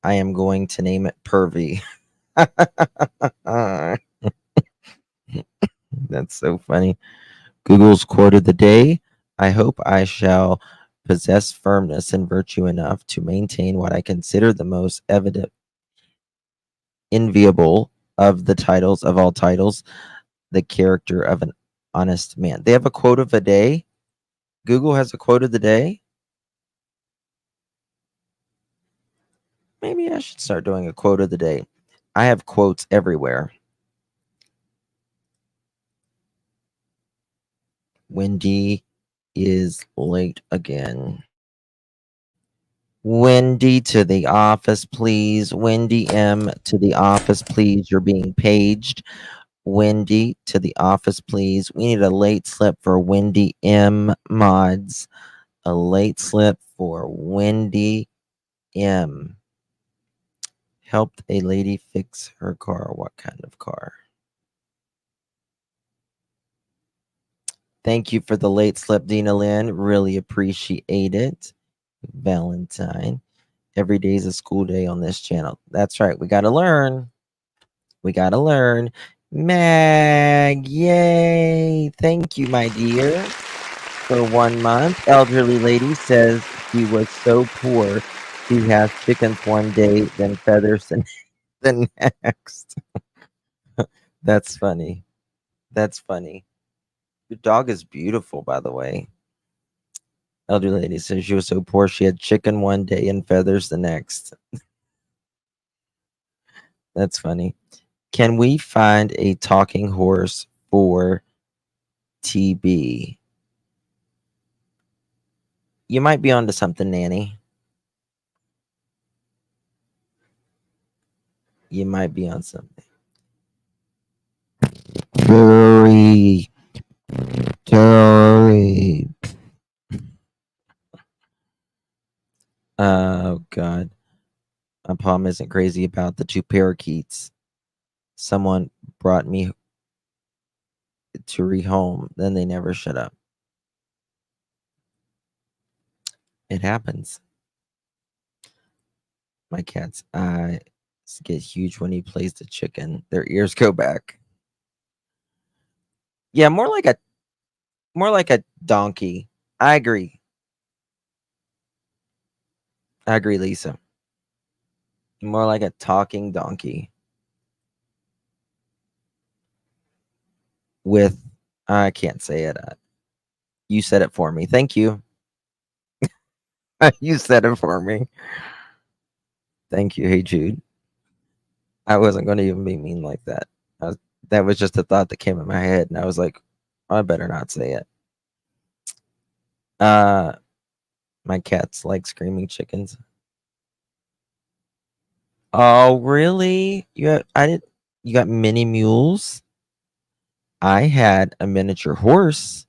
I am going to name it Pervy. That's so funny. Google's quote of the day: I hope I shall possess firmness and virtue enough to maintain what I consider the most evident, enviable of the titles of all titles, the character of an honest man. They have a quote of the day. Google has a quote of the day. Maybe I should start doing a quote of the day. I have quotes everywhere. Wendy is late again. Wendy to the office, please. Wendy M to the office, please. You're being paged. Wendy to the office, please. We need a late slip for Wendy M mods. A late slip for Wendy M. Helped a lady fix her car. What kind of car? Thank you for the late slip, Dina Lynn. Really appreciate it. Valentine. Every day is a school day on this channel. That's right. We got to learn. We got to learn. Mag, yay. Thank you, my dear. For 1 month, elderly lady says she was so poor she has chickens one day, then feathers the next. That's funny. That's funny. Your dog is beautiful, by the way. Elderly lady says she was so poor she had chicken one day and feathers the next. That's funny. Can we find a talking horse for TB? You might be onto something, Nanny. You might be on something. Terry. Oh, God. My palm isn't crazy about the 2 parakeets. Someone brought me to rehome, then they never shut up. It happens. My cat's eyes get huge when he plays the chicken. Their ears go back. Yeah, more like a donkey. I agree. I agree, Lisa. More like a talking donkey. With, I can't say it. You said it for me. Thank you. You said it for me. Thank you. Hey, Jude. I wasn't going to even be mean like that. That was just a thought that came in my head, and I was like, I better not say it. My cats like screaming chickens. Oh, really? You got mini mules? I had a miniature horse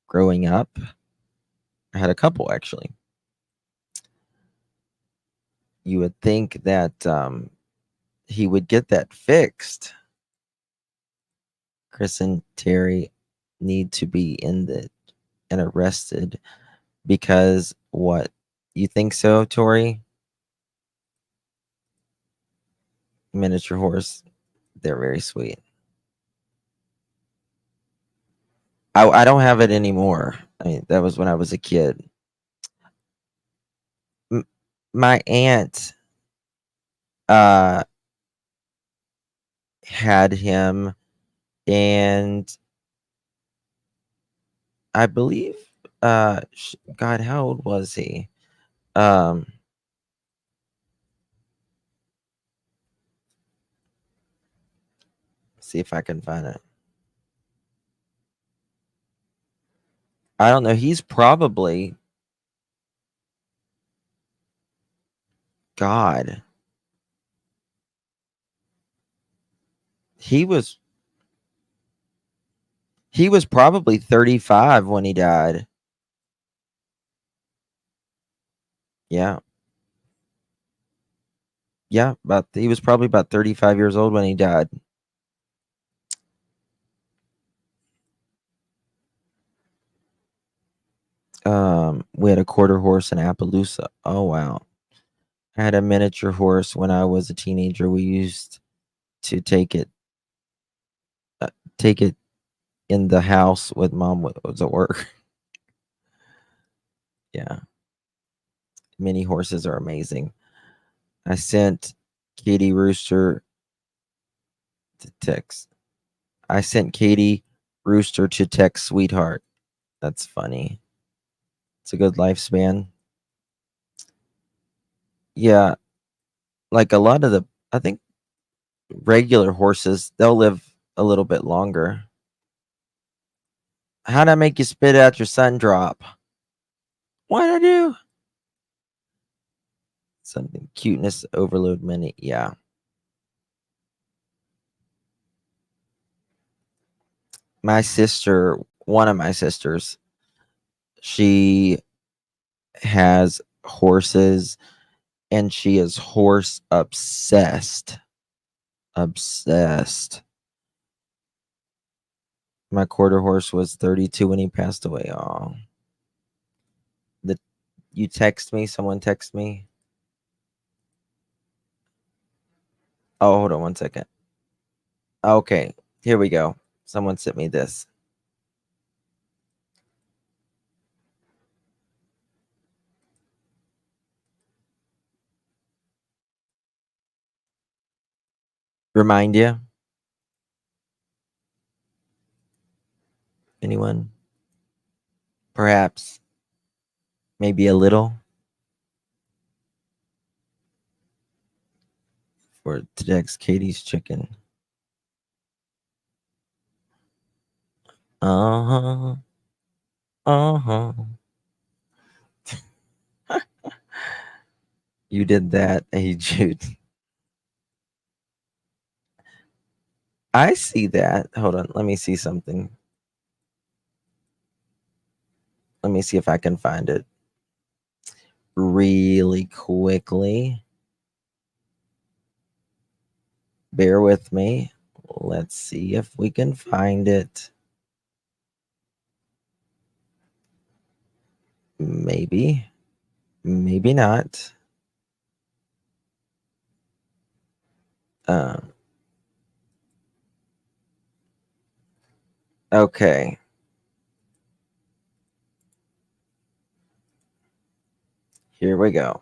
growing up. I had a couple, actually. You would think that he would get that fixed. Chris and Terry need to be and arrested because what? You think so, Tori? Miniature horse, they're very sweet. I don't have it anymore. I mean, that was when I was a kid. My aunt had him, and I believe God, how old was he? See if I can find it. I don't know. He's probably God. He was probably 35 when he died. Yeah. Yeah, he was probably about 35 years old when he died. We had a quarter horse in Appaloosa. Oh wow. I had a miniature horse when I was a teenager. We used to take it in the house with mom was at work. Yeah. Mini horses are amazing. I sent Katie Rooster to text. I sent Katie Rooster to text sweetheart. That's funny. It's a good lifespan. Yeah. Like a lot of I think regular horses, they'll live a little bit longer. How'd I make you spit out your sun drop? What'd I do? Something cuteness overload mini. Yeah. My sister, one of my sisters, she has horses and she is horse obsessed. Obsessed. My quarter horse was 32 when he passed away. Oh. You text me, someone text me. Oh, hold on one second. Okay, here we go. Someone sent me this. Remind you? Anyone? Perhaps. Maybe a little. For today's Katie's chicken. Uh-huh. Uh-huh. You did that. Hey, Jude. I see that. Hold on. Let me see something. Let me see if I can find it really quickly. Bear with me. Let's see if we can find it. Maybe. Maybe not. Okay. Here we go.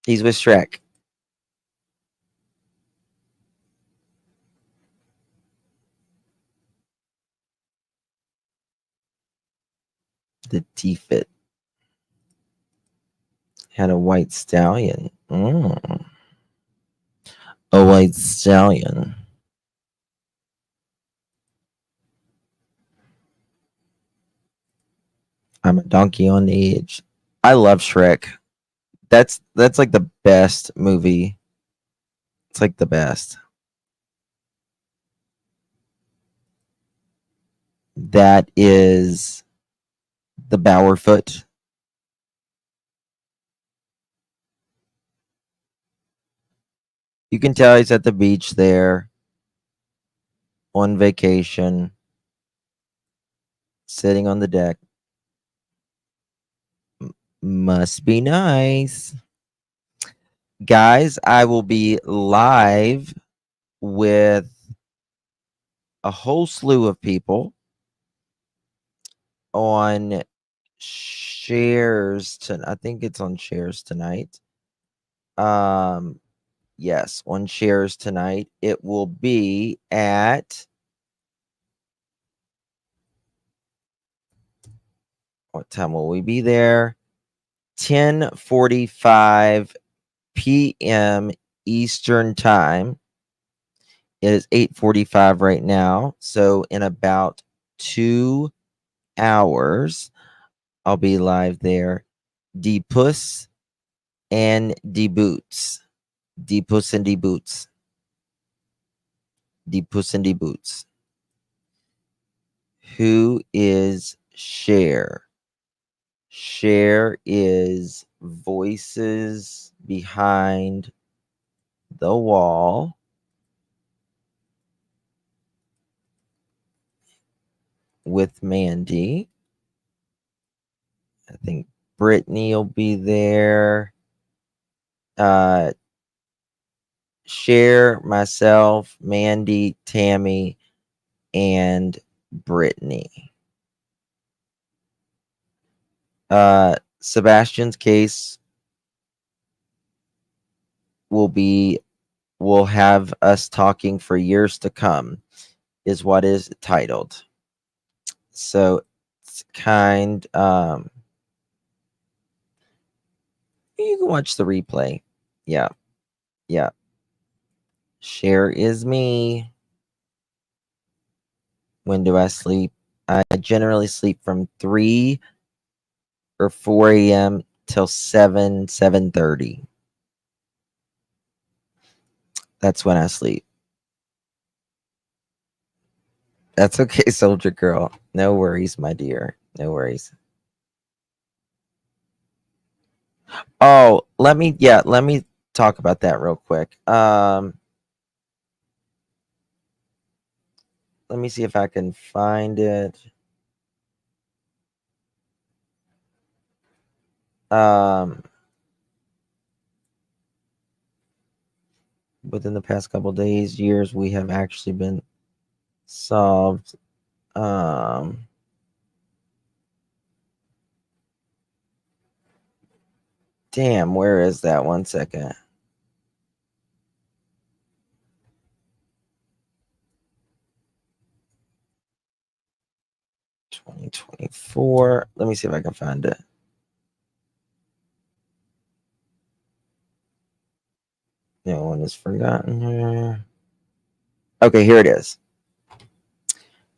He's with Shrek. The T-Fit. Had a white stallion. A white stallion. I'm a donkey on the edge. I love Shrek. That's like the best movie. It's like the best. That is the Bowerfoot. You can tell he's at the beach there on vacation, sitting on the deck. Must be nice. Guys, I will be live with a whole slew of people on shares I think it's on shares tonight. Yes, on shares tonight. It will be at what time will we be there? 10:45 p.m. Eastern time. It is 8:45 right now. So in about 2 hours, I'll be live there. D Puss and D Boots. D Puss and D Boots. D Puss and D Boots. Who is Cher? Cher is Voices Behind the Wall. With Mandy. I think Brittany will be there. Cher, myself, Mandy, Tammy, and Brittany. Sebastian's case will have us talking for years to come, is what is titled. So it's kind you can watch the replay. Yeah. Yeah. Share is me. When do I sleep? I generally sleep from 3 or 4 a.m. till 7:30. That's when I sleep. That's okay, soldier girl. No worries, my dear. No worries. Oh, let me talk about that real quick. Let me see if I can find it. Within the past couple days, years, we have actually been solved. Damn, where is that? 1 second. $2024. Let me see if I can find it. No one is forgotten here. Okay, here it is.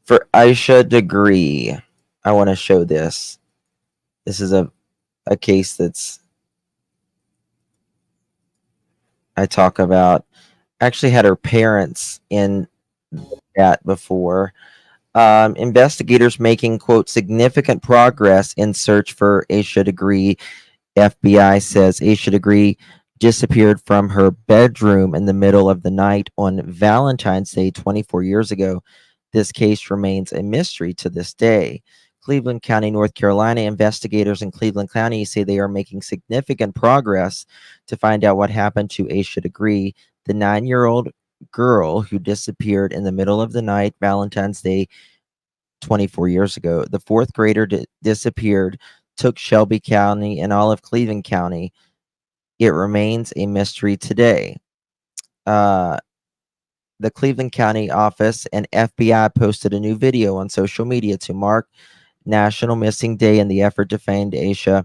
For Aisha Degree, I want to show this. This is a case that's I talk about. Actually had her parents in that before. Investigators making, quote, significant progress in search for Aisha Degree. FBI says Aisha Degree disappeared from her bedroom in the middle of the night on Valentine's Day 24 years ago. This case remains a mystery to this day. Cleveland County, North Carolina investigators in Cleveland County say they are making significant progress to find out what happened to Aisha Degree, the 9-year-old girl who disappeared in the middle of the night, Valentine's Day 24 years ago. The fourth grader disappeared, took Shelby County and all of Cleveland County. It remains a mystery today. The Cleveland County office and FBI posted a new video on social media to mark National Missing Day in the effort to find Aisha.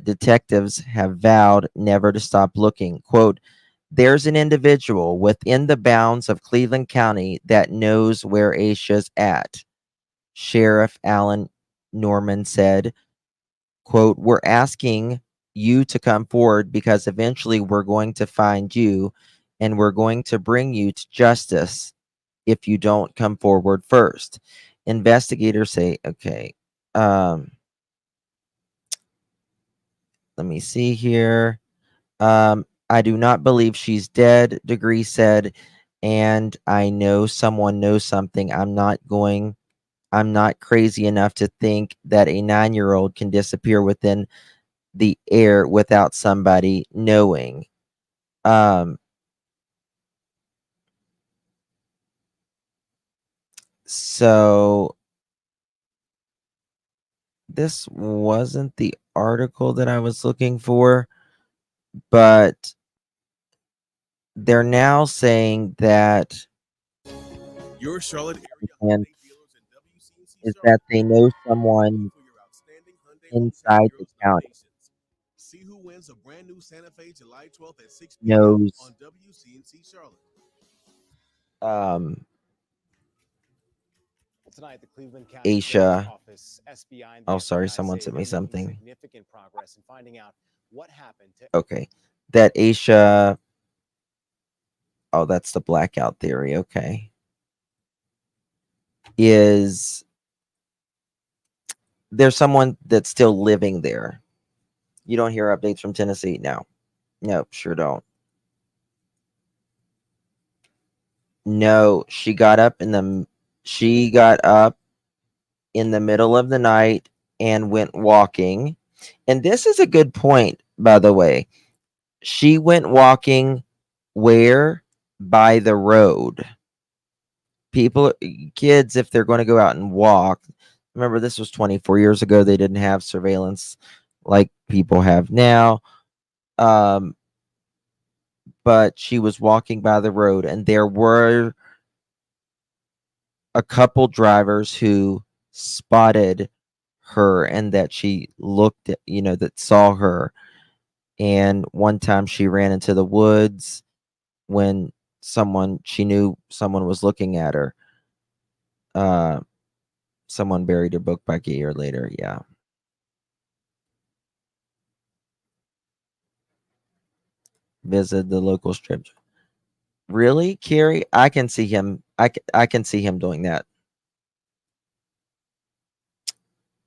Detectives have vowed never to stop looking. Quote, there's an individual within the bounds of Cleveland County that knows where Aisha's at, Sheriff Alan Norman said. Quote, we're asking you to come forward because eventually we're going to find you and we're going to bring you to justice if you don't come forward first. Investigators say, okay, let me see here. I do not believe she's dead, Degree said, and I know someone knows something. I'm not crazy enough to think that a 9-year-old can disappear within the air without somebody knowing. So this wasn't the article that I was looking for, but they're now saying that Your Charlotte and is that they know someone inside the county See who wins a brand new Santa Fe July 12th at 6 p.m. knows on WCNC Charlotte. Tonight, the Cleveland County Sheriff's Aisha. Office, SBI, and Oh, the sorry, FBI someone say sent me they're making something. significant progress in finding out what happened to. Okay, that Aisha. Oh, that's the blackout theory. Okay, is there's someone that's still living there? You don't hear updates from Tennessee? No, nope, sure don't. No, she got up in the middle of the night and went walking. And this is a good point, by the way. She went walking Where? By the road. People, kids, if they're going to go out and walk, remember this was 24 years ago. They didn't have surveillance like people have now. But she was walking by the road, and there were a couple drivers who spotted her and that she looked at, that saw her. And one time she ran into the woods when she knew someone was looking at her. Someone buried her book back a year later. Yeah. Visit the local strip. Really, Carrie? I can see him. I can see him doing that.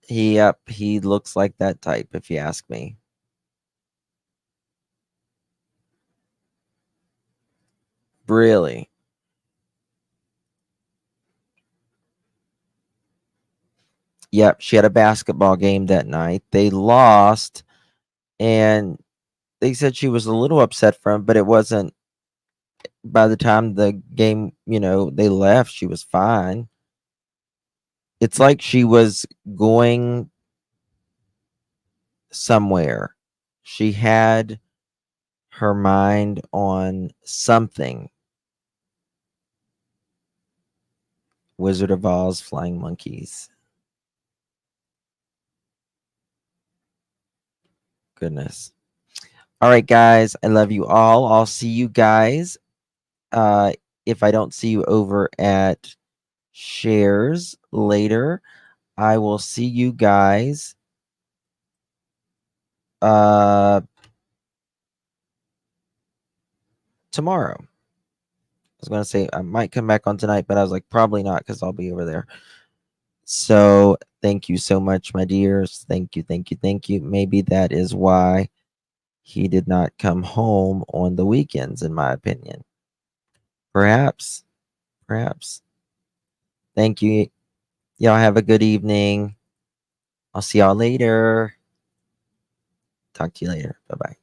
He looks like that type, if you ask me. Really? Yep, she had a basketball game that night. They lost, and they said she was a little upset from, but it wasn't. By the time the game, they left, she was fine. It's like she was going somewhere. She had her mind on something. Wizard of Oz, flying monkeys. Goodness. All right, guys. I love you all. I'll see you guys. If I don't see you over at Shares later, I will see you guys tomorrow. I was going to say I might come back on tonight, but I was like, probably not, because I'll be over there. So thank you so much, my dears. Thank you, thank you, thank you. Maybe that is why he did not come home on the weekends, in my opinion. Perhaps. Thank you. Y'all have a good evening. I'll see y'all later. Talk to you later. Bye-bye.